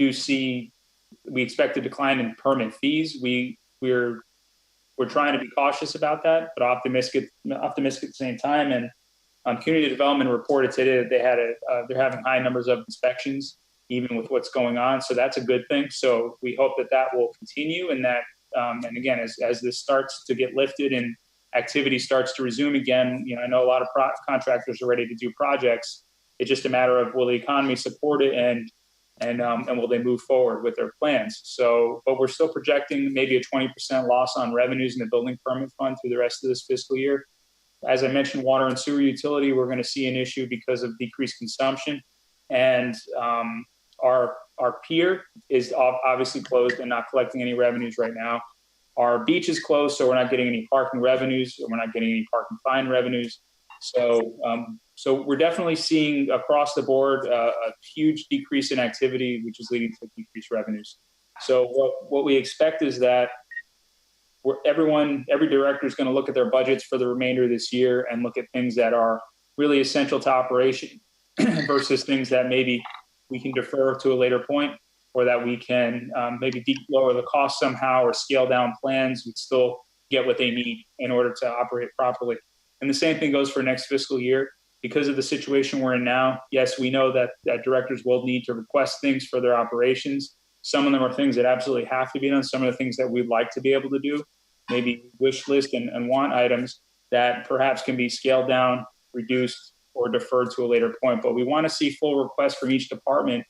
expect a decline in permit fees. We're trying to be cautious about that, but optimistic at the same time. And community development reported today that they're having high numbers of inspections, even with what's going on. So that's a good thing. So we hope that will continue, and that and again, as this starts to get lifted and activity starts to resume again, I know a lot of contractors are ready to do projects. It's just a matter of, will the economy support it, and will they move forward with their plans? So, but we're still projecting maybe a 20% loss on revenues in the building permit fund through the rest of this fiscal year. As I mentioned, water and sewer utility, we're going to see an issue because of decreased consumption, and our pier is obviously closed and not collecting any revenues right now. Our beach is closed, so we're not getting any parking revenues, or we're not getting any parking fine revenues. So we're definitely seeing across the board a huge decrease in activity, which is leading to decreased revenues. So what we expect is that every director is going to look at their budgets for the remainder of this year and look at things that are really essential to operation versus things that maybe we can defer to a later point, or that we can maybe lower the cost somehow or scale down plans and still get what they need in order to operate properly. And the same thing goes for next fiscal year. Because of the situation we're in now, yes, we know that directors will need to request things for their operations. Some of them are things that absolutely have to be done. Some of the things that we'd like to be able to do, maybe wish list and want items that perhaps can be scaled down, reduced, or deferred to a later point. But we want to see full requests from each department,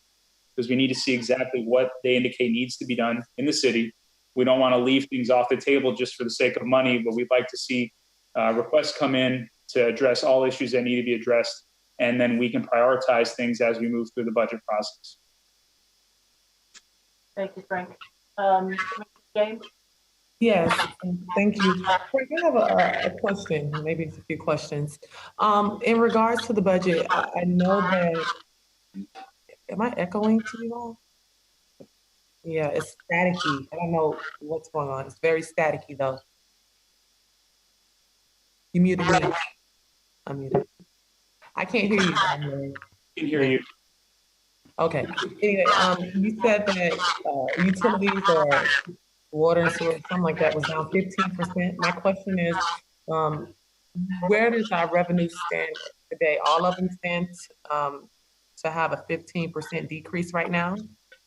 because we need to see exactly what they indicate needs to be done in the city. We don't want to leave things off the table just for the sake of money, but we'd like to see requests come in to address all issues that need to be addressed, and then we can prioritize things as we move through the budget process. Thank you, Frank. James? Yes, thank you. Frank, I have a question, maybe it's a few questions. In regards to the budget, I know that, am I echoing to you all? Yeah, it's staticky. I don't know what's going on. It's very staticky though. You muted me. I'm muted. I can't hear you. I can hear you. Okay. Anyway, you said that utilities or water and sewer, something like that, was down 15%. My question is, where does our revenue stand today? All of them stand to have a 15% decrease right now?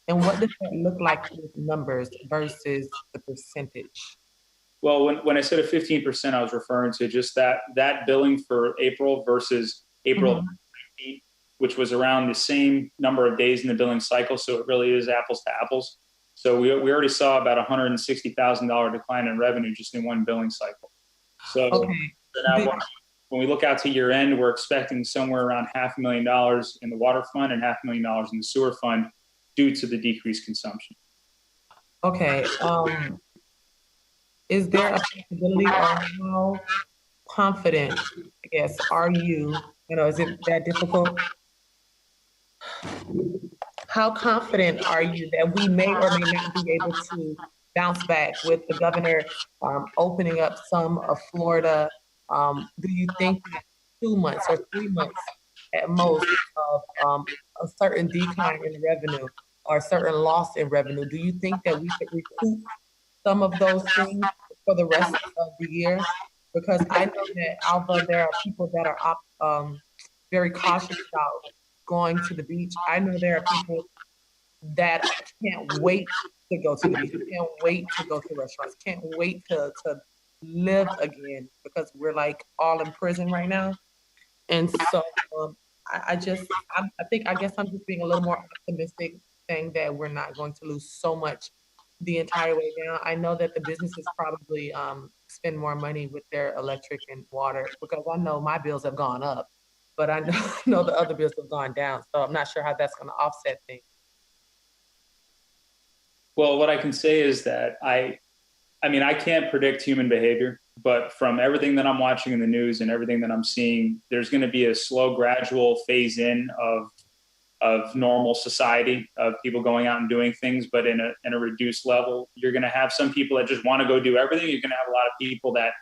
And what does that look like with numbers versus the percentage? Well, when I said a 15%, I was referring to just that billing for April versus April, mm-hmm. which was around the same number of days in the billing cycle. So it really is apples to apples. So we already saw about $160,000 decline in revenue just in one billing cycle. So, okay. So now when we look out to year end, we're expecting somewhere around $500,000 in the water fund and $500,000 in the sewer fund due to the decreased consumption. Okay, is there a possibility, or how confident, I guess, are you know, is it that difficult? How confident are you that we may or may not be able to bounce back with the governor opening up some of Florida? Do you think that 2 months or 3 months at most of a certain decline in revenue or a certain loss in revenue, do you think that we could recoup some of those things for the rest of the year? Because I know that although there are people that are very cautious about going to the beach, I know there are people that can't wait to go to the beach, can't wait to go to restaurants, can't wait to live again because we're like all in prison right now. And so I think, I guess I'm just being a little more optimistic, saying that we're not going to lose so much the entire way down. I know that the businesses probably spend more money with their electric and water because I know my bills have gone up, but I know, know the other bills have gone down. So I'm not sure how that's going to offset things. Well, what I can say is that I mean, I can't predict human behavior, but from everything that I'm watching in the news and everything that I'm seeing, there's going to be a slow, gradual phase in of normal society, of people going out and doing things, but in a reduced level. You're going to have some people that just want to go do everything. You're going to have a lot of people that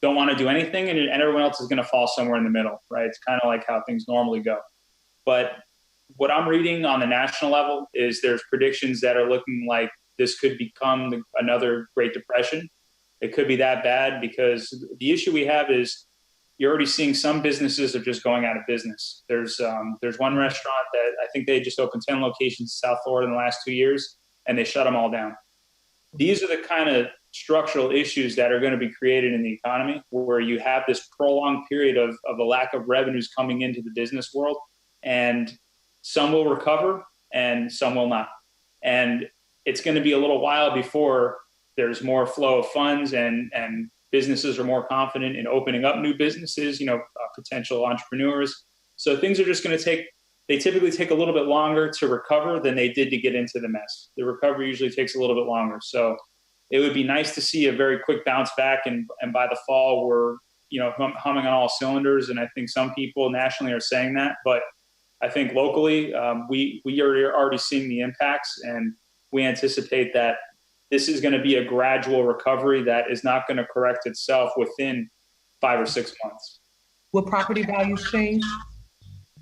don't want to do anything, and everyone else is going to fall somewhere in the middle, right? It's kind of like how things normally go. But what I'm reading on the national level is there's predictions that are looking like this could become another Great Depression. It could be that bad because the issue we have is you're already seeing some businesses are just going out of business. There's one restaurant that I think they just opened 10 locations in South Florida in the last 2 years, and they shut them all down. These are the kind of structural issues that are going to be created in the economy where you have this prolonged period of a lack of revenues coming into the business world, and some will recover and some will not. And it's going to be a little while before there's more flow of funds and businesses are more confident in opening up new businesses, potential entrepreneurs. So things are just going to they typically take a little bit longer to recover than they did to get into the mess. The recovery usually takes a little bit longer. So it would be nice to see a very quick bounce back. And by the fall, we're, humming on all cylinders. And I think some people nationally are saying that, but I think locally, we are already seeing the impacts, and we anticipate that this is going to be a gradual recovery that is not going to correct itself within 5 or 6 months. Will property values change?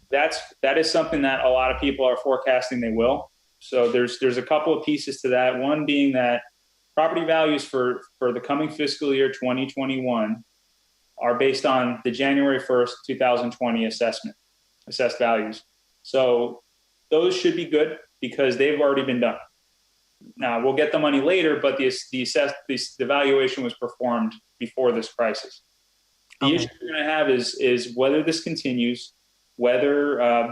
That is something that a lot of people are forecasting they will. So there's a couple of pieces to that. One being that property values for the coming fiscal year 2021 are based on the January 1st, 2020 assessed values. So those should be good because they've already been done. Now we'll get the money later, but the valuation was performed before this crisis. The issue we're going to have is whether this continues, whether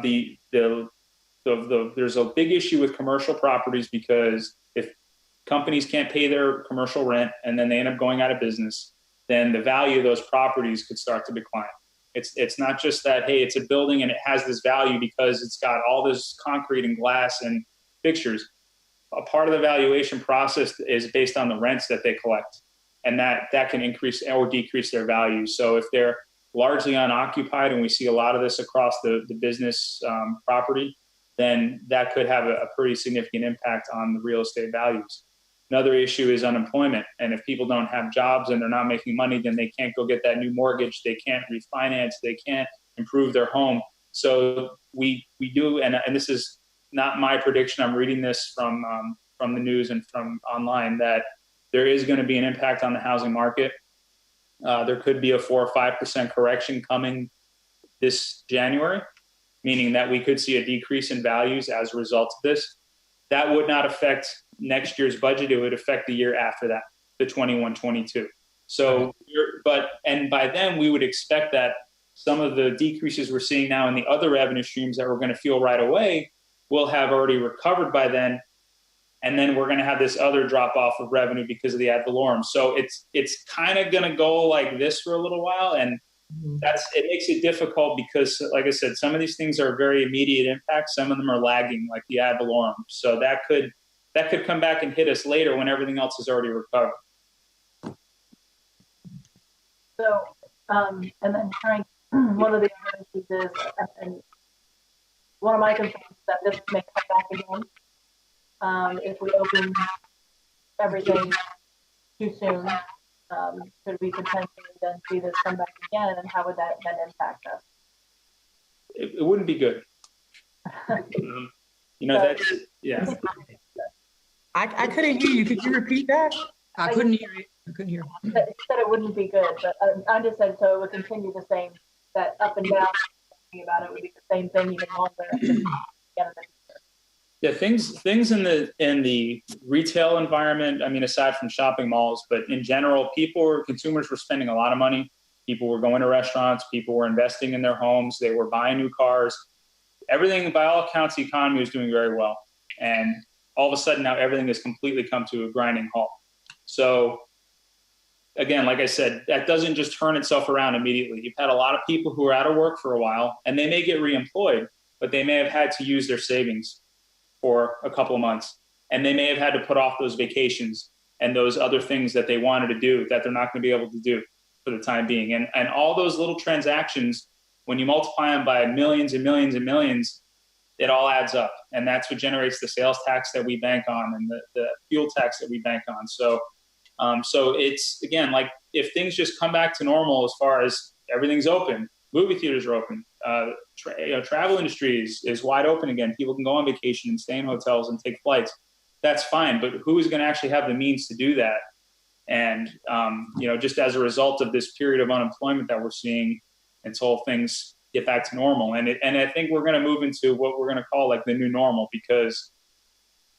there's a big issue with commercial properties, because if companies can't pay their commercial rent and then they end up going out of business, then the value of those properties could start to decline. It's not just that, hey, it's a building and it has this value because it's got all this concrete and glass and fixtures. A part of the valuation process is based on the rents that they collect, and that can increase or decrease their value. So if they're largely unoccupied, and we see a lot of this across the business property, then that could have a pretty significant impact on the real estate values. Another issue is unemployment. And if people don't have jobs and they're not making money, then they can't go get that new mortgage. They can't refinance. They can't improve their home. So we do, and this is not my prediction. I'm reading this from the news and from online, that there is going to be an impact on the housing market. There could be a 4 or 5% correction coming this January, meaning that we could see a decrease in values as a result of this. That would not affect next year's budget. It would affect the year after that, the 21-22. So, and by then we would expect that some of the decreases we're seeing now in the other revenue streams that we're going to feel right away will have already recovered by then. And then we're going to have this other drop off of revenue because of the ad valorem. So it's kind of going to go like this for a little while. And it makes it difficult because, like I said, some of these things are very immediate impact. Some of them are lagging, like the ad valorem. So that could that could come back and hit us later when everything else is already recovered. So, and then trying, one of the other issues is, and one of my concerns is that this may come back again. If we open everything too soon, could we potentially then see this come back again, and how would that then impact us? It wouldn't be good. You know, that's, yeah. I couldn't hear you. Could you repeat that? I couldn't hear you. I couldn't hear. You said it wouldn't be good, but I just said so it would continue the same, that up and down thinking about it would be the same thing even longer. Yeah, things in the retail environment, I mean, aside from shopping malls, but in general, consumers were spending a lot of money. People were going to restaurants, people were investing in their homes, they were buying new cars. Everything, by all accounts, the economy was doing very well. And all of a sudden now everything has completely come to a grinding halt. So again, like I said, that doesn't just turn itself around immediately. You've had a lot of people who are out of work for a while, and they may get reemployed, but they may have had to use their savings for a couple of months. And they may have had to put off those vacations and those other things that they wanted to do that they're not going to be able to do for the time being. And all those little transactions, when you multiply them by millions and millions and millions, it all adds up. And that's what generates the sales tax that we bank on and the fuel tax that we bank on. So it's, again, like if things just come back to normal as far as everything's open, movie theaters are open, travel industry is wide open again. People can go on vacation and stay in hotels and take flights. That's fine. But who is going to actually have the means to do that? And, just as a result of this period of unemployment that we're seeing until things get back to normal. And I think we're going to move into what we're going to call like the new normal, because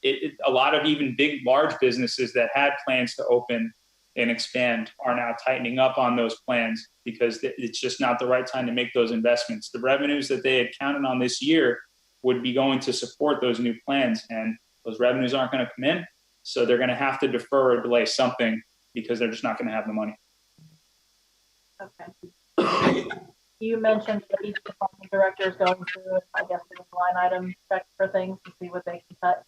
a lot of even large businesses that had plans to open and expand are now tightening up on those plans because it's just not the right time to make those investments. The revenues that they had counted on this year would be going to support those new plans, and those revenues aren't going to come in. So they're going to have to defer or delay something because they're just not going to have the money. Okay. You mentioned that each department director is going through, I guess, the line item check for things to see what they can cut.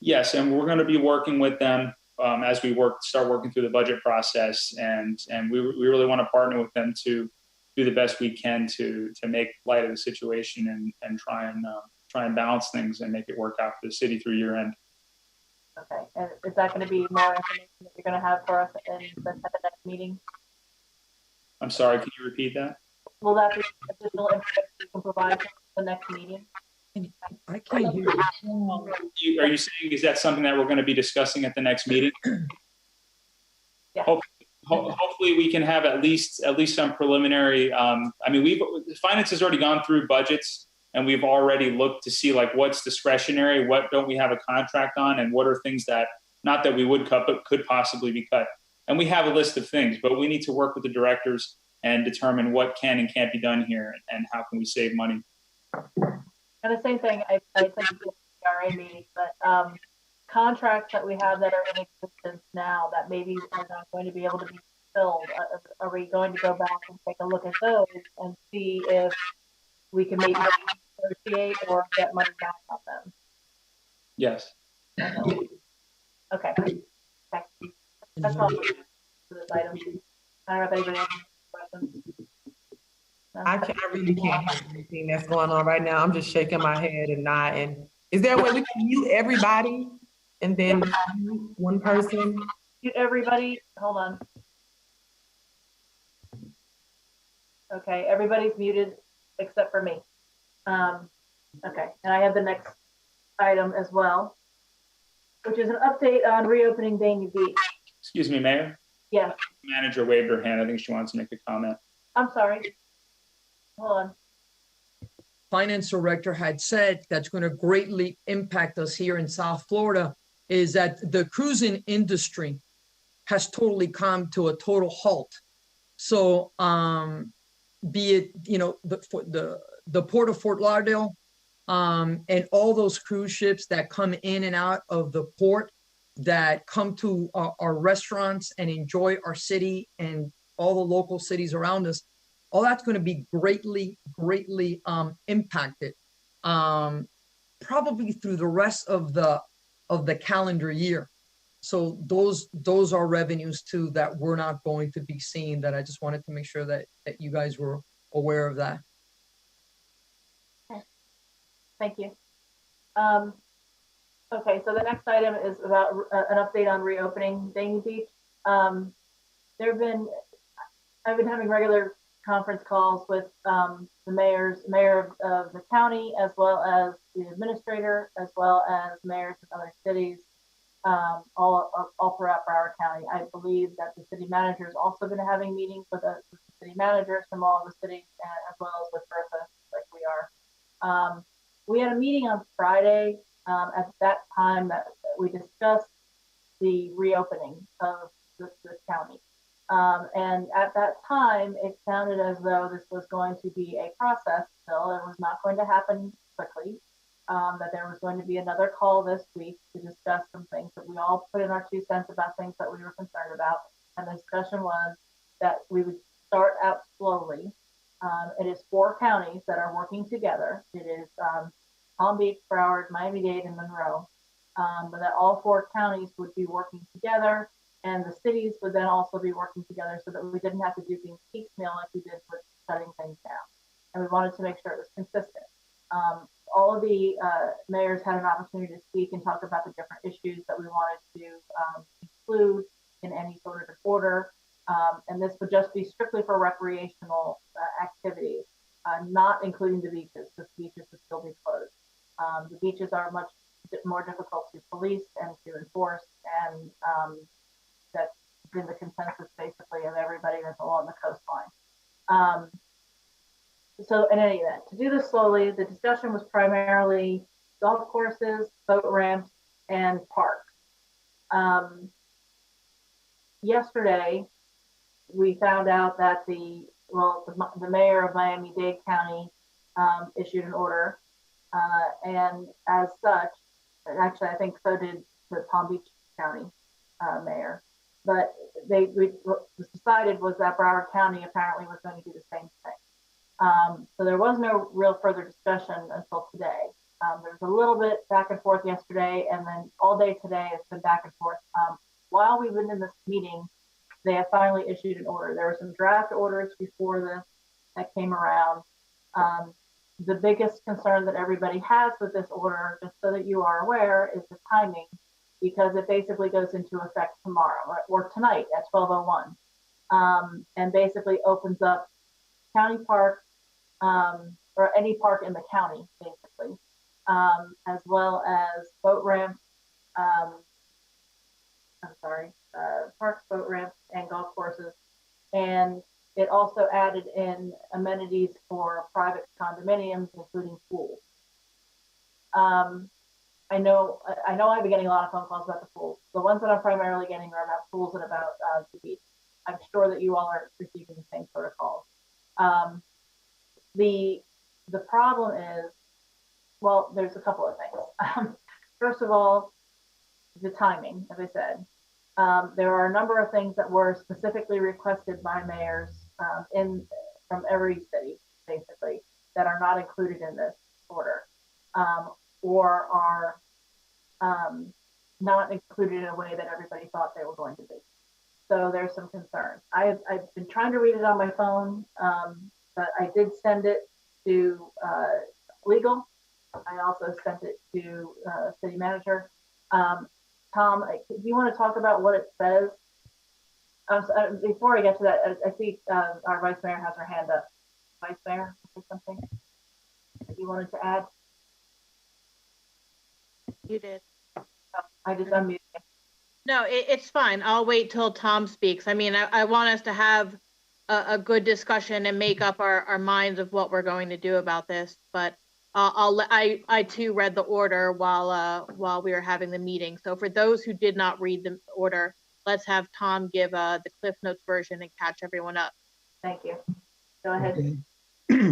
Yes, and we're going to be working with them as we start working through the budget process, and we really want to partner with them to do the best we can to make light of the situation and try and balance things and make it work out for the city through year end. Okay, and is that going to be more information that you're going to have for us at the next meeting? I'm sorry, can you repeat that? Will that be additional information you can provide for the next meeting? I can't hear you. Are you saying, is that something that we're going to be discussing at the next meeting? Yeah. Hopefully we can have at least some preliminary, finance has already gone through budgets, and we've already looked to see like what's discretionary, what don't we have a contract on, and what are things that, not that we would cut, but could possibly be cut. And we have a list of things, but we need to work with the directors and determine what can and can't be done here and how can we save money. And the same thing, I think it's the CRA meeting, but contracts that we have that are in existence now that maybe are not going to be able to be fulfilled, are we going to go back and take a look at those and see if we can maybe negotiate or get money back on them? Yes. Okay. That's all for this item. I don't know if anybody has any questions. I really can't hear anything that's going on right now. I'm just shaking my head and nodding. Is there a way we can mute everybody and then mute one person? Mute everybody. Hold on. Okay, everybody's muted except for me. Okay, and I have the next item as well, which is an update on reopening Dania Beach. Excuse me, Mayor? Yes. Manager waved her hand. I think she wants to make a comment. I'm sorry. Hold on. Finance director had said that's going to greatly impact us here in South Florida is that the cruising industry has totally come to a total halt. So be it, the port of Fort Lauderdale and all those cruise ships that come in and out of the port that come to our restaurants and enjoy our city and all the local cities around us, all that's going to be greatly impacted, probably through the rest of the of the calendar year. So those are revenues too that we're not going to be seeing, that I just wanted to make sure that you guys were aware of that. Thank you. Okay, so the next item is about an update on reopening Dania Beach. I've been having regular conference calls with the mayor of the county, as well as the administrator, as well as mayors of other cities, all throughout Broward County. I believe that the city manager has also been having meetings with the city managers from all of the cities, as well as with Bertha, like we are. We had a meeting on Friday. At that time, that we discussed the reopening of the county. And at that time, it sounded as though this was going to be a process still. It was not going to happen quickly. That there was going to be another call this week to discuss some things that we all put in our 2 cents about things that we were concerned about. And the discussion was that we would start out slowly. It is 4 counties that are working together. It is Palm Beach, Broward, Miami-Dade, and Monroe. But that all 4 counties would be working together, and the cities would then also be working together, so that we didn't have to do things piecemeal like we did with shutting things down. And we wanted to make sure it was consistent. All of the mayors had an opportunity to speak and talk about the different issues that we wanted to include in any sort of order. And this would just be strictly for recreational activities, not including the beaches, because the beaches would still be closed. The beaches are much more difficult to police and to enforce, and that's been the consensus basically of everybody that's along the coastline. So in any event, to do this slowly, the discussion was primarily golf courses, boat ramps, and parks. Yesterday, we found out that the mayor of Miami-Dade County issued an order, and as such, actually I think so did the Palm Beach County mayor, but what was decided was that Broward County apparently was going to do the same thing. So there was no real further discussion until today. There was a little bit back and forth yesterday, and then all day today it's been back and forth. While we've been in this meeting, they have finally issued an order. There were some draft orders before this that came around. The biggest concern that everybody has with this order, just so that you are aware, is the timing, because it basically goes into effect tomorrow or tonight at 12:01, and basically opens up county parks, or any park in the county, basically, as well as boat ramps, parks, boat ramps, and golf courses. And it also added in amenities for private condominiums, including pools. I know I've been getting a lot of phone calls about the pools. The ones that I'm primarily getting are about pools and about the beach. I'm sure that you all are receiving the same sort of calls. The problem is, well, there's a couple of things. First of all, the timing, as I said. There are a number of things that were specifically requested by mayors from every city, basically, that are not included in this order, or are not included in a way that everybody thought they were going to be. So there's some concerns. I've been trying to read it on my phone, but I did send it to legal. I also sent it to city manager. Tom, do you want to talk about what it says? Before I get to that, I see our vice mayor has her hand up. Vice mayor, say something that you wanted to add? You did. Oh, I just unmuted. No, it's fine. I'll wait till Tom speaks. I mean, I want us to have a good discussion and make up our minds of what we're going to do about this. But I too read the order while we were having the meeting. So for those who did not read the order, let's have Tom give the Cliff Notes version and catch everyone up. Thank you. Go ahead. Okay.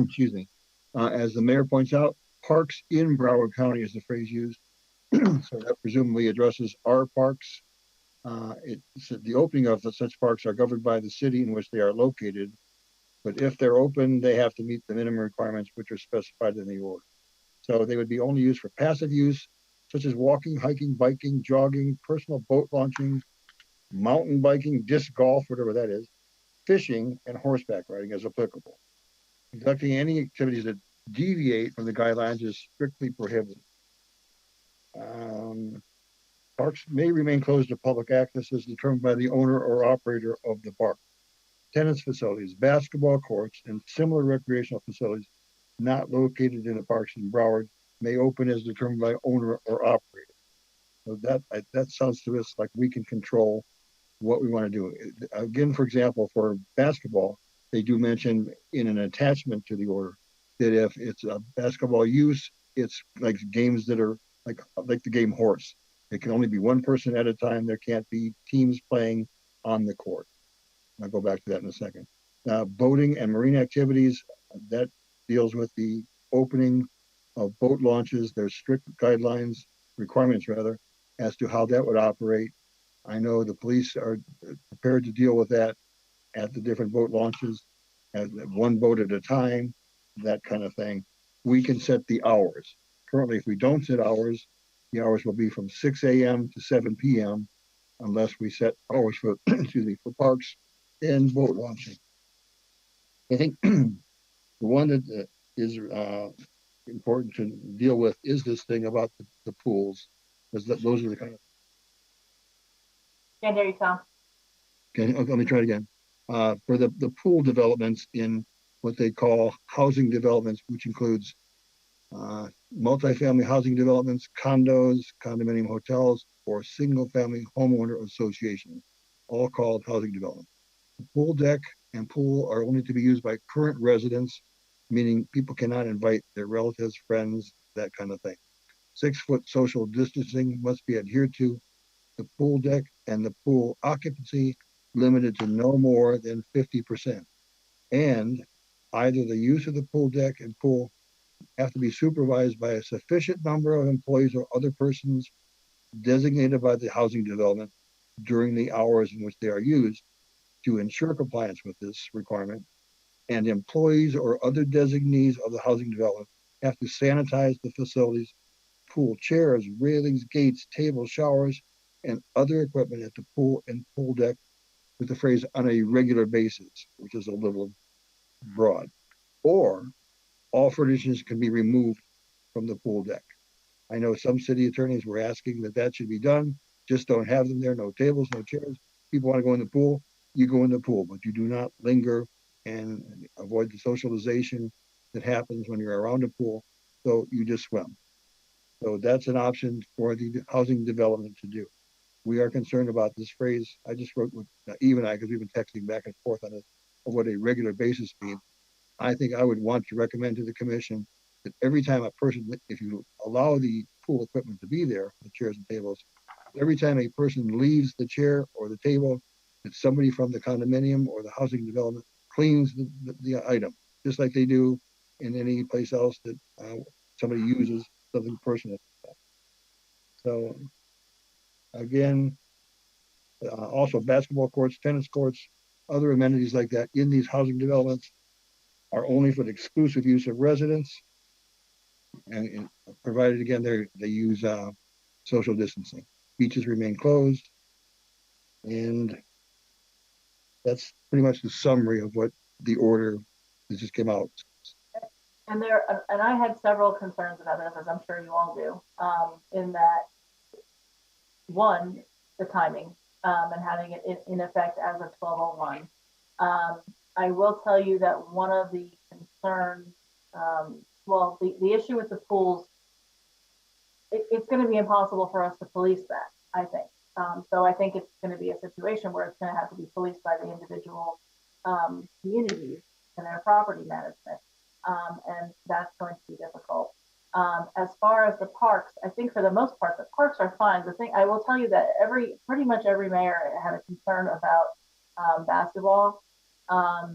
Excuse me. As the mayor points out, parks in Broward County is the phrase used. So that presumably addresses our parks. The opening of such parks are governed by the city in which they are located, but if they're open, they have to meet the minimum requirements which are specified in the order. So they would be only used for passive use, such as walking, hiking, biking, jogging, personal boat launching, mountain biking, disc golf, whatever that is, fishing, and horseback riding as applicable. Conducting any activities that deviate from the guidelines is strictly prohibited. Parks may remain closed to public access as determined by the owner or operator of the park. Tennis facilities, basketball courts, and similar recreational facilities not located in the parks in Broward may open as determined by owner or operator. So that sounds to us like we can control what we want to do. Again, for example, for basketball, they do mention in an attachment to the order that if it's a basketball use, it's like games that are like the game horse. It can only be one person at a time. There can't be teams playing on the court. I'll go back to that in a second. Boating and marine activities, that deals with the opening of boat launches. There's strict guidelines, requirements rather, as to how that would operate. I know the police are prepared to deal with that at the different boat launches, as one boat at a time, that kind of thing. We can set the hours. Currently, if we don't set hours, the hours will be from 6 a.m. to 7 p.m. unless we set hours for, excuse me, for parks and boat launching. I think the one that is important to deal with is this thing about the pools, because those are the kind of. Can't hear you, Tom. Okay, let me try it again. For the pool developments in what they call housing developments, which includes multifamily housing developments, condos, condominium hotels, or single-family homeowner associations, all called housing development. The pool deck and pool are only to be used by current residents, meaning people cannot invite their relatives, friends, that kind of thing. 6-foot social distancing must be adhered to. The pool deck and the pool occupancy limited to no more than 50%. And either the use of the pool deck and pool have to be supervised by a sufficient number of employees or other persons designated by the housing development during the hours in which they are used to ensure compliance with this requirement. And employees or other designees of the housing development have to sanitize the facilities, pool chairs, railings, gates, tables, showers, and other equipment at the pool and pool deck with the phrase on a regular basis, which is a little broad. Or all furnishings can be removed from the pool deck. I know some city attorneys were asking that should be done. Just don't have them there, no tables, no chairs. People want to go in the pool, you go in the pool, but you do not linger and avoid the socialization that happens when you're around a pool. So you just swim. So that's an option for the housing development to do. We are concerned about this phrase. I just wrote with Eve and I, because we've been texting back and forth on it, of what a regular basis means. I think I would want to recommend to the commission that every time a person, if you allow the pool equipment to be there, the chairs and tables, every time a person leaves the chair or the table, that somebody from the condominium or the housing development cleans the item, just like they do in any place else that somebody uses something personal. So again, also basketball courts, tennis courts, other amenities like that in these housing developments are only for the exclusive use of residents, and provided again they use social distancing. Beaches remain closed, and that's pretty much the summary of what the order that just came out. And I had several concerns about this, as I'm sure you all do, in that one, the timing, and having it in effect as of 12:01. I will tell you that one of the concerns, the issue with the pools, it's going to be impossible for us to police that, I think. So I think it's going to be a situation where it's going to have to be policed by the individual communities and their property management. And that's going to be difficult. As far as the parks, I think for the most part, the parks are fine. The thing I will tell you that pretty much every mayor had a concern about basketball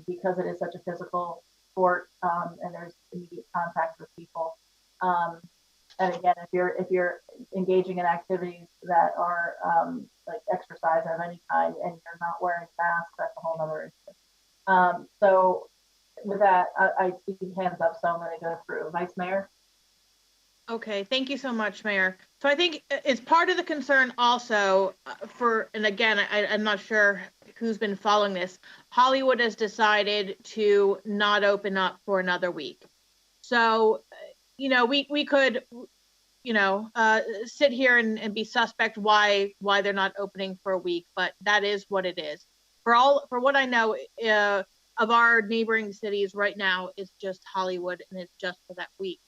because it is such a physical sport and there's immediate contact with people. And again, if you're engaging in activities that are like exercise of any kind and you're not wearing masks, that's a whole other issue. So with that, I see hands up, so I'm going to go through. Vice Mayor? Okay, thank you so much, Mayor. So I think it's part of the concern also and again, I'm not sure who's been following this. Hollywood has decided to not open up for another week. So, we could, sit here and be suspect why they're not opening for a week, but that is what it is. For what I know, of our neighboring cities right now, it's just Hollywood and it's just for that week.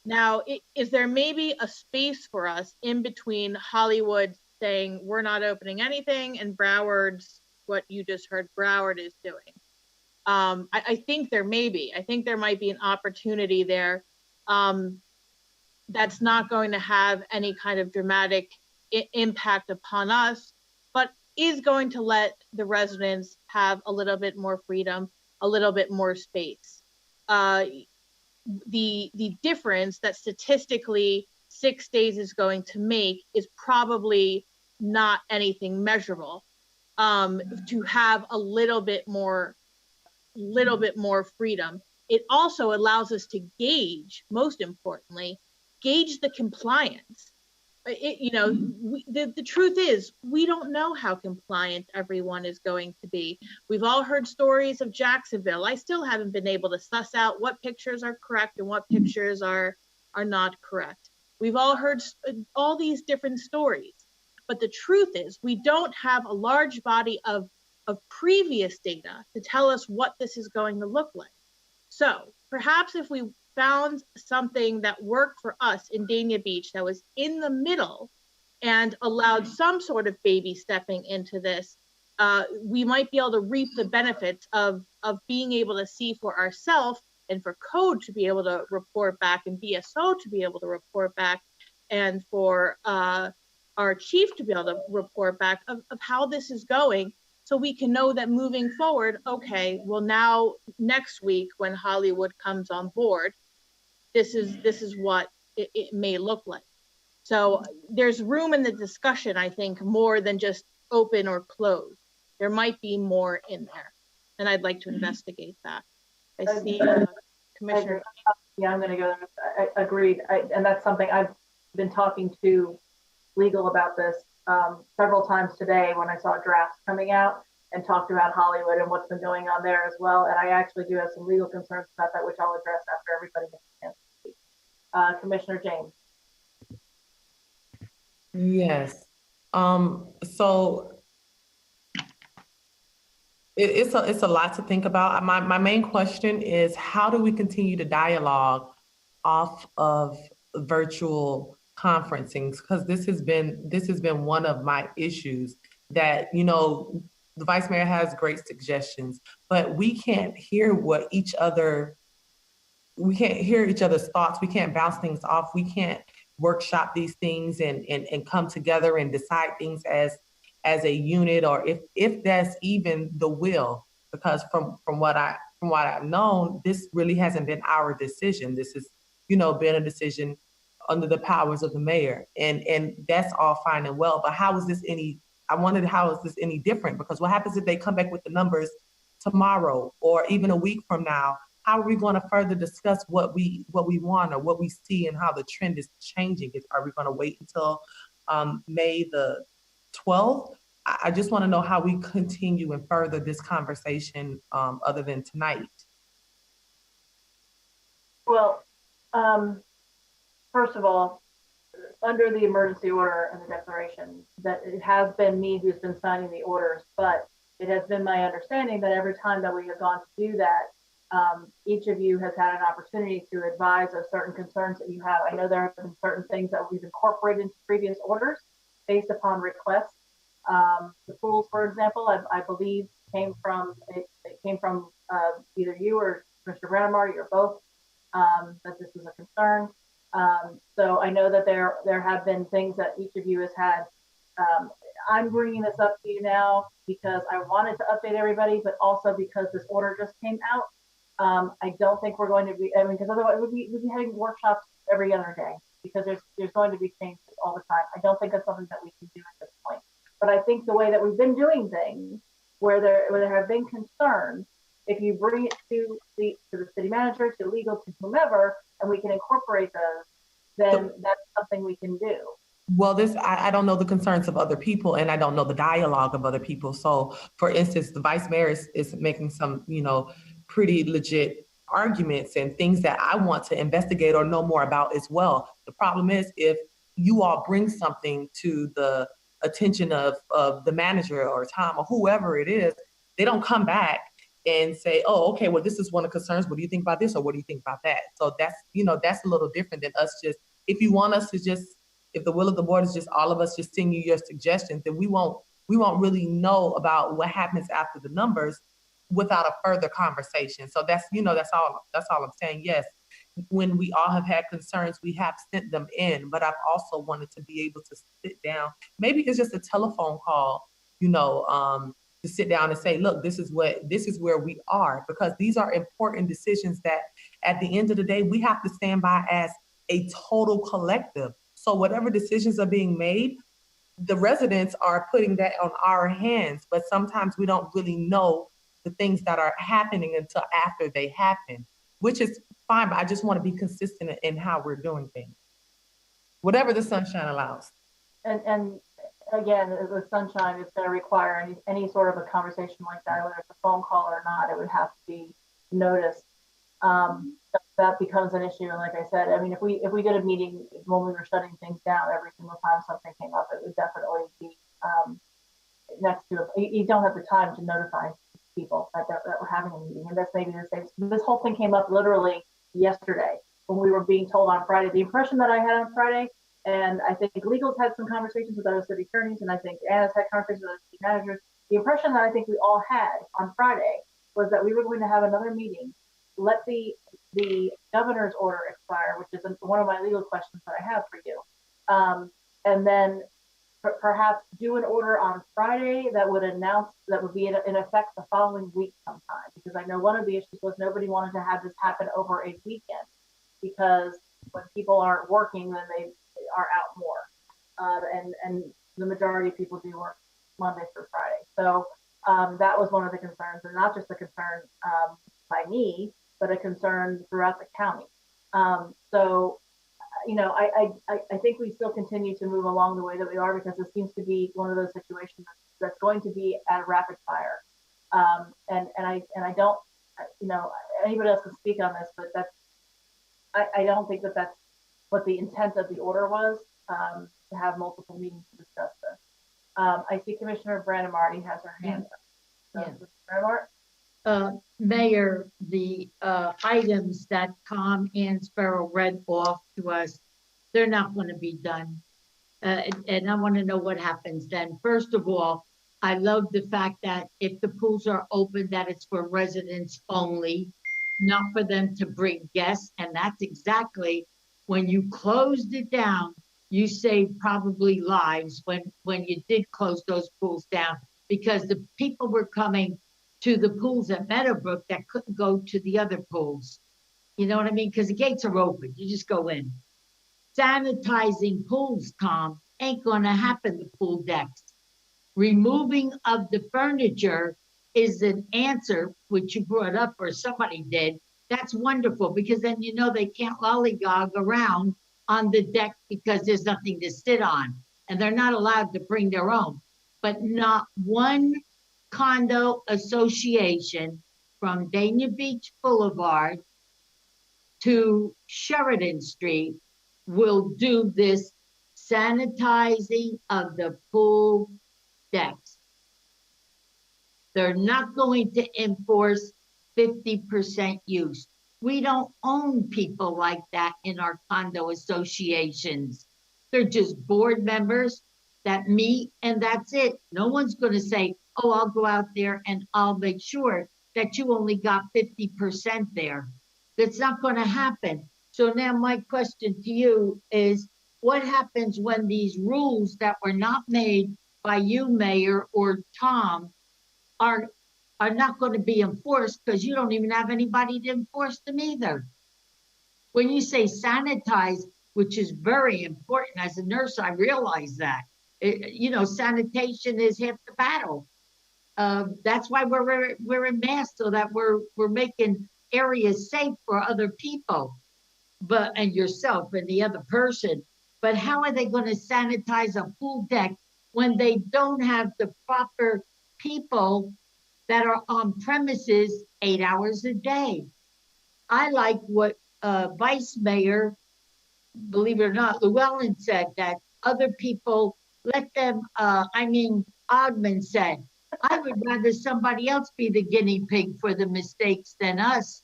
Now, is there maybe a space for us in between Hollywood saying we're not opening anything and Broward's, what you just heard Broward is doing? I think there may be. I think there might be an opportunity there that's not going to have any kind of dramatic impact upon us, but is going to let the residents have a little bit more freedom, a little bit more space. The difference that statistically 6 days is going to make is probably not anything measurable. To have a little bit more freedom. It also allows us to gauge, most importantly, gauge the compliance. The truth is, we don't know how compliant everyone is going to be. We've all heard stories of Jacksonville. I still haven't been able to suss out what pictures are correct and what pictures are not correct. We've all heard all these different stories, but the truth is, we don't have a large body of previous data to tell us what this is going to look like. So perhaps if we found something that worked for us in Dania Beach that was in the middle and allowed some sort of baby stepping into this, we might be able to reap the benefits of being able to see for ourselves and for code to be able to report back and BSO to be able to report back and for our chief to be able to report back of how this is going. So we can know that moving forward, okay, well now next week when Hollywood comes on board, this is what it may look like. So there's room in the discussion, I think, more than just open or close. There might be more in there, and I'd like to investigate that. I see Commissioner. Yeah, I'm going to go. Agreed, and that's something I've been talking to legal about this several times today when I saw drafts coming out and talked about Hollywood and what's been going on there as well. And I actually do have some legal concerns about that, which I'll address after everybody gets a chance to speak. Commissioner James. Yes. So it's a lot to think about. My main question is, how do we continue to dialogue off of virtual conferencing? Because this has been one of my issues that, the vice mayor has great suggestions, but we can't hear each other's thoughts. We can't bounce things off. We can't workshop these things and come together and decide things as a unit, or if that's even the will, because from what I've known, this really hasn't been our decision. This has, been a decision under the powers of the mayor, and that's all fine and well. But how is this any different? Because what happens if they come back with the numbers tomorrow or even a week from now? How are we going to further discuss what we want or what we see and how the trend is changing? Are we going to wait until May the 12th? I just want to know how we continue and further this conversation other than tonight. Well, first of all, under the emergency order and the declaration, that it has been me who's been signing the orders, but it has been my understanding that every time that we have gone to do that, each of you has had an opportunity to advise of certain concerns that you have. I know there have been certain things that we've incorporated into previous orders based upon requests. The pools, for example, I believe came from either you or Mr. Brandamar, or both, that this was a concern. So I know that there have been things that each of you has had. I'm bringing this up to you now because I wanted to update everybody, but also because this order just came out. I don't think we're going to be, because otherwise we'd be having workshops every other day, because there's going to be changes all the time. I don't think that's something that we can do at this point. But I think the way that we've been doing things, where there have been concerns, if you bring it to the city manager, to legal, to whomever, and we can incorporate those, then that's something we can do. Well, I don't know the concerns of other people, and I don't know the dialogue of other people. So, for instance, the vice mayor is making some, pretty legit arguments and things that I want to investigate or know more about as well. The problem is if you all bring something to the attention of the manager or Tom or whoever it is, they don't come back and say, oh, okay, well, this is one of the concerns. What do you think about this? Or what do you think about that? So that's a little different than us just, if you want us to just, if the will of the board is just all of us just sending you your suggestions, then we won't really know about what happens after the numbers without a further conversation. So that's all I'm saying. Yes, when we all have had concerns, we have sent them in, but I've also wanted to be able to sit down. Maybe it's just a telephone call, to sit down and say, look, this is where we are, because these are important decisions that at the end of the day, we have to stand by as a total collective. So whatever decisions are being made, the residents are putting that on our hands, but sometimes we don't really know the things that are happening until after they happen, which is fine, but I just want to be consistent in how we're doing things. Whatever the sunshine allows. And again, the sunshine is going to require any sort of a conversation like that, whether it's a phone call or not, it would have to be noticed. That becomes an issue. And like I said, I mean, if we did a meeting when we were shutting things down, every single time something came up, it would definitely be next to it. You don't have the time to notify people that we're having a meeting. And that's maybe the same. This whole thing came up literally yesterday when we were being told on Friday. The impression that I had on Friday, and I think Legal's had some conversations with other city attorneys, and I think Anna's had conversations with other city managers. The impression that I think we all had on Friday was that we were going to have another meeting, let the governor's order expire, which is one of my legal questions that I have for you, and then perhaps do an order on Friday that would be in effect the following week sometime, because I know one of the issues was nobody wanted to have this happen over a weekend, because when people aren't working, then they are out more, and the majority of people do work Monday through Friday. So that was one of the concerns, and not just a concern by me, but a concern throughout the county. So, I think we still continue to move along the way that we are, because this seems to be one of those situations that's going to be at a rapid fire. And I don't, anybody else can speak on this, but I don't think that that's what the intent of the order was, to have multiple meetings to discuss this. I see Commissioner Brandon Marty has her hand up. So, yeah. Mayor, the items that Tom Ansborough read off to us, they're not going to be done. And I want to know what happens then. First of all, I love the fact that if the pools are open, that it's for residents only, not for them to bring guests. And that's exactly when you closed it down, you saved probably lives when you did close those pools down, because the people were coming to the pools at Meadowbrook that couldn't go to the other pools. You know what I mean? Because the gates are open. You just go in. Sanitizing pools, Tom, ain't going to happen to pool decks. Removing of the furniture is an answer, which you brought up or somebody did. That's wonderful, because then they can't lollygog around on the deck because there's nothing to sit on. And they're not allowed to bring their own. But not one condo association from Dania Beach Boulevard to Sheridan Street will do this sanitizing of the pool decks. They're not going to enforce 50% use. We don't own people like that in our condo associations. They're just board members that meet, and that's it. No one's going to say, oh, I'll go out there and I'll make sure that you only got 50% there. That's not going to happen. So now my question to you is, what happens when these rules that were not made by you, Mayor, or Tom are not going to be enforced, because you don't even have anybody to enforce them either? When you say sanitize, which is very important, as a nurse, I realize that. Sanitation is half the battle. That's why we're in masks, so that we're making areas safe for other people. but, and yourself and the other person, but how are they gonna sanitize a pool deck when they don't have the proper people that are on premises 8 hours a day? I like what Vice Mayor, believe it or not, Llewellyn said, that other people, let them, Odman said, I would rather somebody else be the guinea pig for the mistakes than us.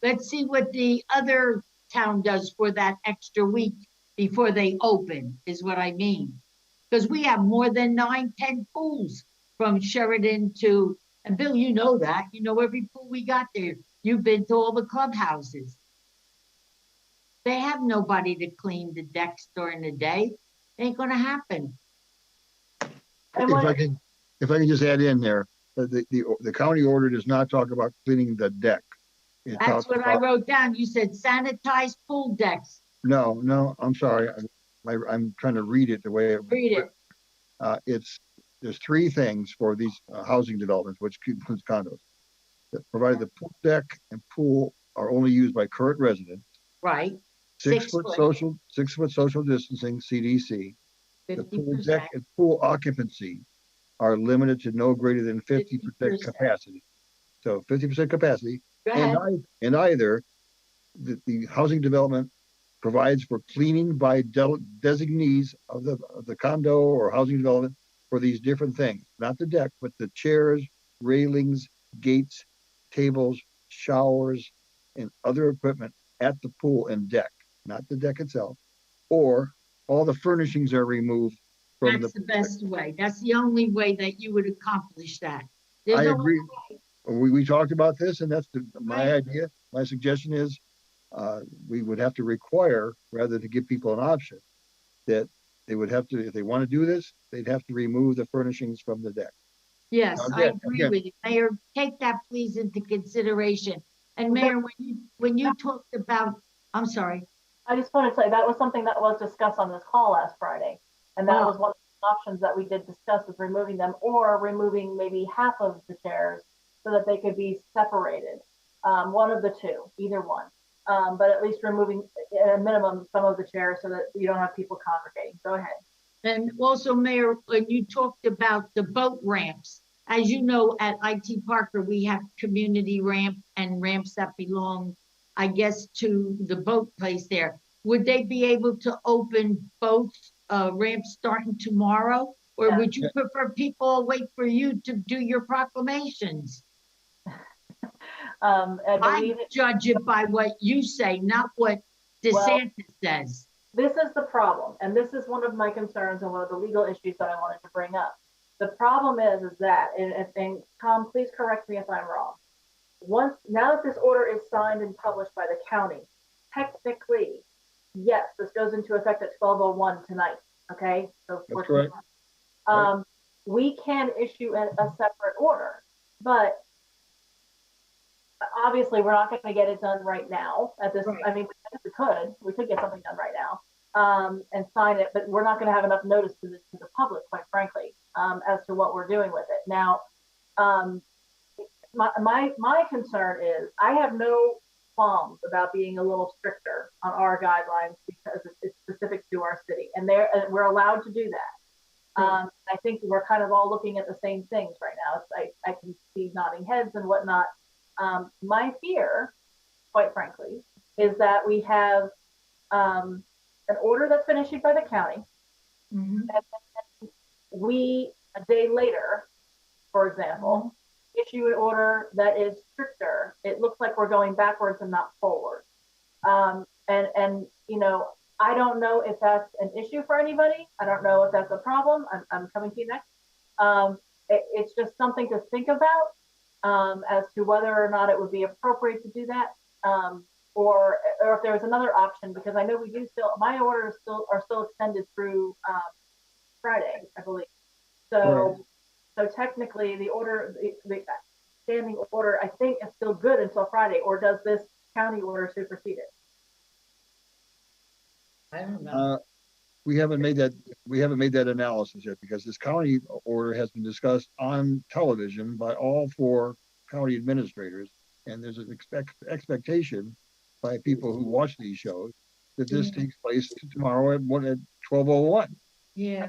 Let's see what the other town does for that extra week before they open, is what I mean. Because we have more than 9, 10 pools from Sheridan to, and Bill, you know that, you know every pool we got there. You've been to all the clubhouses. They have nobody to clean the decks during the day. Ain't gonna happen. If I can just add in there, the county order does not talk about cleaning the deck. That's what I wrote down. You said sanitize pool decks. No, I'm sorry. I'm trying to read it the way it. Read it. There's 3 things for these housing developments, which includes condos, that provided the pool deck and pool are only used by current residents. Right. 6 foot social distancing, CDC. 50%. The pool deck and pool occupancy are limited to no greater than 50% capacity. So 50% capacity. And either the housing development provides for cleaning by designees of the condo or housing development for these different things, not the deck, but the chairs, railings, gates, tables, showers, and other equipment at the pool and deck, not the deck itself, or all the furnishings are removed from That's the best way. That's the only way that you would accomplish that. I agree. We talked about this, and that's my idea. My suggestion is we would have to require, rather than give people an option, that they would have to, if they want to do this, they'd have to remove the furnishings from the deck. Yes, I agree with you. Mayor, take that please into consideration. And Mayor, when you talked about, I'm sorry. I just want to say that was something that was discussed on this call last Friday. And that was one of the options that we did discuss, was removing them or removing maybe half of the chairs so that they could be separated. One of the 2, either one. But at least removing at a minimum some of the chairs so that you don't have people congregating. Go ahead. And also, Mayor, when you talked about the boat ramps, as you know, at IT Parker, we have community ramp and ramps that belong, I guess, to the boat place there. Would they be able to open both ramps starting tomorrow? Or would you prefer people wait for you to do your proclamations? I judge it by what you say, not what DeSantis says. This is the problem, and this is one of my concerns and one of the legal issues that I wanted to bring up. The problem is that, and Tom, please correct me if I'm wrong. Now that this order is signed and published by the county, technically, yes, this goes into effect at 12:01 tonight. Okay, so that's correct. We can issue a separate order, but obviously we're not going to get it done right now at this. Right. I mean, we could get something done right now and sign it, but we're not going to have enough notice to the public, quite frankly, as to what we're doing with it. Now, my concern is I have no qualms about being a little stricter on our guidelines because it's specific to our city, and we're allowed to do that. I think we're kind of all looking at the same things right now. I can see nodding heads and whatnot. My fear, quite frankly, is that we have an order that's been issued by the county, and then we, a day later, for example, issue an order that is stricter. It looks like we're going backwards and not forward. And you know, I don't know if that's an issue for anybody. I don't know if that's a problem. I'm coming to you next. It's just something to think about as to whether or not it would be appropriate to do that, or if there was another option, because I know we do still, my orders are still extended through Friday, I believe. So technically the order, the standing order, I think is still good until Friday, or does this county order supersede it? I don't know. We haven't made that analysis yet, because this county order has been discussed on television by all 4 county administrators, and there's an expectation by people who watch these shows that this takes place tomorrow at 12:01. Yeah.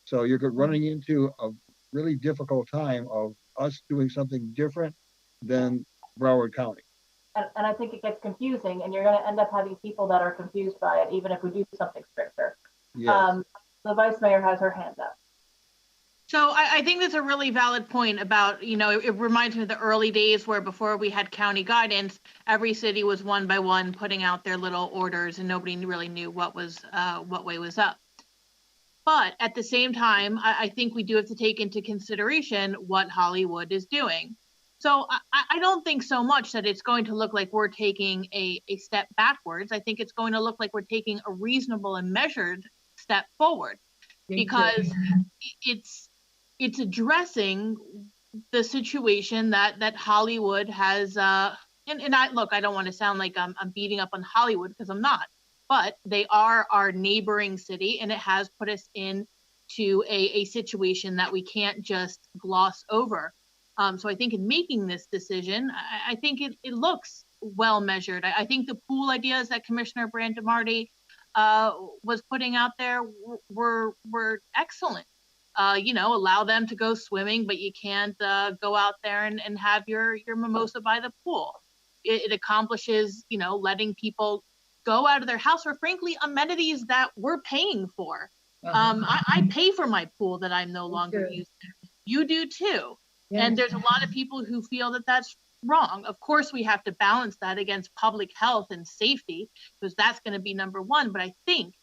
So you're running into a really difficult time of us doing something different than Broward County. And I think it gets confusing, and you're going to end up having people that are confused by it, even if we do something stricter. Yes. The vice mayor has her hand up. So I think that's a really valid point about, it reminds me of the early days where before we had county guidance, every city was one by one putting out their little orders and nobody really knew what way was up. But at the same time, I think we do have to take into consideration what Hollywood is doing. So I don't think so much that it's going to look like we're taking a step backwards. I think it's going to look like we're taking a reasonable and measured step forward, because it's addressing the situation that Hollywood has. And I don't want to sound like I'm beating up on Hollywood, because I'm not. But they are our neighboring city, and it has put us into a situation that we can't just gloss over. So I think in making this decision, I think it looks well measured. I think the pool ideas that Commissioner Brandemarty was putting out there were excellent. Allow them to go swimming, but you can't go out there and have your mimosa by the pool. It accomplishes, letting people go out of their house for, frankly, amenities that we're paying for. I pay for my pool that I'm no longer using. You do too. Yes. And there's a lot of people who feel that that's wrong. Of course, we have to balance that against public health and safety, because that's going to be number one. But I think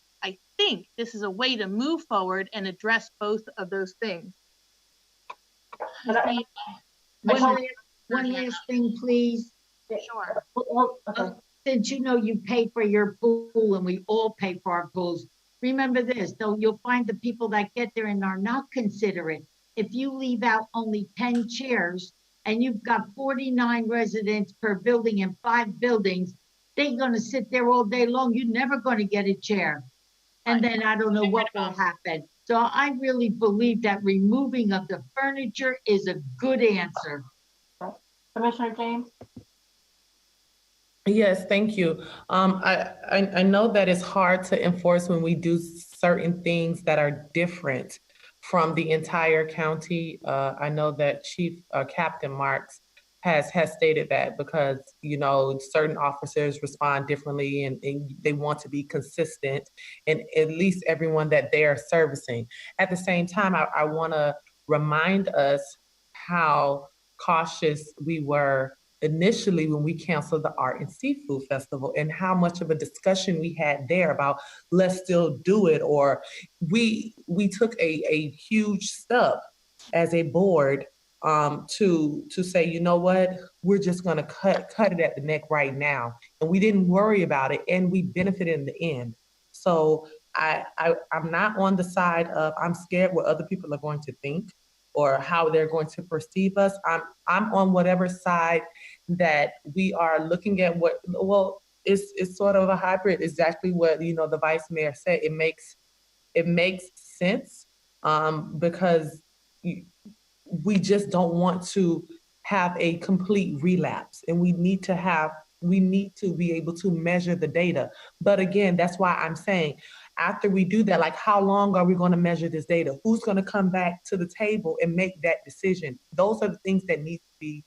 this is a way to move forward and address both of those things. One last thing, please. Sure. Okay. Since you pay for your pool and we all pay for our pools, remember this, though you'll find the people that get there and are not considerate. If you leave out only 10 chairs and you've got 49 residents per building in 5 buildings, they're going to sit there all day long. You're never going to get a chair. And then I don't know what will happen. So I really believe that removing of the furniture is a good answer. Commissioner James? Yes, thank you. I know that it's hard to enforce when we do certain things that are different from the entire county. I know that Chief Captain Marks has stated that, because certain officers respond differently and they want to be consistent in at least everyone that they are servicing. At the same time, I want to remind us how cautious we were initially when we canceled the Art and Seafood Festival, and how much of a discussion we had there about let's still do it, or we took a huge step as a board to say, you know what, we're just going to cut it at the neck right now, and we didn't worry about it, and we benefited in the end. So I'm not on the side of I'm scared what other people are going to think or how they're going to perceive us. I'm on whatever side that we are looking at. It's sort of a hybrid. Exactly what the vice mayor said. It makes sense because we just don't want to have a complete relapse, and we need to be able to measure the data. But again, that's why I'm saying, after we do that, like, how long are we going to measure this data? Who's going to come back to the table and make that decision? Those are the things that need to be,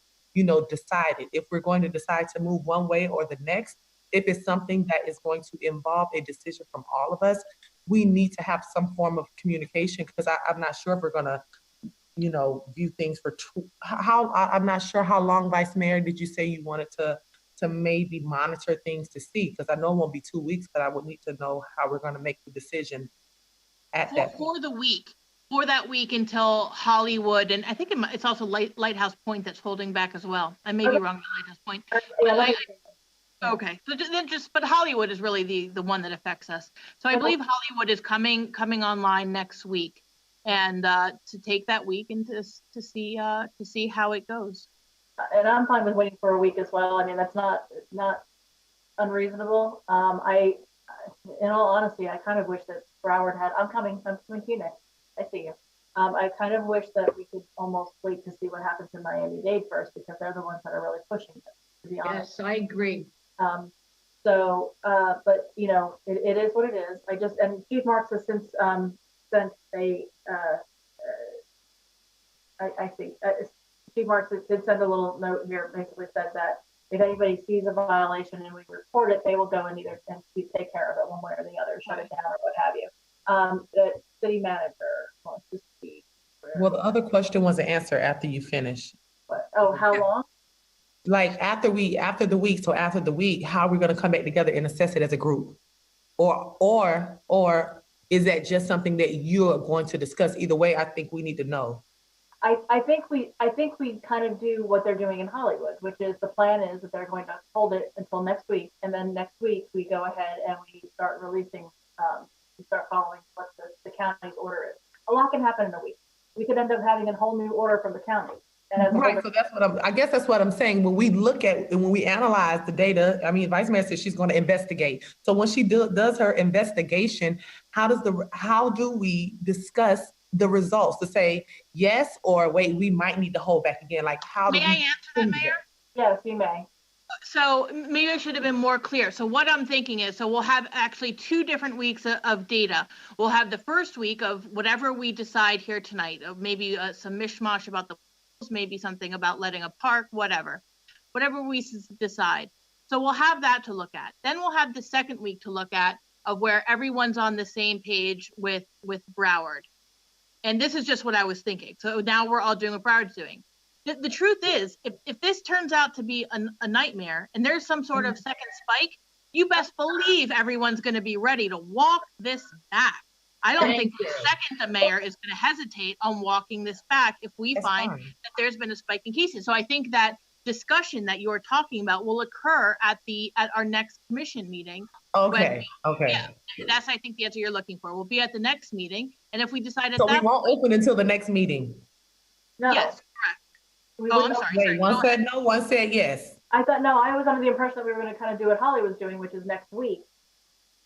decided. If we're going to decide to move one way or the next, if it's something that is going to involve a decision from all of us, we need to have some form of communication, because I'm not sure if we're going to, view things for I'm not sure how long, Vice Mayor, did you say you wanted to maybe monitor things to see? Because I know it won't be 2 weeks, but I would need to know how we're going to make the decision at that for that week until Hollywood, and I think it's also Lighthouse Point that's holding back as well. I may be wrong about Lighthouse Point. Okay, so but Hollywood is really the one that affects us. So I believe Hollywood is coming online next week, and to take that week and to see how it goes. And I'm fine with waiting for a week as well. I mean, that's not unreasonable. In all honesty, I kind of wish that Broward had. I'm coming to you next. I see you. I kind of wish that we could almost wait to see what happens in Miami-Dade first, because they're the ones that are really pushing this, to be honest. Yes, I agree. So, but you know, it is what it is. And Chief Marks has since sent a, I think Chief Marks did send a little note here, basically said that if anybody sees a violation and we report it, they will go and either take care of it one way or the other, shut it down or what have you. The city manager wants to speak. Well, the other question was an answer after you finish. Oh, how long? Like after the week, how are we going to come back together and assess it as a group? Or is that just something that you are going to discuss? Either way, I think we need to know. I think we kind of do what they're doing in Hollywood, which is the plan is that they're going to hold it until next week, and then next week we go ahead and we start releasing, we start following what the county's order is. A lot can happen in a week. We could end up having a whole new order from the county. Right, so that's what I guess that's what I'm saying. When we look at and when we analyze the data, I mean, Vice Mayor says she's going to investigate. So when she does her investigation, how do we discuss the results to say yes or wait, we might need to hold back again? Like how May I answer that, Mayor? Yes, you may. So maybe I should have been more clear. So what I'm thinking is, so we'll have actually 2 different weeks of data. We'll have the first week of whatever we decide here tonight, of maybe some mishmash about the maybe something about letting a park, whatever we decide. So we'll have that to look at. Then we'll have the second week to look at of where everyone's on the same page with Broward. And this is just what I was thinking. So now we're all doing what Broward's doing. The truth is, if this turns out to be a nightmare and there's some sort of second spike, you best believe everyone's going to be ready to walk this back. I don't think the second the mayor is going to hesitate on walking this back if we find that there's been a spike in cases. So I think that discussion that you're talking about will occur at our next commission meeting. Okay. Yeah, that's I think the answer you're looking for. We'll be at the next meeting, and if we decide at so that we won't open until the next meeting. No. Yes, correct. Oh, I'm sorry. Wait, one said no, one said yes. I was under the impression that we were going to kind of do what Hollywood's doing, which is next week.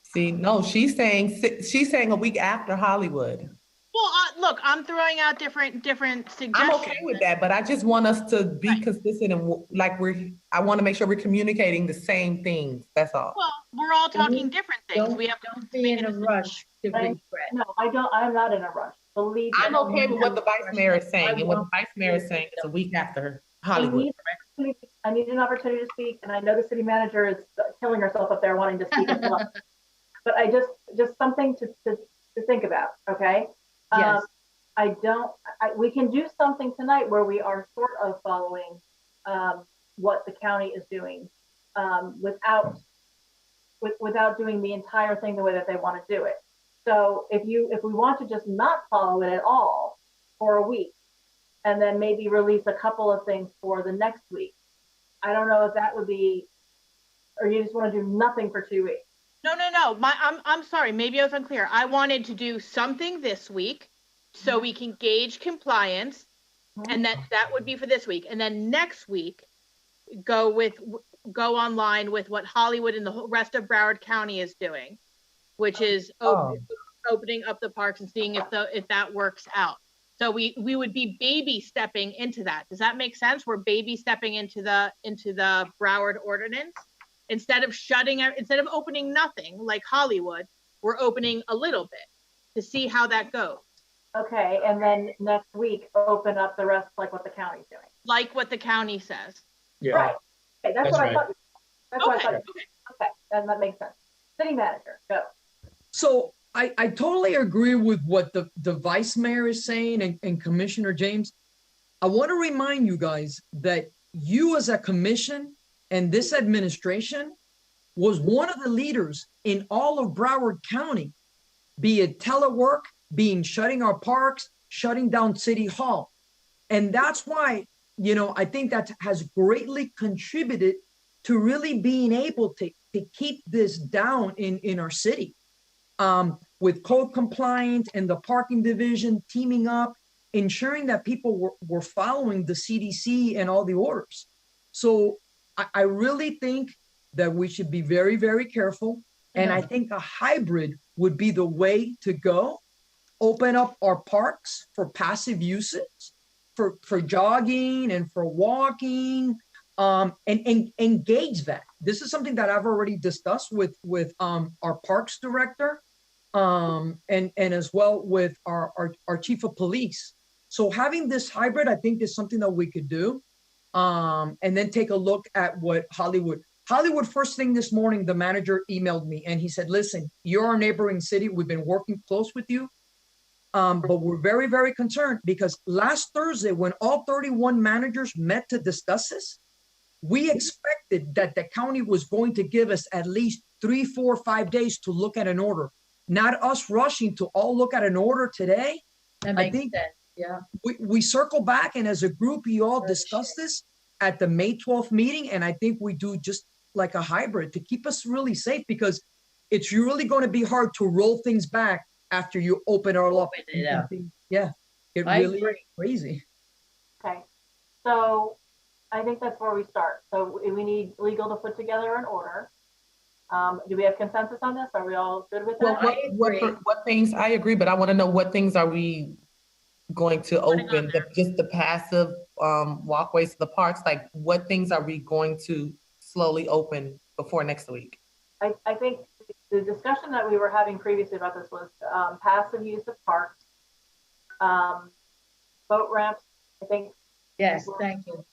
See, no, she's saying a week after Hollywood. Well, look, I'm throwing out different suggestions. I'm okay with that, but I just want us to be consistent and I want to make sure we're communicating the same things. That's all. Well, we're all talking different things. Don't be in a rush to regret. No, I don't. I'm not in a rush. Believe me. I'm okay with what the Vice Mayor is saying, and what the Vice Mayor is saying is a week after Hollywood. I need an opportunity to speak, and I know the city manager is killing herself up there wanting to speak as well. But I just something to think about, okay? Yes. We can do something tonight where we are sort of following what the county is doing without doing the entire thing the way that they want to do it. So if we want to just not follow it at all for a week, and then maybe release a couple of things for the next week, I don't know if that would be, or you just want to do nothing for 2 weeks. No. I'm sorry. Maybe I was unclear. I wanted to do something this week so we can gauge compliance, and that would be for this week. And then next week, go online with what Hollywood and the whole rest of Broward County is doing, which is opening up the parks and seeing if that works out. So we would be baby stepping into that. Does that make sense? We're baby stepping into the Broward ordinance. Instead of opening nothing like Hollywood, we're opening a little bit to see how that goes. Okay, and then next week, open up the rest like what the county's doing. Like what the county says. Yeah. Right. Okay, that's what right. I thought. That's what I thought. Okay, that makes sense. City manager, go. So I totally agree with what the Vice Mayor is saying and Commissioner James. I want to remind you guys that you as a commission and this administration was one of the leaders in all of Broward County, be it telework, shutting our parks, shutting down City Hall. And that's why, I think that has greatly contributed to really being able to keep this down in our city. With code compliance and the parking division teaming up, ensuring that people were following the CDC and all the orders. So I really think that we should be very, very careful. And I think a hybrid would be the way to go. Open up our parks for passive usage, for jogging and for walking, and engage that. This is something that I've already discussed with our parks director, and as well with our chief of police. So having this hybrid, I think, is something that we could do. And then take a look at what Hollywood, first thing this morning, the manager emailed me and he said, listen, you're our neighboring city. We've been working close with you. But we're very, very concerned because last Thursday, when all 31 managers met to discuss this, we expected that the county was going to give us at least 3, 4, 5 days to look at an order, not us rushing to all look at an order today. That makes sense. Yeah. We circle back, and as a group, you all discuss this at the May 12th meeting. And I think we do just like a hybrid to keep us really safe, because it's really going to be hard to roll things back after you open it all up. Yeah, it really is crazy. Okay, so I think that's where we start. So we need legal to put together an order. Do we have consensus on this? Are we all good with that? Well, what things, I agree, but I want to know what things are we going to open? Just the passive walkways to the parks? Like, what things are we going to slowly open before next week? I think the discussion that we were having previously about this was passive use of parks, boat ramps, I think. Yes, thank you.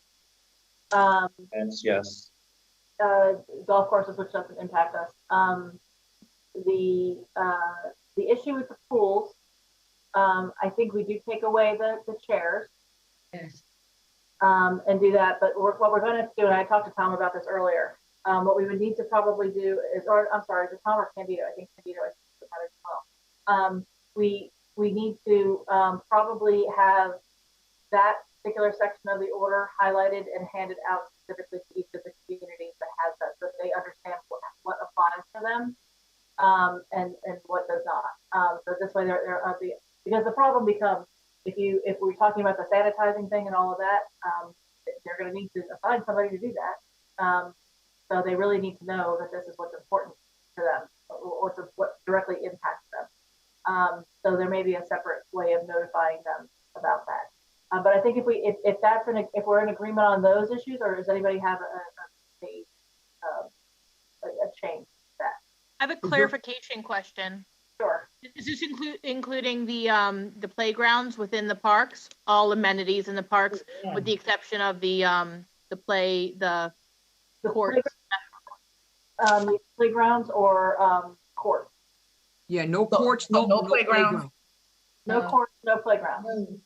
Yes. Golf courses, which doesn't impact us. The issue with the pools, I think we do take away the chairs. Yes. And do that, but what we're going to do, and I talked to Tom about this earlier, what we would need to probably do is, or I'm sorry, is it Tom or Candido? I think Candido is as well. We need to probably have that particular section of the order highlighted and handed out specifically to each of the communities that has that, so that they understand what applies to them and what does not. So this way, because the problem becomes, if we're talking about the sanitizing thing and all of that, they're going to need to assign somebody to do that. So they really need to know that this is what's important to them, or what directly impacts them. So there may be a separate way of notifying them about that. But I think if we're in agreement on those issues, or does anybody have a change to that? I have a clarification question. Sure. Is this including the playgrounds within the parks, all amenities in the parks, with the exception of the courts? The playgrounds or courts? Yeah, no courts, no playground. No courts, no playground.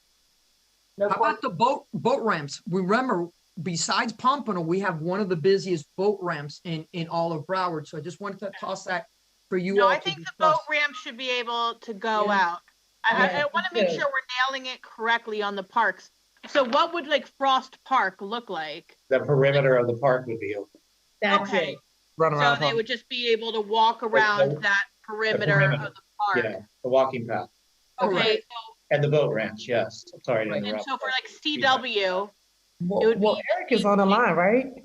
How about the boat ramps? Remember, besides Pompano, we have one of the busiest boat ramps in all of Broward. So I just wanted to toss that for you all. No, I think the boat ramp should be able to go out. I want to make sure we're nailing it correctly on the parks. So what would like Frost Park look like? The perimeter of the park would be open. Okay. So they would just be able to walk around that perimeter of the park. Yeah, the walking path. Okay. And the boat ramps, yes. Sorry to interrupt. And so for like CW, well, Eric is on the line, right? Is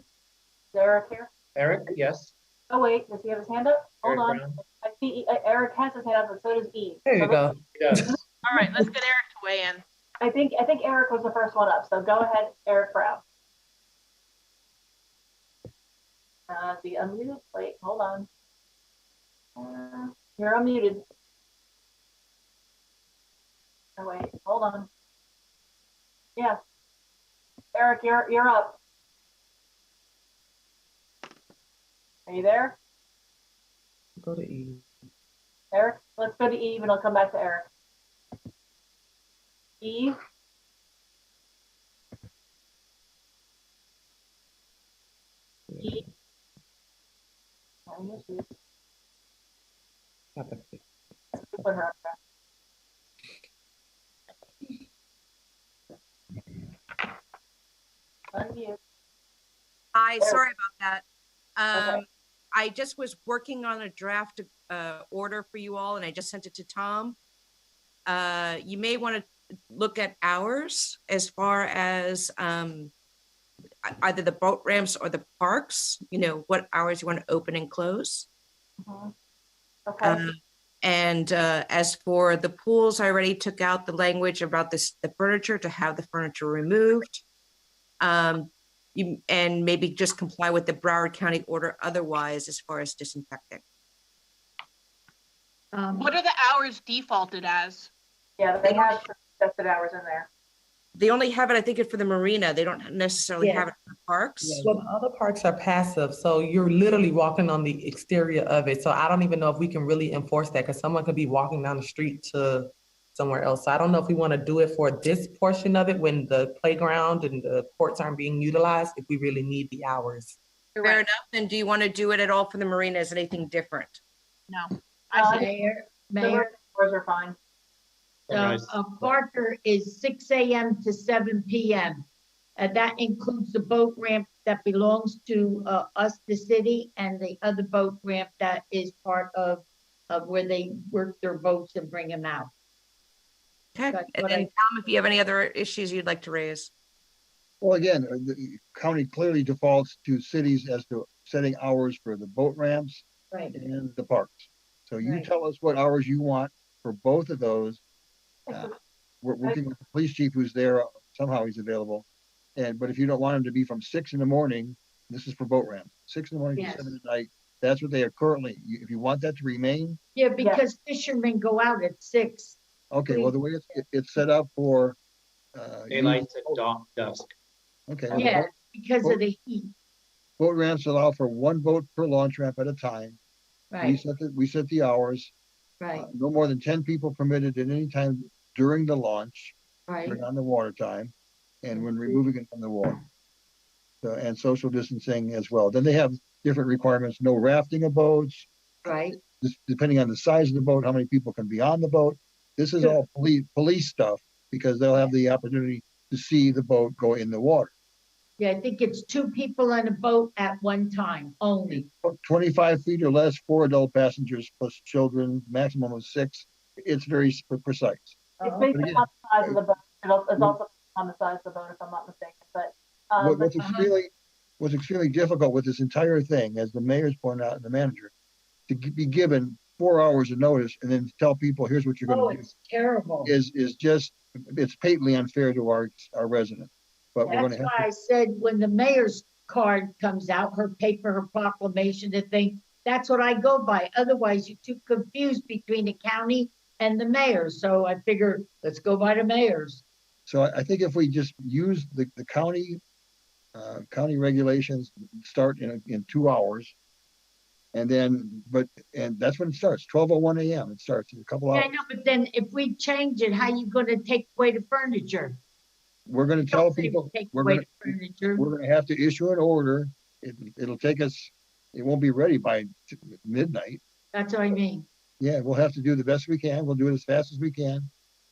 Eric here? Eric, yes. Oh wait, does he have his hand up? Hold Eric on. Brown. I see Eric has his hand up, and so does Eve. There you go. All right, let's get Eric to weigh in. I think Eric was the first one up. So go ahead, Eric Brown. The unmuted. Wait, hold on. You're unmuted. Oh wait, hold on. Yeah, Eric, you're up. Are you there? Go to Eve. Eric, let's go to Eve, and I'll come back to Eric. Eve. Eve. Oh, yes, put her up there. Unmute. Hi, sorry about that. Okay. I just was working on a draft order for you all, and I just sent it to Tom. You may want to look at hours as far as either the boat ramps or the parks, what hours you want to open and close. Mm-hmm. Okay. And as for the pools, I already took out the language about the furniture, to have the furniture removed. and maybe just comply with the Broward County order otherwise as far as disinfecting. What are the hours defaulted as? Yeah, they have suggested hours in there. They only have it, I think, for the marina. They don't necessarily have it for the parks. Well, other parks are passive, so you're literally walking on the exterior of it. So I don't even know if we can really enforce that because someone could be walking down the street to somewhere else. So I don't know if we want to do it for this portion of it when the playground and the courts aren't being utilized, if we really need the hours. Fair enough. Then do you want to do it at all for the marina? Is anything different? No. Mayor, hours are fine. Parker is 6 a.m. to 7 p.m. That includes the boat ramp that belongs to us, the city, and the other boat ramp that is part of where they work their boats and bring them out. Okay. And then Tom, if you have any other issues you'd like to raise. Well, again, the county clearly defaults to cities as to setting hours for the boat ramps and the parks. So you tell us what hours you want for both of those. We're working with the police chief who's there. Somehow he's available. But if you don't want him to be from 6 in the morning, this is for boat ramps, 6 in the morning to 7 at night. That's what they are currently. If you want that to remain. Yeah, because fishermen go out at 6. Okay, well, the way it's set up for daylight to dusk. Okay. Yeah, because of the heat. Boat ramps allow for one boat per launch ramp at a time. Right. We set the hours. Right. No more than 10 people permitted at any time during the launch. Right. During on the water time, and when removing it from the water. And social distancing as well. Then they have different requirements: no rafting of boats. Right. Depending on the size of the boat, how many people can be on the boat. This is all police stuff because they'll have the opportunity to see the boat go in the water. Yeah, I think it's 2 people on a boat at one time only. 25 feet or less, 4 adult passengers plus children, maximum of 6. It's very precise. It's based on the size of the boat. It's also on the size of the boat, if I'm not mistaken. But what's extremely difficult with this entire thing, as the mayor's pointed out and the manager, to be given 4 hours of notice and then tell people, here's what you're going to do. It's terrible. Is just, it's patently unfair to our residents. But we're going to have That's why I said when the mayor's card comes out, her paper, her proclamation, the thing, that's what I go by. Otherwise, you're too confused between the county and the mayor. So I figure let's go by the mayor's. So I think if we just use the county regulations, start in 2 hours, and that's when it starts, 12:01 a.m. It starts in a couple hours. Yeah, I know, but then if we change it, how you going to take away the furniture? We're going to tell people we're going to have to issue an order. It'll take us. It won't be ready by midnight. That's what I mean. Yeah, we'll have to do the best we can. We'll do it as fast as we can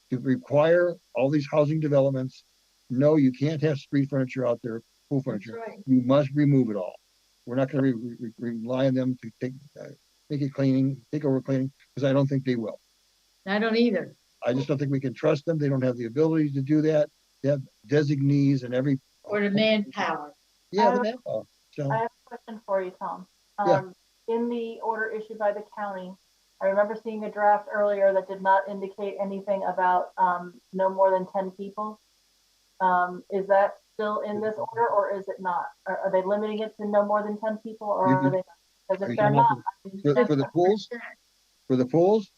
to require all these housing developments. No, you can't have street furniture out there, pool furniture. Right. You must remove it all. We're not going to rely on them to take over cleaning, because I don't think they will. I don't either. I just don't think we can trust them. They don't have the ability to do that. They have designees and every. Or the manpower. Yeah, the manpower. So. I have a question for you, Tom. Yeah. In the order issued by the county, I remember seeing a draft earlier that did not indicate anything about no more than 10 people. Is that still in this order, or is it not? Are they limiting it to no more than 10 people, or are they not? Because if they're not, for the pools,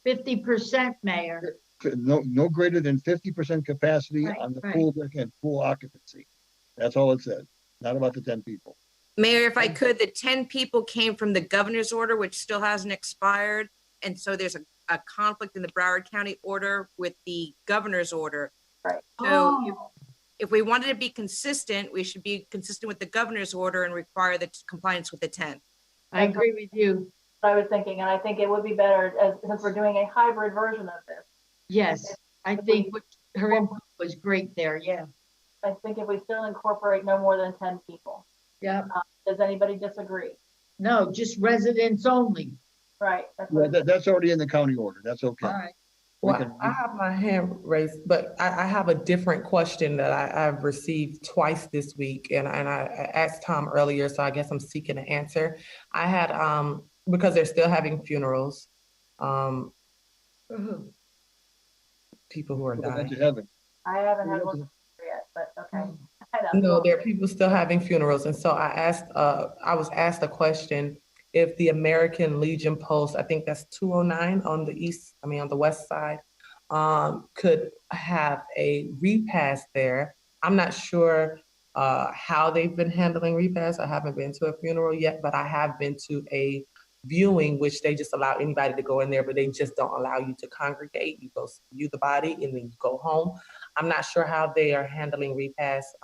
50%, Mayor. No greater than 50% capacity on the pool deck and pool occupancy. That's all it said. Not about the 10 people. Mayor, if I could, the 10 people came from the governor's order, which still hasn't expired. And so there's a conflict in the Broward County order with the governor's order. Right. So if we wanted to be consistent, we should be consistent with the governor's order and require the compliance with the 10. I agree with you. I was thinking, and I think it would be better since we're doing a hybrid version of this. Yes, I think her input was great there. Yeah. I think if we still incorporate no more than 10 people. Yeah. Does anybody disagree? No, just residents only. Right. That's already in the county order. That's okay. All right. Well, I have my hand raised, but I have a different question that I've received twice this week, and I asked Tom earlier, so I guess I'm seeking an answer. I had because they're still having funerals. People who are dying. I haven't had one yet, but okay. No, there are people still having funerals. And so I was asked a question, if the American Legion Post, I think that's 209 on the west side, could have a repast there. I'm not sure how they've been handling repasts. I haven't been to a funeral yet, but I have been to a viewing, which they just allow anybody to go in there, but they just don't allow you to congregate. You go view the body and then you go home. I'm not sure how they are handling repasts.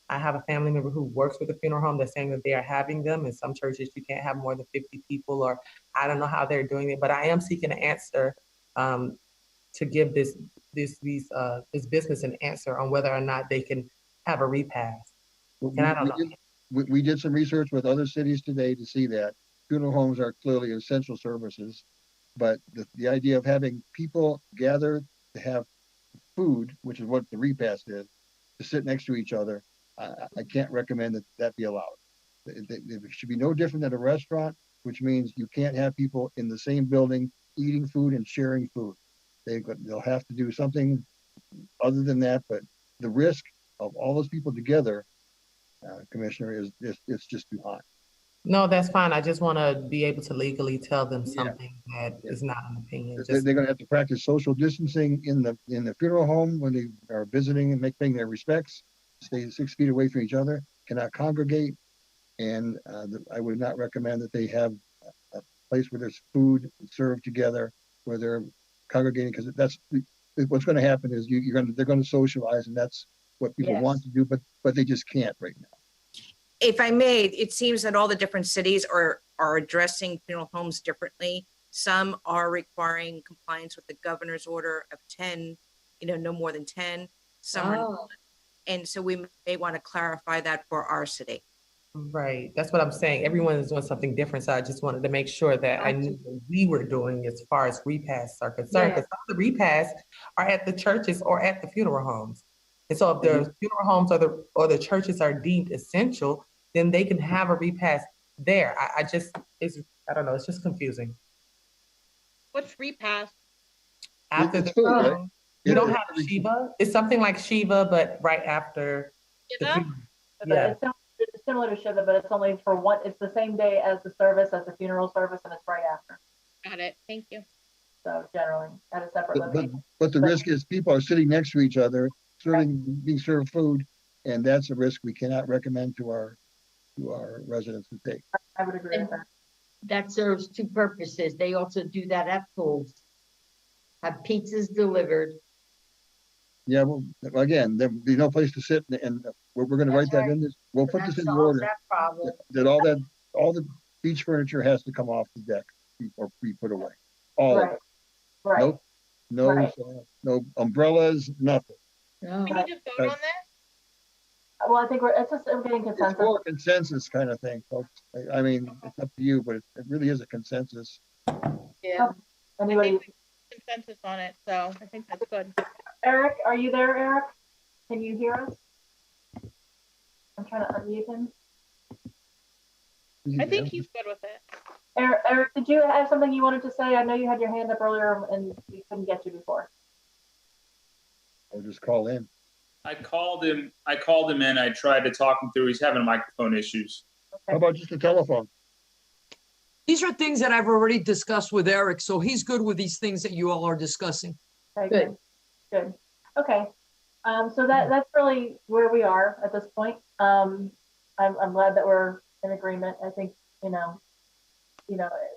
I have a family member who works with a funeral home that's saying that they are having them. In some churches, you can't have more than 50 people, or I don't know how they're doing it, but I am seeking an answer to give this business an answer on whether or not they can have a repast. And I don't know. We did some research with other cities today to see that funeral homes are clearly essential services, but the idea of having people gather to have food, which is what the repast is, to sit next to each other, I can't recommend that be allowed. It should be no different than a restaurant, which means you can't have people in the same building eating food and sharing food. They'll have to do something other than that, but the risk of all those people together, Commissioner, it's just too high. No, that's fine. I just want to be able to legally tell them something that is not an opinion. They're going to have to practice social distancing in the funeral home when they are visiting and paying their respects. Stay 6 feet away from each other. Cannot congregate, and I would not recommend that they have a place where there's food served together, where they're congregating, because that's what's going to happen is they're going to socialize, and that's what people want to do, but they just can't right now. If I may, it seems that all the different cities are addressing funeral homes differently. Some are requiring compliance with the governor's order of 10, no more than 10. Some are not. And so we may want to clarify that for our city. Right. That's what I'm saying. Everyone is doing something different. So I just wanted to make sure that I knew what we were doing as far as repasts are concerned. Because some of the repasts are at the churches or at the funeral homes. And so if the funeral homes or the churches are deemed essential, then they can have a repast there. I don't know. It's just confusing. What's repast? After the funeral, right? You don't have Shiva. It's something like Shiva, but right after. Shiva? Yeah. It's similar to Shiva, but it's only for one. It's the same day as the service, as the funeral service, and it's right after. Got it. Thank you. So generally, at a separate location. But the risk is people are sitting next to each other, being served food, and that's a risk we cannot recommend to our residents to take. I would agree with that. That serves two purposes. They also do that at pools. Have pizzas delivered. Yeah, well, again, there'll be no place to sit, and we're going to write that in this. We'll put this in the order. That problem. That all the beach furniture has to come off the deck or be put away. All of it. Right. No umbrellas, nothing. No. We need to vote on this? Well, I think it's just getting consensus. It's more a consensus kind of thing, folks. I mean, it's up to you, but it really is a consensus. Yeah. Anybody? Consensus on it, so I think that's good. Eric, are you there, Eric? Can you hear us? I'm trying to unmute him. I think he's good with it. Eric, did you have something you wanted to say? I know you had your hand up earlier and we couldn't get you before. Or just call in. I called him in. I tried to talk him through. He's having microphone issues. Okay. How about just a telephone? These are things that I've already discussed with Eric, so he's good with these things that you all are discussing. Okay, good. Okay. So that's really where we are at this point. I'm glad that we're in agreement. I think,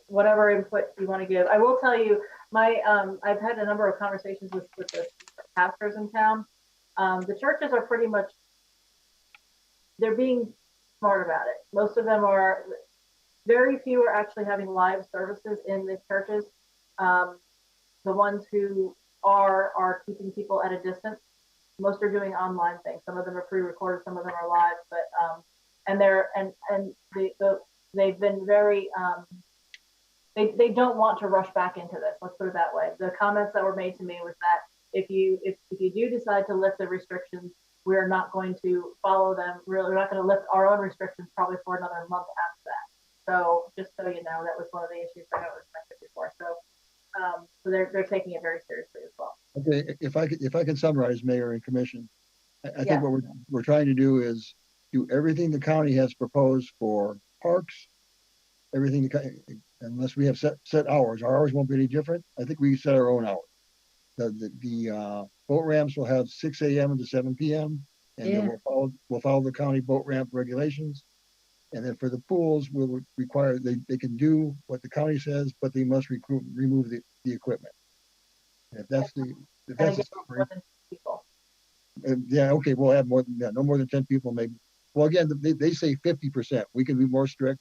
whatever input you want to give. I will tell you, I've had a number of conversations with the pastors in town. The churches are pretty much, they're being smart about it. Most of them are, very few are actually having live services in the churches. The ones who are keeping people at a distance. Most are doing online things. Some of them are pre-recorded, some of them are live, but they've been very they don't want to rush back into this. Let's put it that way. The comments that were made to me was that if you do decide to lift the restrictions, we're not going to follow them. We're not going to lift our own restrictions probably for another month after that. So just so you know, that was one of the issues I know was mentioned before. So they're taking it very seriously as well. Okay, if I can summarize, Mayor and Commission, I think what we're trying to do is do everything the county has proposed for parks, everything, unless we have set hours. Our hours won't be any different. I think we set our own hours. The boat ramps will have 6 a.m. to 7 p.m. and then we'll follow the county boat ramp regulations. And then for the pools, we'll require they can do what the county says, but they must remove the equipment. And if that's the summary, people. Yeah, okay, we'll have no more than 10 people, maybe. Well, again, they say 50%. We can be more strict,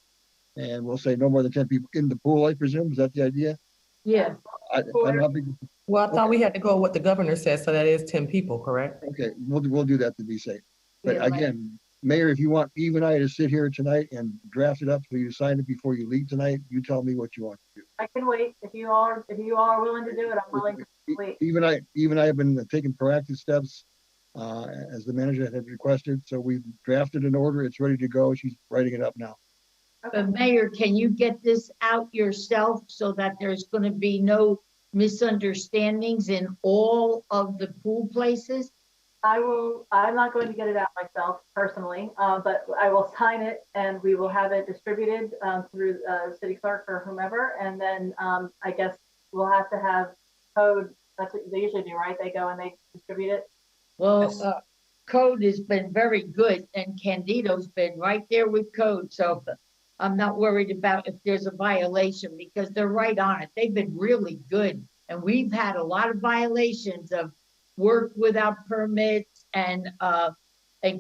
and we'll say no more than 10 people in the pool. I presume, is that the idea? Yeah. I don't know how big. Well, I thought we had to go what the governor said, so that is 10 people, correct? Okay, we'll do that to be safe. But again, Mayor, if you want Eve and I to sit here tonight and draft it up so you sign it before you leave tonight, you tell me what you want to do. I can wait. If you all are willing to do it, I'm willing to wait. Eve and I have been taking proactive steps as the manager had requested. So we've drafted an order. It's ready to go. She's writing it up now. But Mayor, can you get this out yourself so that there's going to be no misunderstandings in all of the pool places? I'm not going to get it out myself personally, but I will sign it and we will have it distributed through city clerk or whomever. And then I guess we'll have to have code. That's what they usually do, right? They go and they distribute it. Well, code has been very good and Candido's been right there with code. So I'm not worried about if there's a violation because they're right on it. They've been really good. And we've had a lot of violations of work without permits and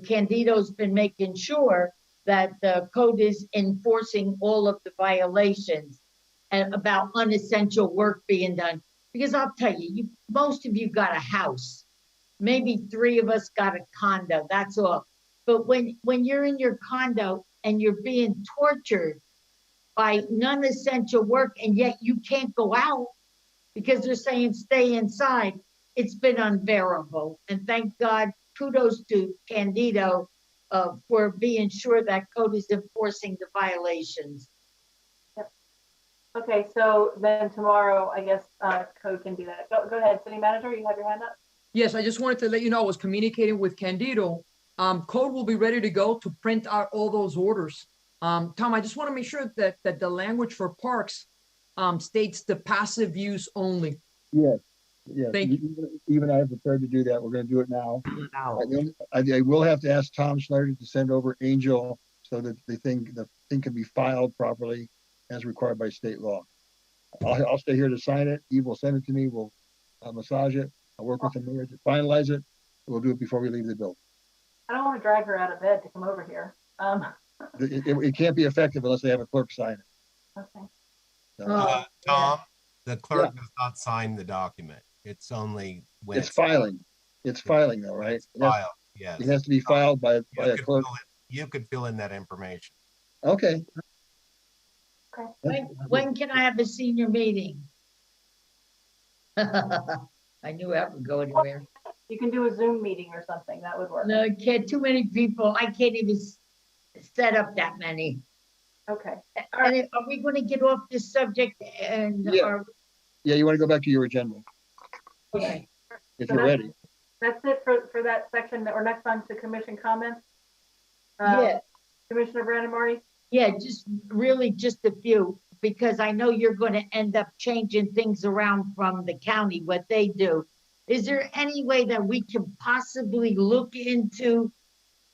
Candido's been making sure that the code is enforcing all of the violations and about unessential work being done. Because I'll tell you, most of you got a house. Maybe 3 of us got a condo, that's all. But when you're in your condo and you're being tortured by non-essential work and yet you can't go out because they're saying stay inside, it's been unbearable. And thank God, kudos to Candido for being sure that code is enforcing the violations. Yep. Okay, so then tomorrow, I guess code can do that. Go ahead, city manager, you have your hand up? Yes, I just wanted to let you know I was communicating with Candido. Code will be ready to go to print out all those orders. Tom, I just want to make sure that the language for parks states the passive use only. Yes, yes. Thank you. Even I am prepared to do that. We're going to do it now. I will have to ask Tom Schneider to send over Angel so that the thing can be filed properly as required by state law. I'll stay here to sign it. Eve will send it to me. We'll massage it. I'll work with the mayor to finalize it. We'll do it before we leave the building. I don't want to drag her out of bed to come over here. It can't be effective unless they have a clerk sign it. Okay. So, Tom, the clerk does not sign the document. It's only when it's filing. It's filing though, right? It's filed, yes. It has to be filed by a clerk. You could fill in that information. Okay. When can I have a senior meeting? I knew that would go anywhere. You can do a Zoom meeting or something. That would work. No, I can't. Too many people. I can't even set up that many. Okay. And are we going to get off this subject? And yeah, you want to go back to your agenda? Okay. If you're ready. That's it for that section. Or next on to commission comments. Yeah. Commissioner Brandon Marty? Yeah, just a few, because I know you're going to end up changing things around from the county, what they do. Is there any way that we can possibly look into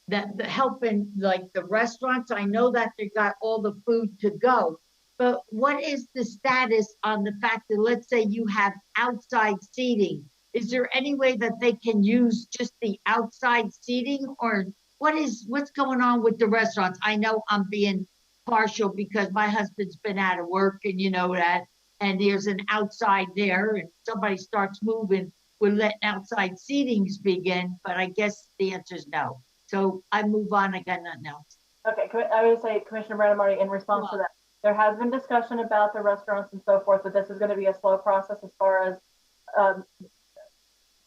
the helping like the restaurants? I know that they got all the food to go, but what is the status on the fact that, let's say you have outside seating? Is there any way that they can use just the outside seating, or what's going on with the restaurants? I know I'm being partial because my husband's been out of work and you know that, and there's an outside there and somebody starts moving, we're letting outside seatings begin, but I guess the answer is no. So I move on, I got nothing else. Okay, I would say Commissioner Brandon Marty, in response to that, there has been discussion about the restaurants and so forth, but this is going to be a slow process as far as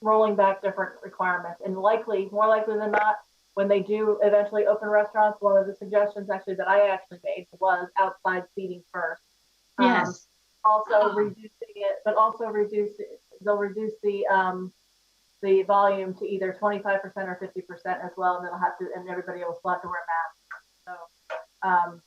rolling back different requirements, and more likely than not, when they do eventually open restaurants, one of the suggestions actually that I actually made was outside seating first. Yes. Also reducing it, but also they'll reduce the the volume to either 25% or 50% as well, and and everybody will still have to wear masks. So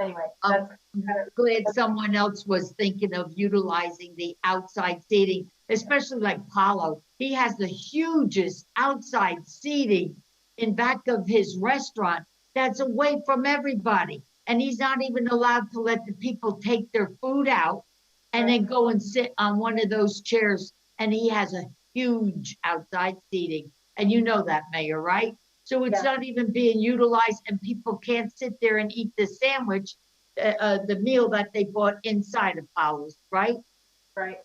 anyway, that's I'm glad someone else was thinking of utilizing the outside seating, especially like Paulo. He has the hugest outside seating in back of his restaurant that's away from everybody. And he's not even allowed to let the people take their food out and then go and sit on one of those chairs. And he has a huge outside seating. And you know that, Mayor, right? So it's not even being utilized, and people can't sit there and eat the sandwich, the meal that they bought inside of Paulo's, right? Right.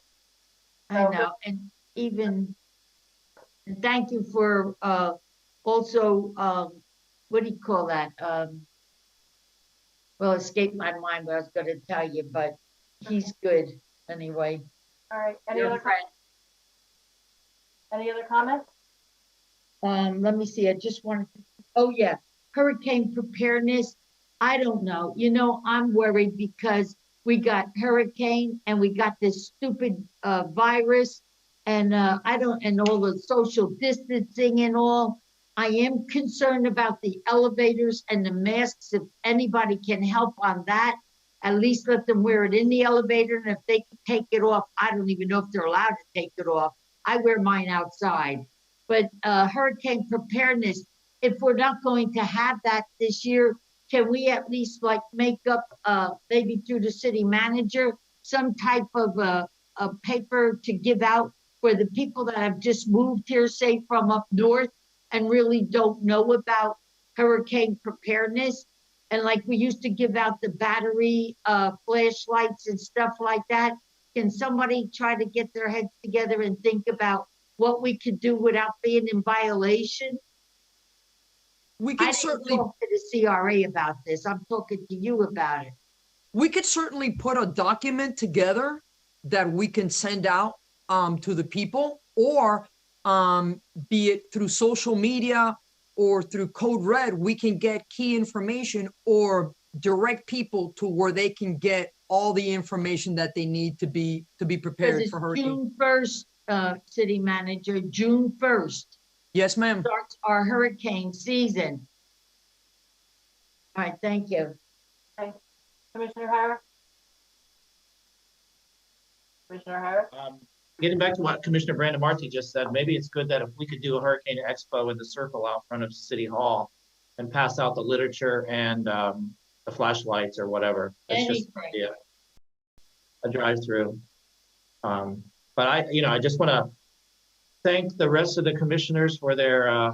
I know. And even, and thank you for also, what do you call that? Well, it escaped my mind what I was going to tell you, but he's good anyway. All right. Any Your other friend. Any other comments? Let me see. I just wanted to, oh yeah, hurricane preparedness. I don't know. You know, I'm worried because we got hurricane and we got this stupid virus, and and all the social distancing and all. I am concerned about the elevators and the masks. If anybody can help on that, at least let them wear it in the elevator. And if they can take it off, I don't even know if they're allowed to take it off. I wear mine outside. But hurricane preparedness, if we're not going to have that this year, can we at least like make up, maybe through the city manager, some type of a paper to give out for the people that have just moved here, say from up north, and really don't know about hurricane preparedness? And like we used to give out the battery flashlights and stuff like that. Can somebody try to get their heads together and think about what we could do without being in violation? We can certainly talk to the CRA about this. I'm talking to you about it. We could certainly put a document together that we can send out to the people, or be it through social media or through Code Red, we can get key information or direct people to where they can get all the information that they need to be prepared for hurricane. June 1st, city manager, June 1st. Yes, ma'am. Starts our hurricane season. All right, thank you. Okay. Commissioner Hara? Commissioner Hara? Getting back to what Commissioner Brandon Marty just said, maybe it's good that if we could do a Hurricane Expo in the circle out front of City Hall and pass out the literature and the flashlights or whatever. That's just an idea. A drive-through. But I just want to thank the rest of the commissioners for their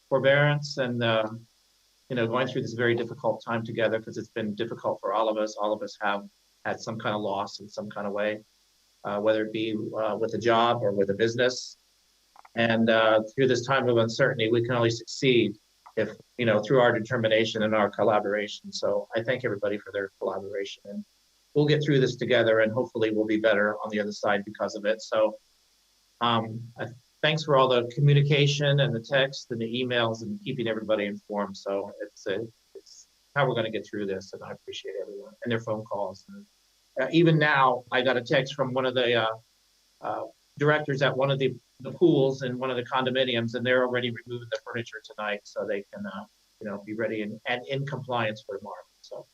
forbearance and going through this very difficult time together, because it's been difficult for all of us. All of us have had some kind of loss in some kind of way, whether it be with a job or with a business. And through this time of uncertainty, we can only succeed if, through our determination and our collaboration. So I thank everybody for their collaboration, and we'll get through this together, and hopefully we'll be better on the other side because of it. So thanks for all the communication and the text and the emails and keeping everybody informed. So it's how we're going to get through this, and I appreciate everyone and their phone calls. And even now, I got a text from one of the directors at one of the pools in one of the condominiums, and they're already removing the furniture tonight so they can be ready and in compliance for tomorrow. So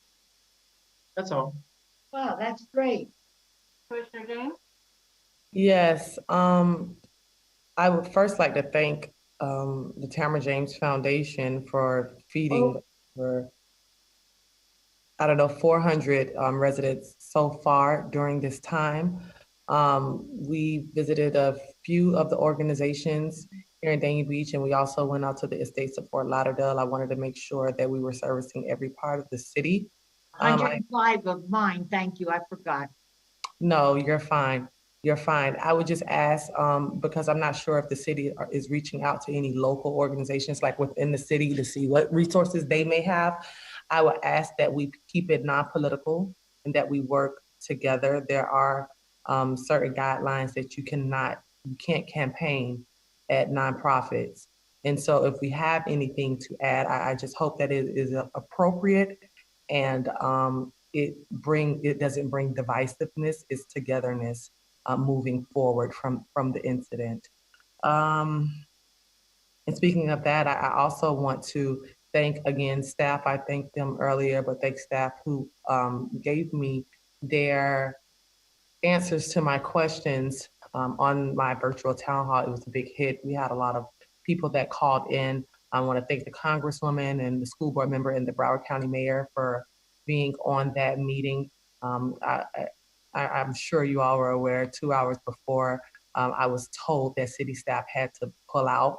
that's all. Wow, that's great. Commissioner James? Yes, I would first like to thank the Tamara James Foundation for feeding for 400 residents so far during this time. We visited a few of the organizations here in Dania Beach, and we also went out to the estates of Fort Lauderdale. I wanted to make sure that we were servicing every part of the city. 105 of mine, thank you, I forgot. No, you're fine. You're fine. I would just ask, because I'm not sure if the city is reaching out to any local organizations like within the city to see what resources they may have. I would ask that we keep it non-political and that we work together. There are certain guidelines that you can't campaign at nonprofits. And so if we have anything to add, I just hope that it is appropriate and it doesn't bring divisiveness, it's togetherness moving forward from the incident. And speaking of that, I also want to thank again staff. I thanked them earlier, but thank staff who gave me their answers to my questions on my virtual town hall. It was a big hit. We had a lot of people that called in. I want to thank the Congresswoman and the school board member and the Broward County Mayor for being on that meeting. I'm sure you all were aware 2 hours before I was told that city staff had to pull out.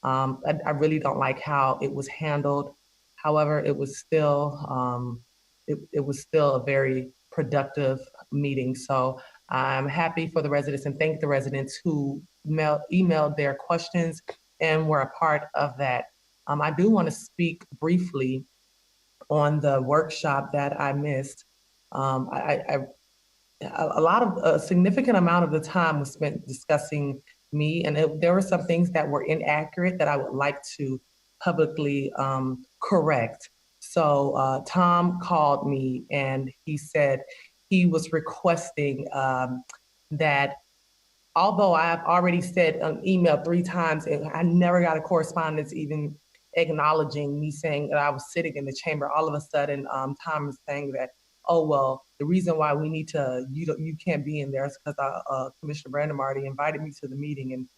I really don't like how it was handled. However, it was still it was still a very productive meeting. So I'm happy for the residents and thank the residents who emailed their questions and were a part of that. I do want to speak briefly on the workshop that I missed. A significant amount of the time was spent discussing me, and there were some things that were inaccurate that I would like to publicly correct. So Tom called me and he said he was requesting that although I have already said an email 3 times, and I never got a correspondence even acknowledging me saying that I was sitting in the chamber. All of a sudden, Tom is saying that, oh, well, the reason why we need to, you can't be in there is because Commissioner Brandon Marty invited me to the meeting and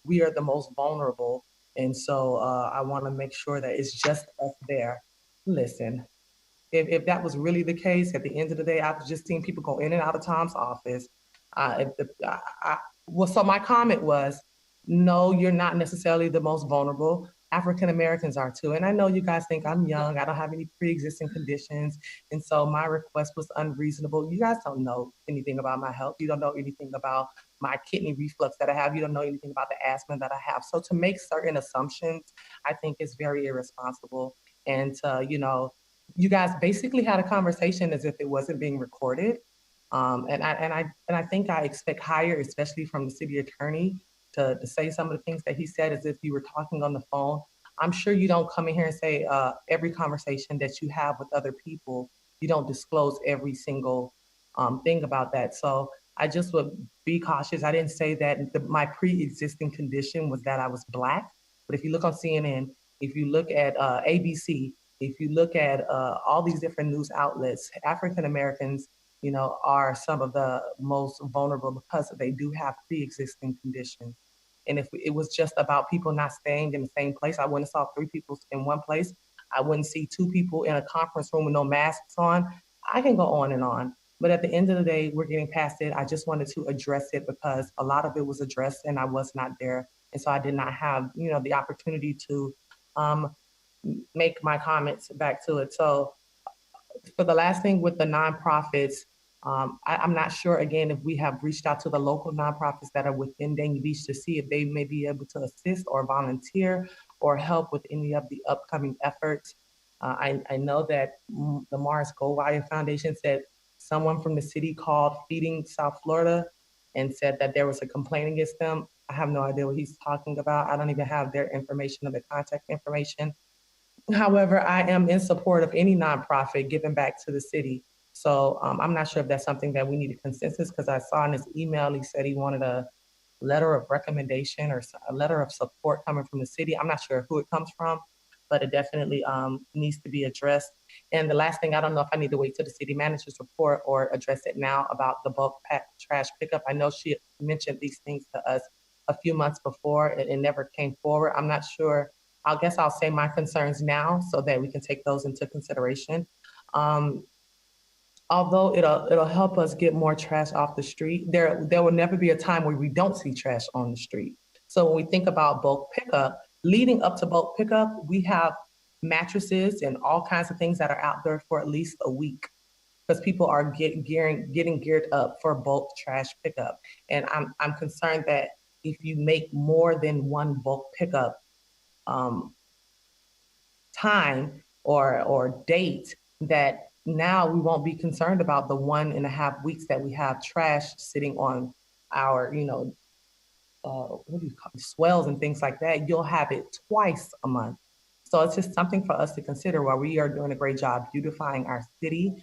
we are the most vulnerable. And so I want to make sure that it's just us there. Listen, if that was really the case, at the end of the day, I've just seen people go in and out of Tom's office. So my comment was, no, you're not necessarily the most vulnerable. African Americans are too. And I know you guys think I'm young, I don't have any pre-existing conditions. And so my request was unreasonable. You guys don't know anything about my health. You don't know anything about my kidney reflux that I have. You don't know anything about the asthma that I have. So to make certain assumptions, I think is very irresponsible. And you guys basically had a conversation as if it wasn't being recorded. And I think I expect higher, especially from the city attorney, to say some of the things that he said as if you were talking on the phone. I'm sure you don't come in here and say every conversation that you have with other people, you don't disclose every single thing about that. So I just would be cautious. I didn't say that my pre-existing condition was that I was Black, but if you look on CNN, if you look at ABC, if you look at all these different news outlets, African Americans, are some of the most vulnerable because they do have pre-existing conditions. And if it was just about people not staying in the same place, I wouldn't have saw 3 people in one place. I wouldn't see 2 people in a conference room with no masks on. I can go on and on. But at the end of the day, we're getting past it. I just wanted to address it because a lot of it was addressed and I was not there. And so I did not have, the opportunity to make my comments back to it. So for the last thing with the nonprofits, I'm not sure, again, if we have reached out to the local nonprofits that are within Dania Beach to see if they may be able to assist or volunteer or help with any of the upcoming efforts. I know that the Morris Goldwire Foundation said someone from the city called Feeding South Florida and said that there was a complaint against them. I have no idea what he's talking about. I don't even have their information or the contact information. However, I am in support of any nonprofit giving back to the city. So I'm not sure if that's something that we need a consensus, because I saw in his email, he said he wanted a letter of recommendation or a letter of support coming from the city. I'm not sure who it comes from, but it definitely needs to be addressed. And the last thing, I don't know if I need to wait till the city manager's report or address it now about the bulk trash pickup. I know she mentioned these things to us a few months before and it never came forward. I'm not sure. I guess I'll say my concerns now so that we can take those into consideration. Although it'll help us get more trash off the street, there will never be a time where we don't see trash on the street. So when we think about bulk pickup, leading up to bulk pickup, we have mattresses and all kinds of things that are out there for at least a week because people are getting geared up for bulk trash pickup. And I'm concerned that if you make more than one bulk pickup time or date, that now we won't be concerned about the 1.5 weeks that we have trash sitting on our, what do you call it, swells and things like that. You'll have it twice a month. So it's just something for us to consider. While we are doing a great job beautifying our city,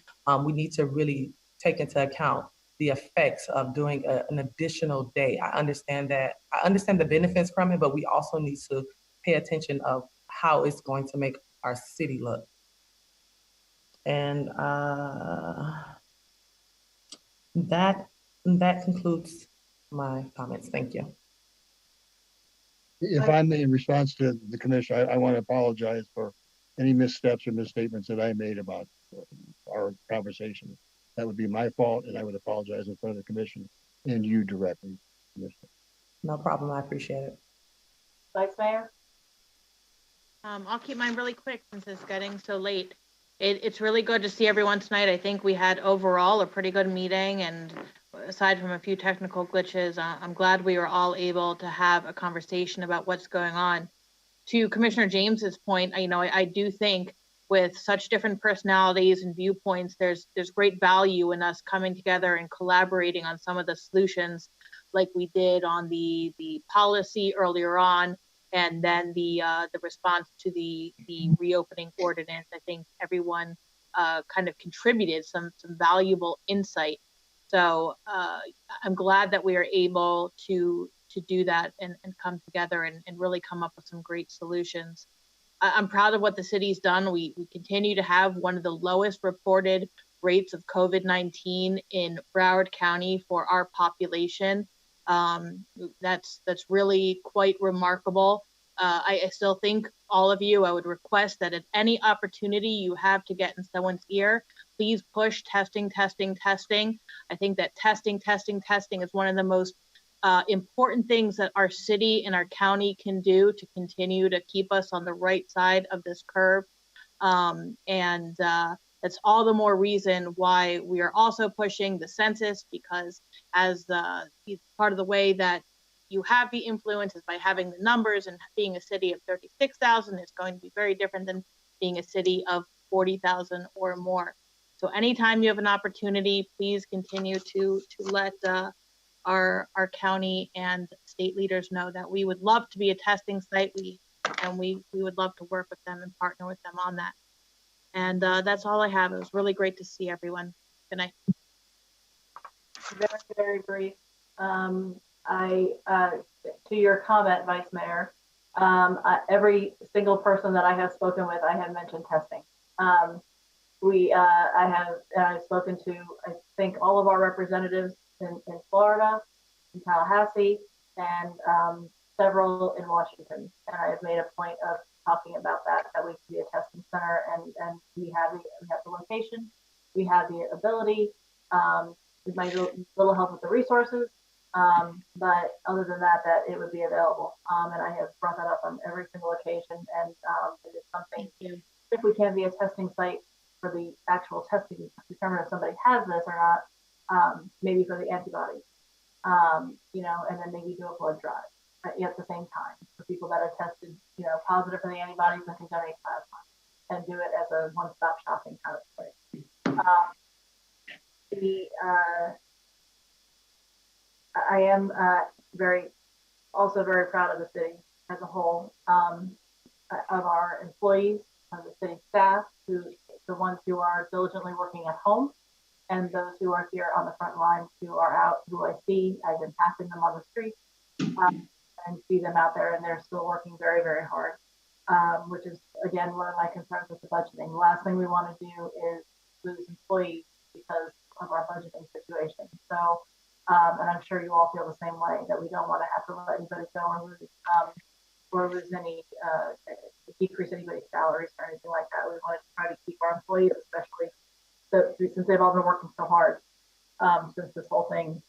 we need to really take into account the effects of doing an additional day. I understand the benefits from it, but we also need to pay attention of how it's going to make our city look. And that concludes my comments. Thank you. If I may, in response to the commission, I want to apologize for any missteps or misstatements that I made about our conversation. That would be my fault, and I would apologize in front of the commission and you directly, Commissioner. No problem. I appreciate it. Vice Mayor? I'll keep mine really quick since it's getting so late. It's really good to see everyone tonight. I think we had overall a pretty good meeting, and aside from a few technical glitches, I'm glad we were all able to have a conversation about what's going on. To Commissioner James's point, I do think with such different personalities and viewpoints, there's great value in us coming together and collaborating on some of the solutions, like we did on the policy earlier on, and then the response to the reopening ordinance. I think everyone kind of contributed some valuable insight. So I'm glad that we are able to do that and come together and really come up with some great solutions. I'm proud of what the city's done. We continue to have one of the lowest reported rates of COVID-19 in Broward County for our population. That's really quite remarkable. I still think all of you, I would request that at any opportunity you have to get in someone's ear, please push testing, testing, testing. I think that testing is one of the most important things that our city and our county can do to continue to keep us on the right side of this curve. That's all the more reason why we are also pushing the census, because as part of the way that you have the influence is by having the numbers, and being a city of 36,000 is going to be very different than being a city of 40,000 or more. So anytime you have an opportunity, please continue to let our county and state leaders know that we would love to be a testing site. We would love to work with them and partner with them on that. And that's all I have. It was really great to see everyone. Good night. Very, very brief. To your comment, Vice Mayor, every single person that I have spoken with, I have mentioned testing. I've spoken to, I think, all of our representatives in Florida, in Tallahassee, and several in Washington. And I have made a point of talking about that we can be a testing center, and we have the location, we have the ability. We might need a little help with the resources, but other than that it would be available. And I have brought that up on every single occasion, and it is something, if we can be a testing site for the actual testing to determine if somebody has this or not, maybe for the antibodies, and then maybe do a blood drive at the same time for people that are tested, positive for the antibodies and can donate plasma, and do it as a one-stop shopping kind of place. I am also very proud of the city as a whole, of our employees, of the city staff, the ones who are diligently working at home, and those who are here on the front lines, who are out, who I see. I've been passing them on the street and see them out there, and they're still working very, very hard, which is, again, one of my concerns with the budgeting. The last thing we want to do is lose employees because of our budgeting situation. So, and I'm sure you all feel the same way, that we don't want to have to let anybody go or lose any, decrease anybody's salaries or anything like that. We want to try to keep our employees, especially since they've all been working so hard since this whole thing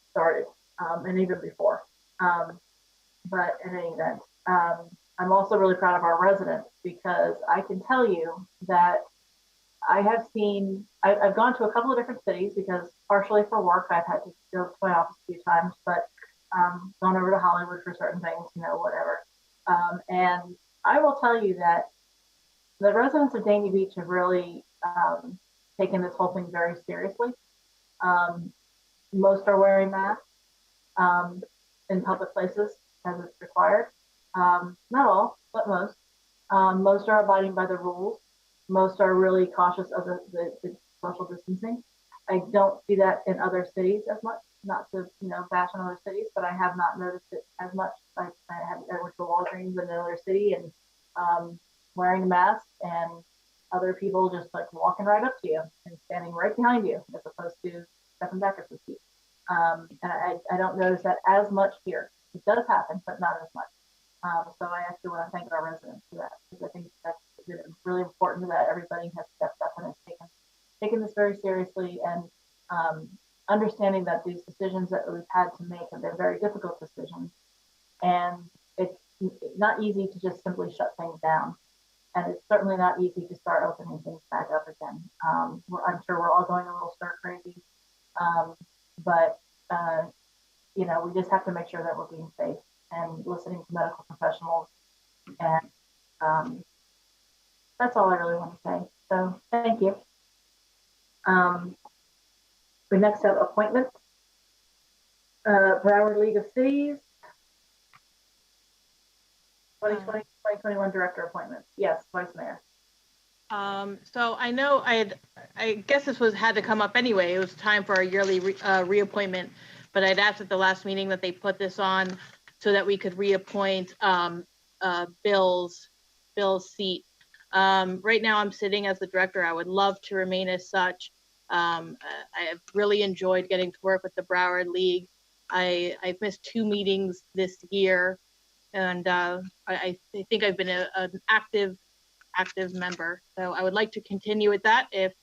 started, and even before. But in any event, I'm also really proud of our residents, because I can tell you that I've gone to a couple of different cities, because partially for work, I've had to go to my office a few times, but gone over to Hollywood for certain things, whatever. And I will tell you that the residents of Dania Beach have really taken this whole thing very seriously. Most are wearing masks in public places as it's required. Not all, but most. Most are abiding by the rules. Most are really cautious of the social distancing. I don't see that in other cities as much, not to, bash on other cities, but I have not noticed it as much. I went to Walgreens in another city and wearing a mask, and other people just like walking right up to you and standing right behind you as opposed to stepping back a few feet. And I don't notice that as much here. It does happen, but not as much. So I actually want to thank our residents for that, because I think that's really important that everybody has stepped up and has taken this very seriously, and understanding that these decisions that we've had to make have been very difficult decisions, and it's not easy to just simply shut things down, and it's certainly not easy to start opening things back up again. I'm sure we're all going a little stir crazy, but we just have to make sure that we're being safe and listening to medical professionals, and that's all I really want to say. So thank you. We next have appointments. Broward League of Cities, 2020, 2021 director appointments. Yes, Vice Mayor. So I know I guess this had to come up anyway. It was time for a yearly reappointment, but I'd asked at the last meeting that they put this on so that we could reappoint Bill's seat. Right now I'm sitting as the director. I would love to remain as such. I have really enjoyed getting to work with the Broward League. I've missed 2 meetings this year, and I think I've been an active member. So I would like to continue with that if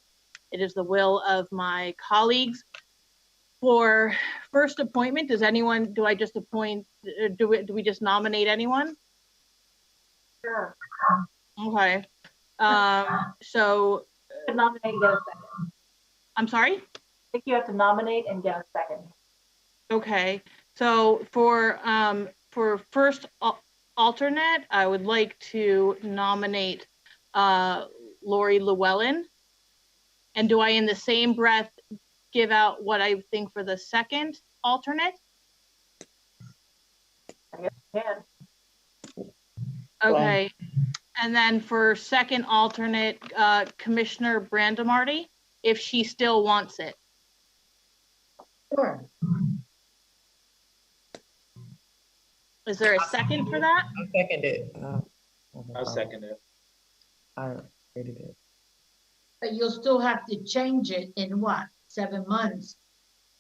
it is the will of my colleagues. For first appointment, do I just appoint, do we just nominate anyone? Sure. Okay. So nominate and get a second. I'm sorry? I think you have to nominate and get a second. Okay. So for first alternate, I would like to nominate Lori Llewellyn. And do I in the same breath give out what I think for the second alternate? I guess you can. Okay. And then for second alternate, Commissioner Brandemarty, if she still wants it. Sure. Is there a second for that? I second it. I'll second it. I already did. But you'll still have to change it in what, 7 months?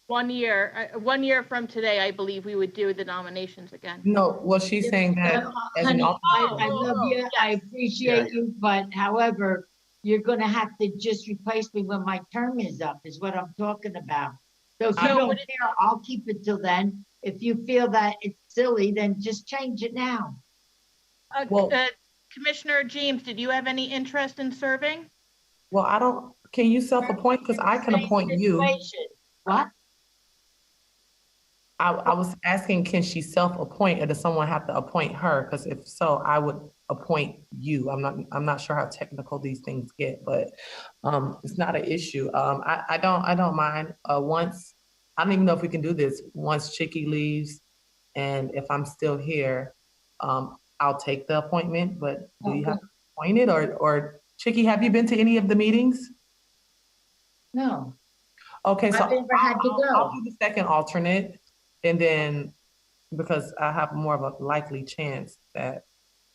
1 year. 1 year from today, I believe we would do the nominations again. No, well, she's saying that as an Honey, alternate. I love you, yes. I appreciate you, but however, you're gonna have to just replace me when my term is up, is what I'm talking about. So if you don't care, I'll keep it till then. If you feel that it's silly, then just change it now. Commissioner James, did you have any interest in serving? Well, can you self-appoint? Because I can appoint you. What? I was asking, can she self-appoint or does someone have to appoint her? Because if so, I would appoint you. I'm not sure how technical these things get, but it's not an issue. I don't mind. Once, I don't even know if we can do this. Once Chicky leaves, and if I'm still here, I'll take the appointment. But do you have to appoint it, or Chicky? Have you been to any of the meetings? No. Okay, so I've never had to go. I'll do the second alternate. And then, because I have more of a likely chance that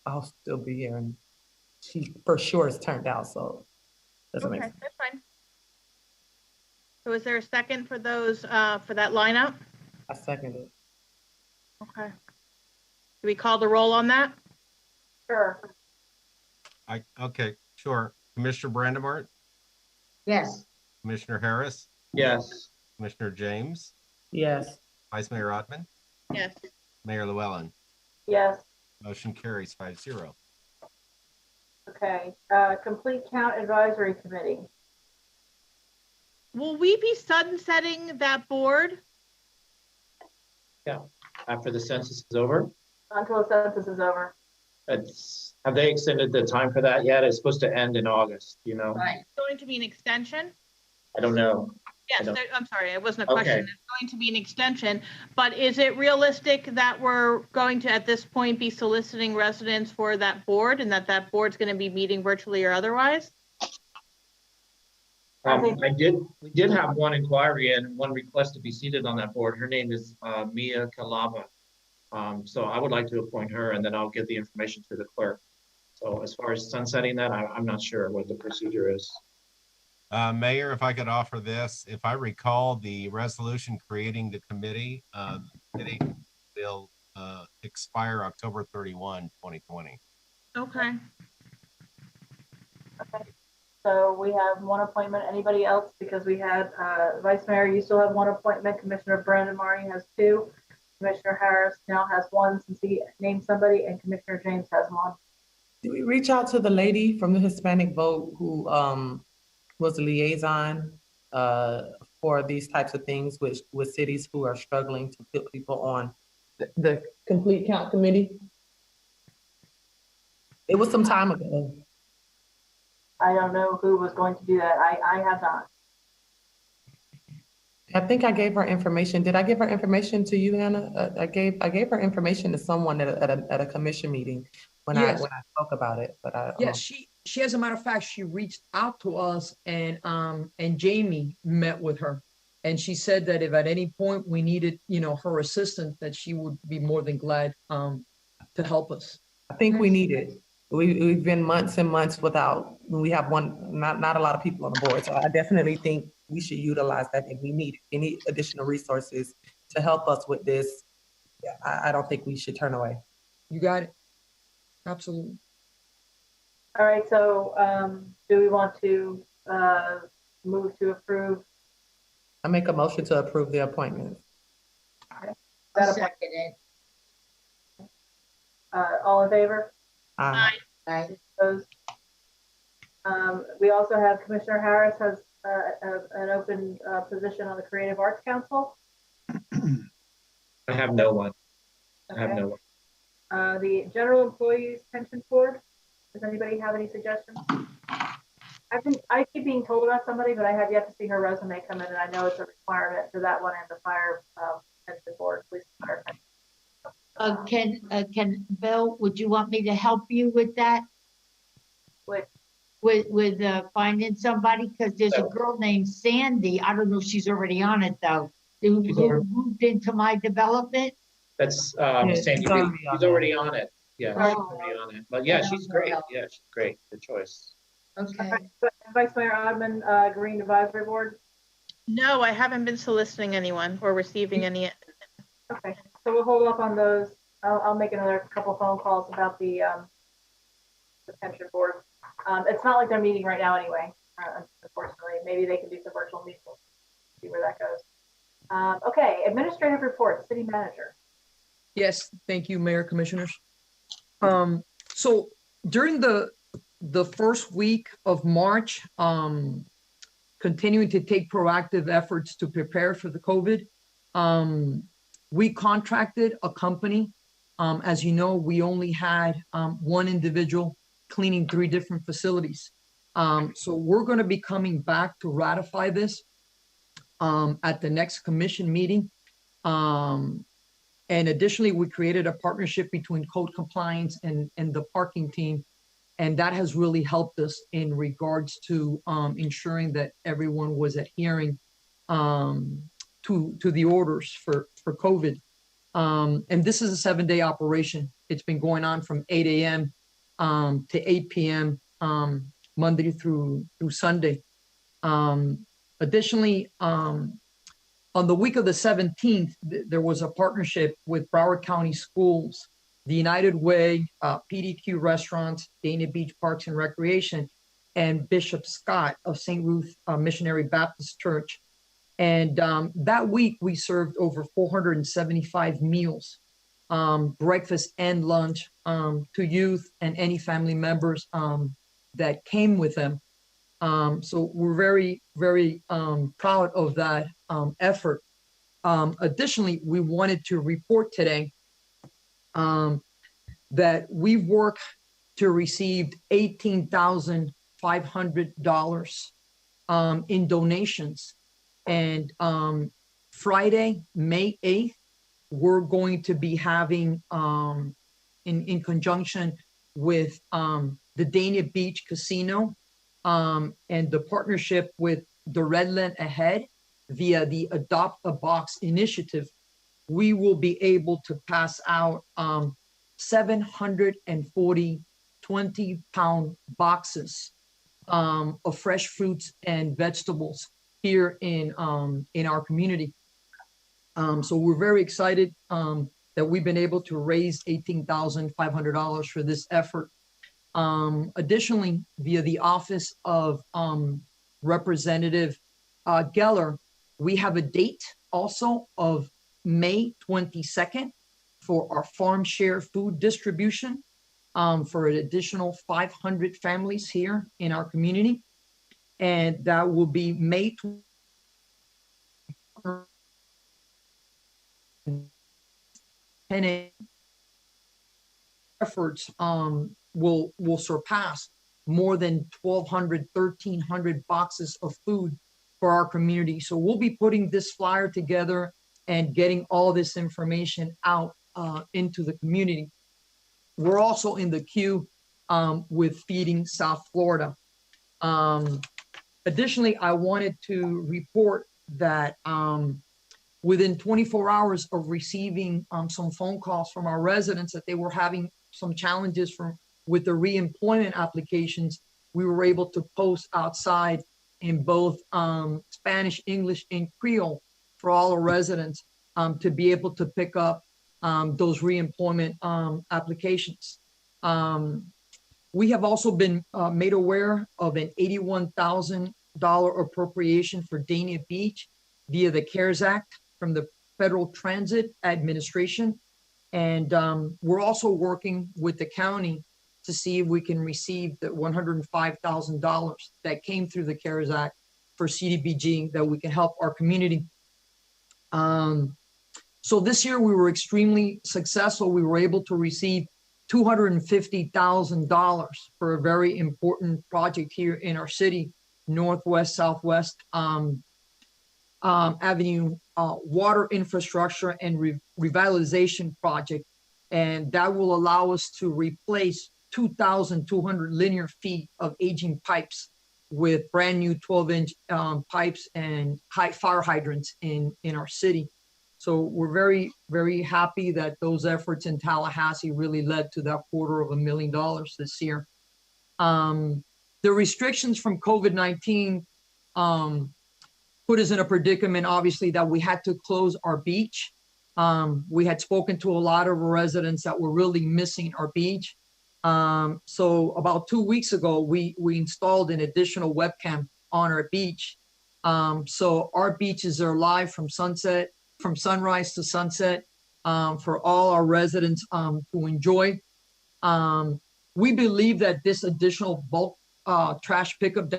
I'll still be here, and she for sure is turned out, so doesn't make sense. That's fine. So is there a second for those, for that lineup? I second it. Okay. Do we call the roll on that? Sure. Okay, sure. Commissioner Brandemart? Yes. Commissioner Harris? Yes. Commissioner James? Yes. Vice Mayor Ottman? Yes. Mayor Llewellyn? Yes. Motion carries 5-0. Okay. Complete Count Advisory Committee. Will we be sunsetting that board? Yeah, after the census is over. Until the census is over. Have they extended the time for that yet? It's supposed to end in August, you know? Right. It's going to be an extension? I don't know. Yes, I'm sorry, it wasn't a question. Okay. It's going to be an extension, but is it realistic that we're going to, at this point, be soliciting residents for that board and that board's going to be meeting virtually or otherwise? We did have one inquiry and one request to be seated on that board. Her name is Mia Kalava. So I would like to appoint her, and then I'll give the information to the clerk. So as far as sunsetting that, I'm not sure what the procedure is. Mayor, if I could offer this, if I recall the resolution creating the committee, will expire October 31, 2020. Okay. Okay. So we have one appointment. Anybody else? Because we had Vice Mayor, you still have one appointment. Commissioner Brandon Marty has two. Commissioner Harris now has one since he named somebody, and Commissioner James has one. Did we reach out to the lady from the Hispanic Vote who was the liaison for these types of things with cities who are struggling to put people on the complete count committee? It was some time ago. I don't know who was going to do that. I have not. I think I gave her information. Did I give her information to you, Anna? I gave her information to someone at a commission meeting when I spoke about it. But I she as a matter of fact, she reached out to us, and Jamie met with her, and she said that if at any point we needed, her assistance, that she would be more than glad to help us. I think we need it. We've been months and months without. We have not a lot of people on the board, so I definitely think we should utilize that if we need any additional resources to help us with this. I don't think we should turn away. You got it. Absolutely. All right, so do we want to move to approve? I make a motion to approve the appointment. I'll second it. All in favor? Aye. Aye. Opposed? We also have Commissioner Harris has an open position on the Creative Arts Council. I have no one. I have no one. The General Employees Pension Board. Does anybody have any suggestions? I keep being told about somebody, but I have yet to see her resume come in, and I know it's a requirement for that one and the fire pension board, police and fire pension. Can Bill, would you want me to help you with that? With finding somebody? Because there's a girl named Sandy. I don't know if she's already on it though. Who moved into my development. That's Sandy. She's already on it. Yeah, she's already on it. But yeah, she's great. Yeah, she's great. Good choice. Okay. Vice Mayor Odman, Green Advisory Board. No, I haven't been soliciting anyone or receiving any. Okay, so we'll hold up on those. I'll make another couple phone calls about the pension board. It's not like they're meeting right now anyway, unfortunately. Maybe they can do some virtual meetings. See where that goes. Okay, administrative report, city manager. Yes, thank you, Mayor, Commissioners. So during the first week of March, continuing to take proactive efforts to prepare for the COVID, we contracted a company. As you know, we only had one individual cleaning 3 different facilities. So we're going to be coming back to ratify this at the next commission meeting. And additionally, we created a partnership between code compliance and the parking team. And that has really helped us in regards to ensuring that everyone was adhering to the orders for COVID. And this is a 7-day operation. It's been going on from 8 a.m. To 8 p.m. Monday through Sunday. Additionally, on the week of the 17th, there was a partnership with Broward County Schools, the United Way, PDQ Restaurants, Dana Beach Parks and Recreation, and Bishop Scott of St. Ruth Missionary Baptist Church. And that week, we served over 475 meals, breakfast and lunch to youth and any family members that came with them. So we're very, very proud of that effort. Additionally, we wanted to report today that we worked to receive $18,500 in donations. And Friday, May 8th, we're going to be having, in conjunction with the Dana Beach Casino and the partnership with the Redland Ahead via the Adopt a Box initiative, we will be able to pass out 740 20-pound boxes of fresh fruits and vegetables here in our community. So we're very excited that we've been able to raise $18,500 for this effort. Additionally, via the office of Representative Geller, we have a date also of May 22nd for our farm share food distribution for an additional 500 families here in our community. And that will be May 10 a.m. efforts will surpass more than 1,200, 1,300 boxes of food for our community. So we'll be putting this flyer together and getting all this information out into the community. We're also in the queue with Feeding South Florida. Additionally, I wanted to report that within 24 hours of receiving some phone calls from our residents that they were having some challenges with the reemployment applications, we were able to post outside in both Spanish, English, and Creole for all our residents to be able to pick up those reemployment applications. We have also been made aware of an $81,000 appropriation for Dania Beach via the CARES Act from the Federal Transit Administration. And we're also working with the county to see if we can receive the $105,000 that came through the CARES Act for CDBG that we can help our community. So this year we were extremely successful. We were able to receive $250,000 for a very important project here in our city, Northwest Southwest Avenue water infrastructure and revitalization project. And that will allow us to replace 2,200 linear feet of aging pipes with brand new 12-inch pipes and fire hydrants in our city. So we're very, very happy that those efforts in Tallahassee really led to that $250,000 this year. The restrictions from COVID-19 put us in a predicament, obviously, that we had to close our beach. We had spoken to a lot of residents that were really missing our beach. So about 2 weeks ago, we installed an additional webcam on our beach. So our beaches are live from sunrise to sunset for all our residents to enjoy. We believe that this additional bulk trash pickup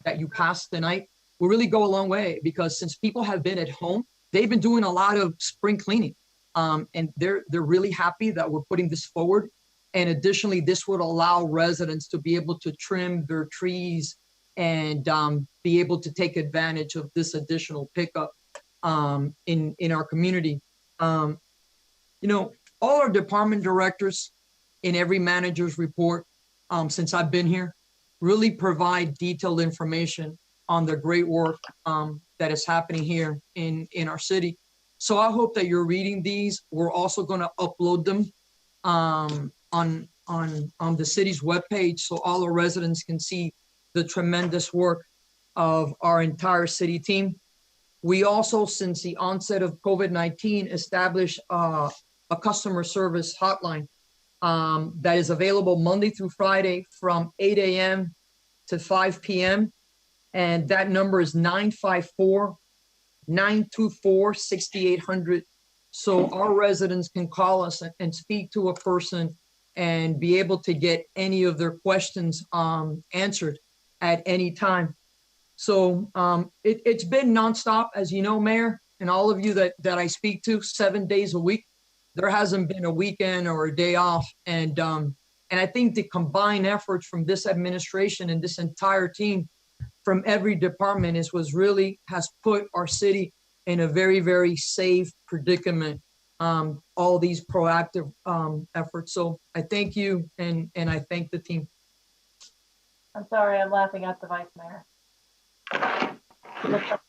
that you passed tonight will really go a long way, because since people have been at home, they've been doing a lot of spring cleaning. And they're really happy that we're putting this forward. And additionally, this would allow residents to be able to trim their trees and be able to take advantage of this additional pickup in our community. You know, all our department directors in every manager's report since I've been here really provide detailed information on the great work that is happening here in our city. So I hope that you're reading these. We're also going to upload them on the city's webpage so all our residents can see the tremendous work of our entire city team. We also, since the onset of COVID-19, established a customer service hotline that is available Monday through Friday from 8 a.m. to 5 p.m. And that number is 954-924-6800. So our residents can call us and speak to a person and be able to get any of their questions answered at any time. So it's been nonstop, as you know, Mayor, and all of you that I speak to 7 days a week. There hasn't been a weekend or a day off. And I think the combined efforts from this administration and this entire team from every department has put our city in a very, very safe predicament. All these proactive efforts. So I thank you and I thank the team. I'm sorry, I'm laughing at the vice mayor. He looks like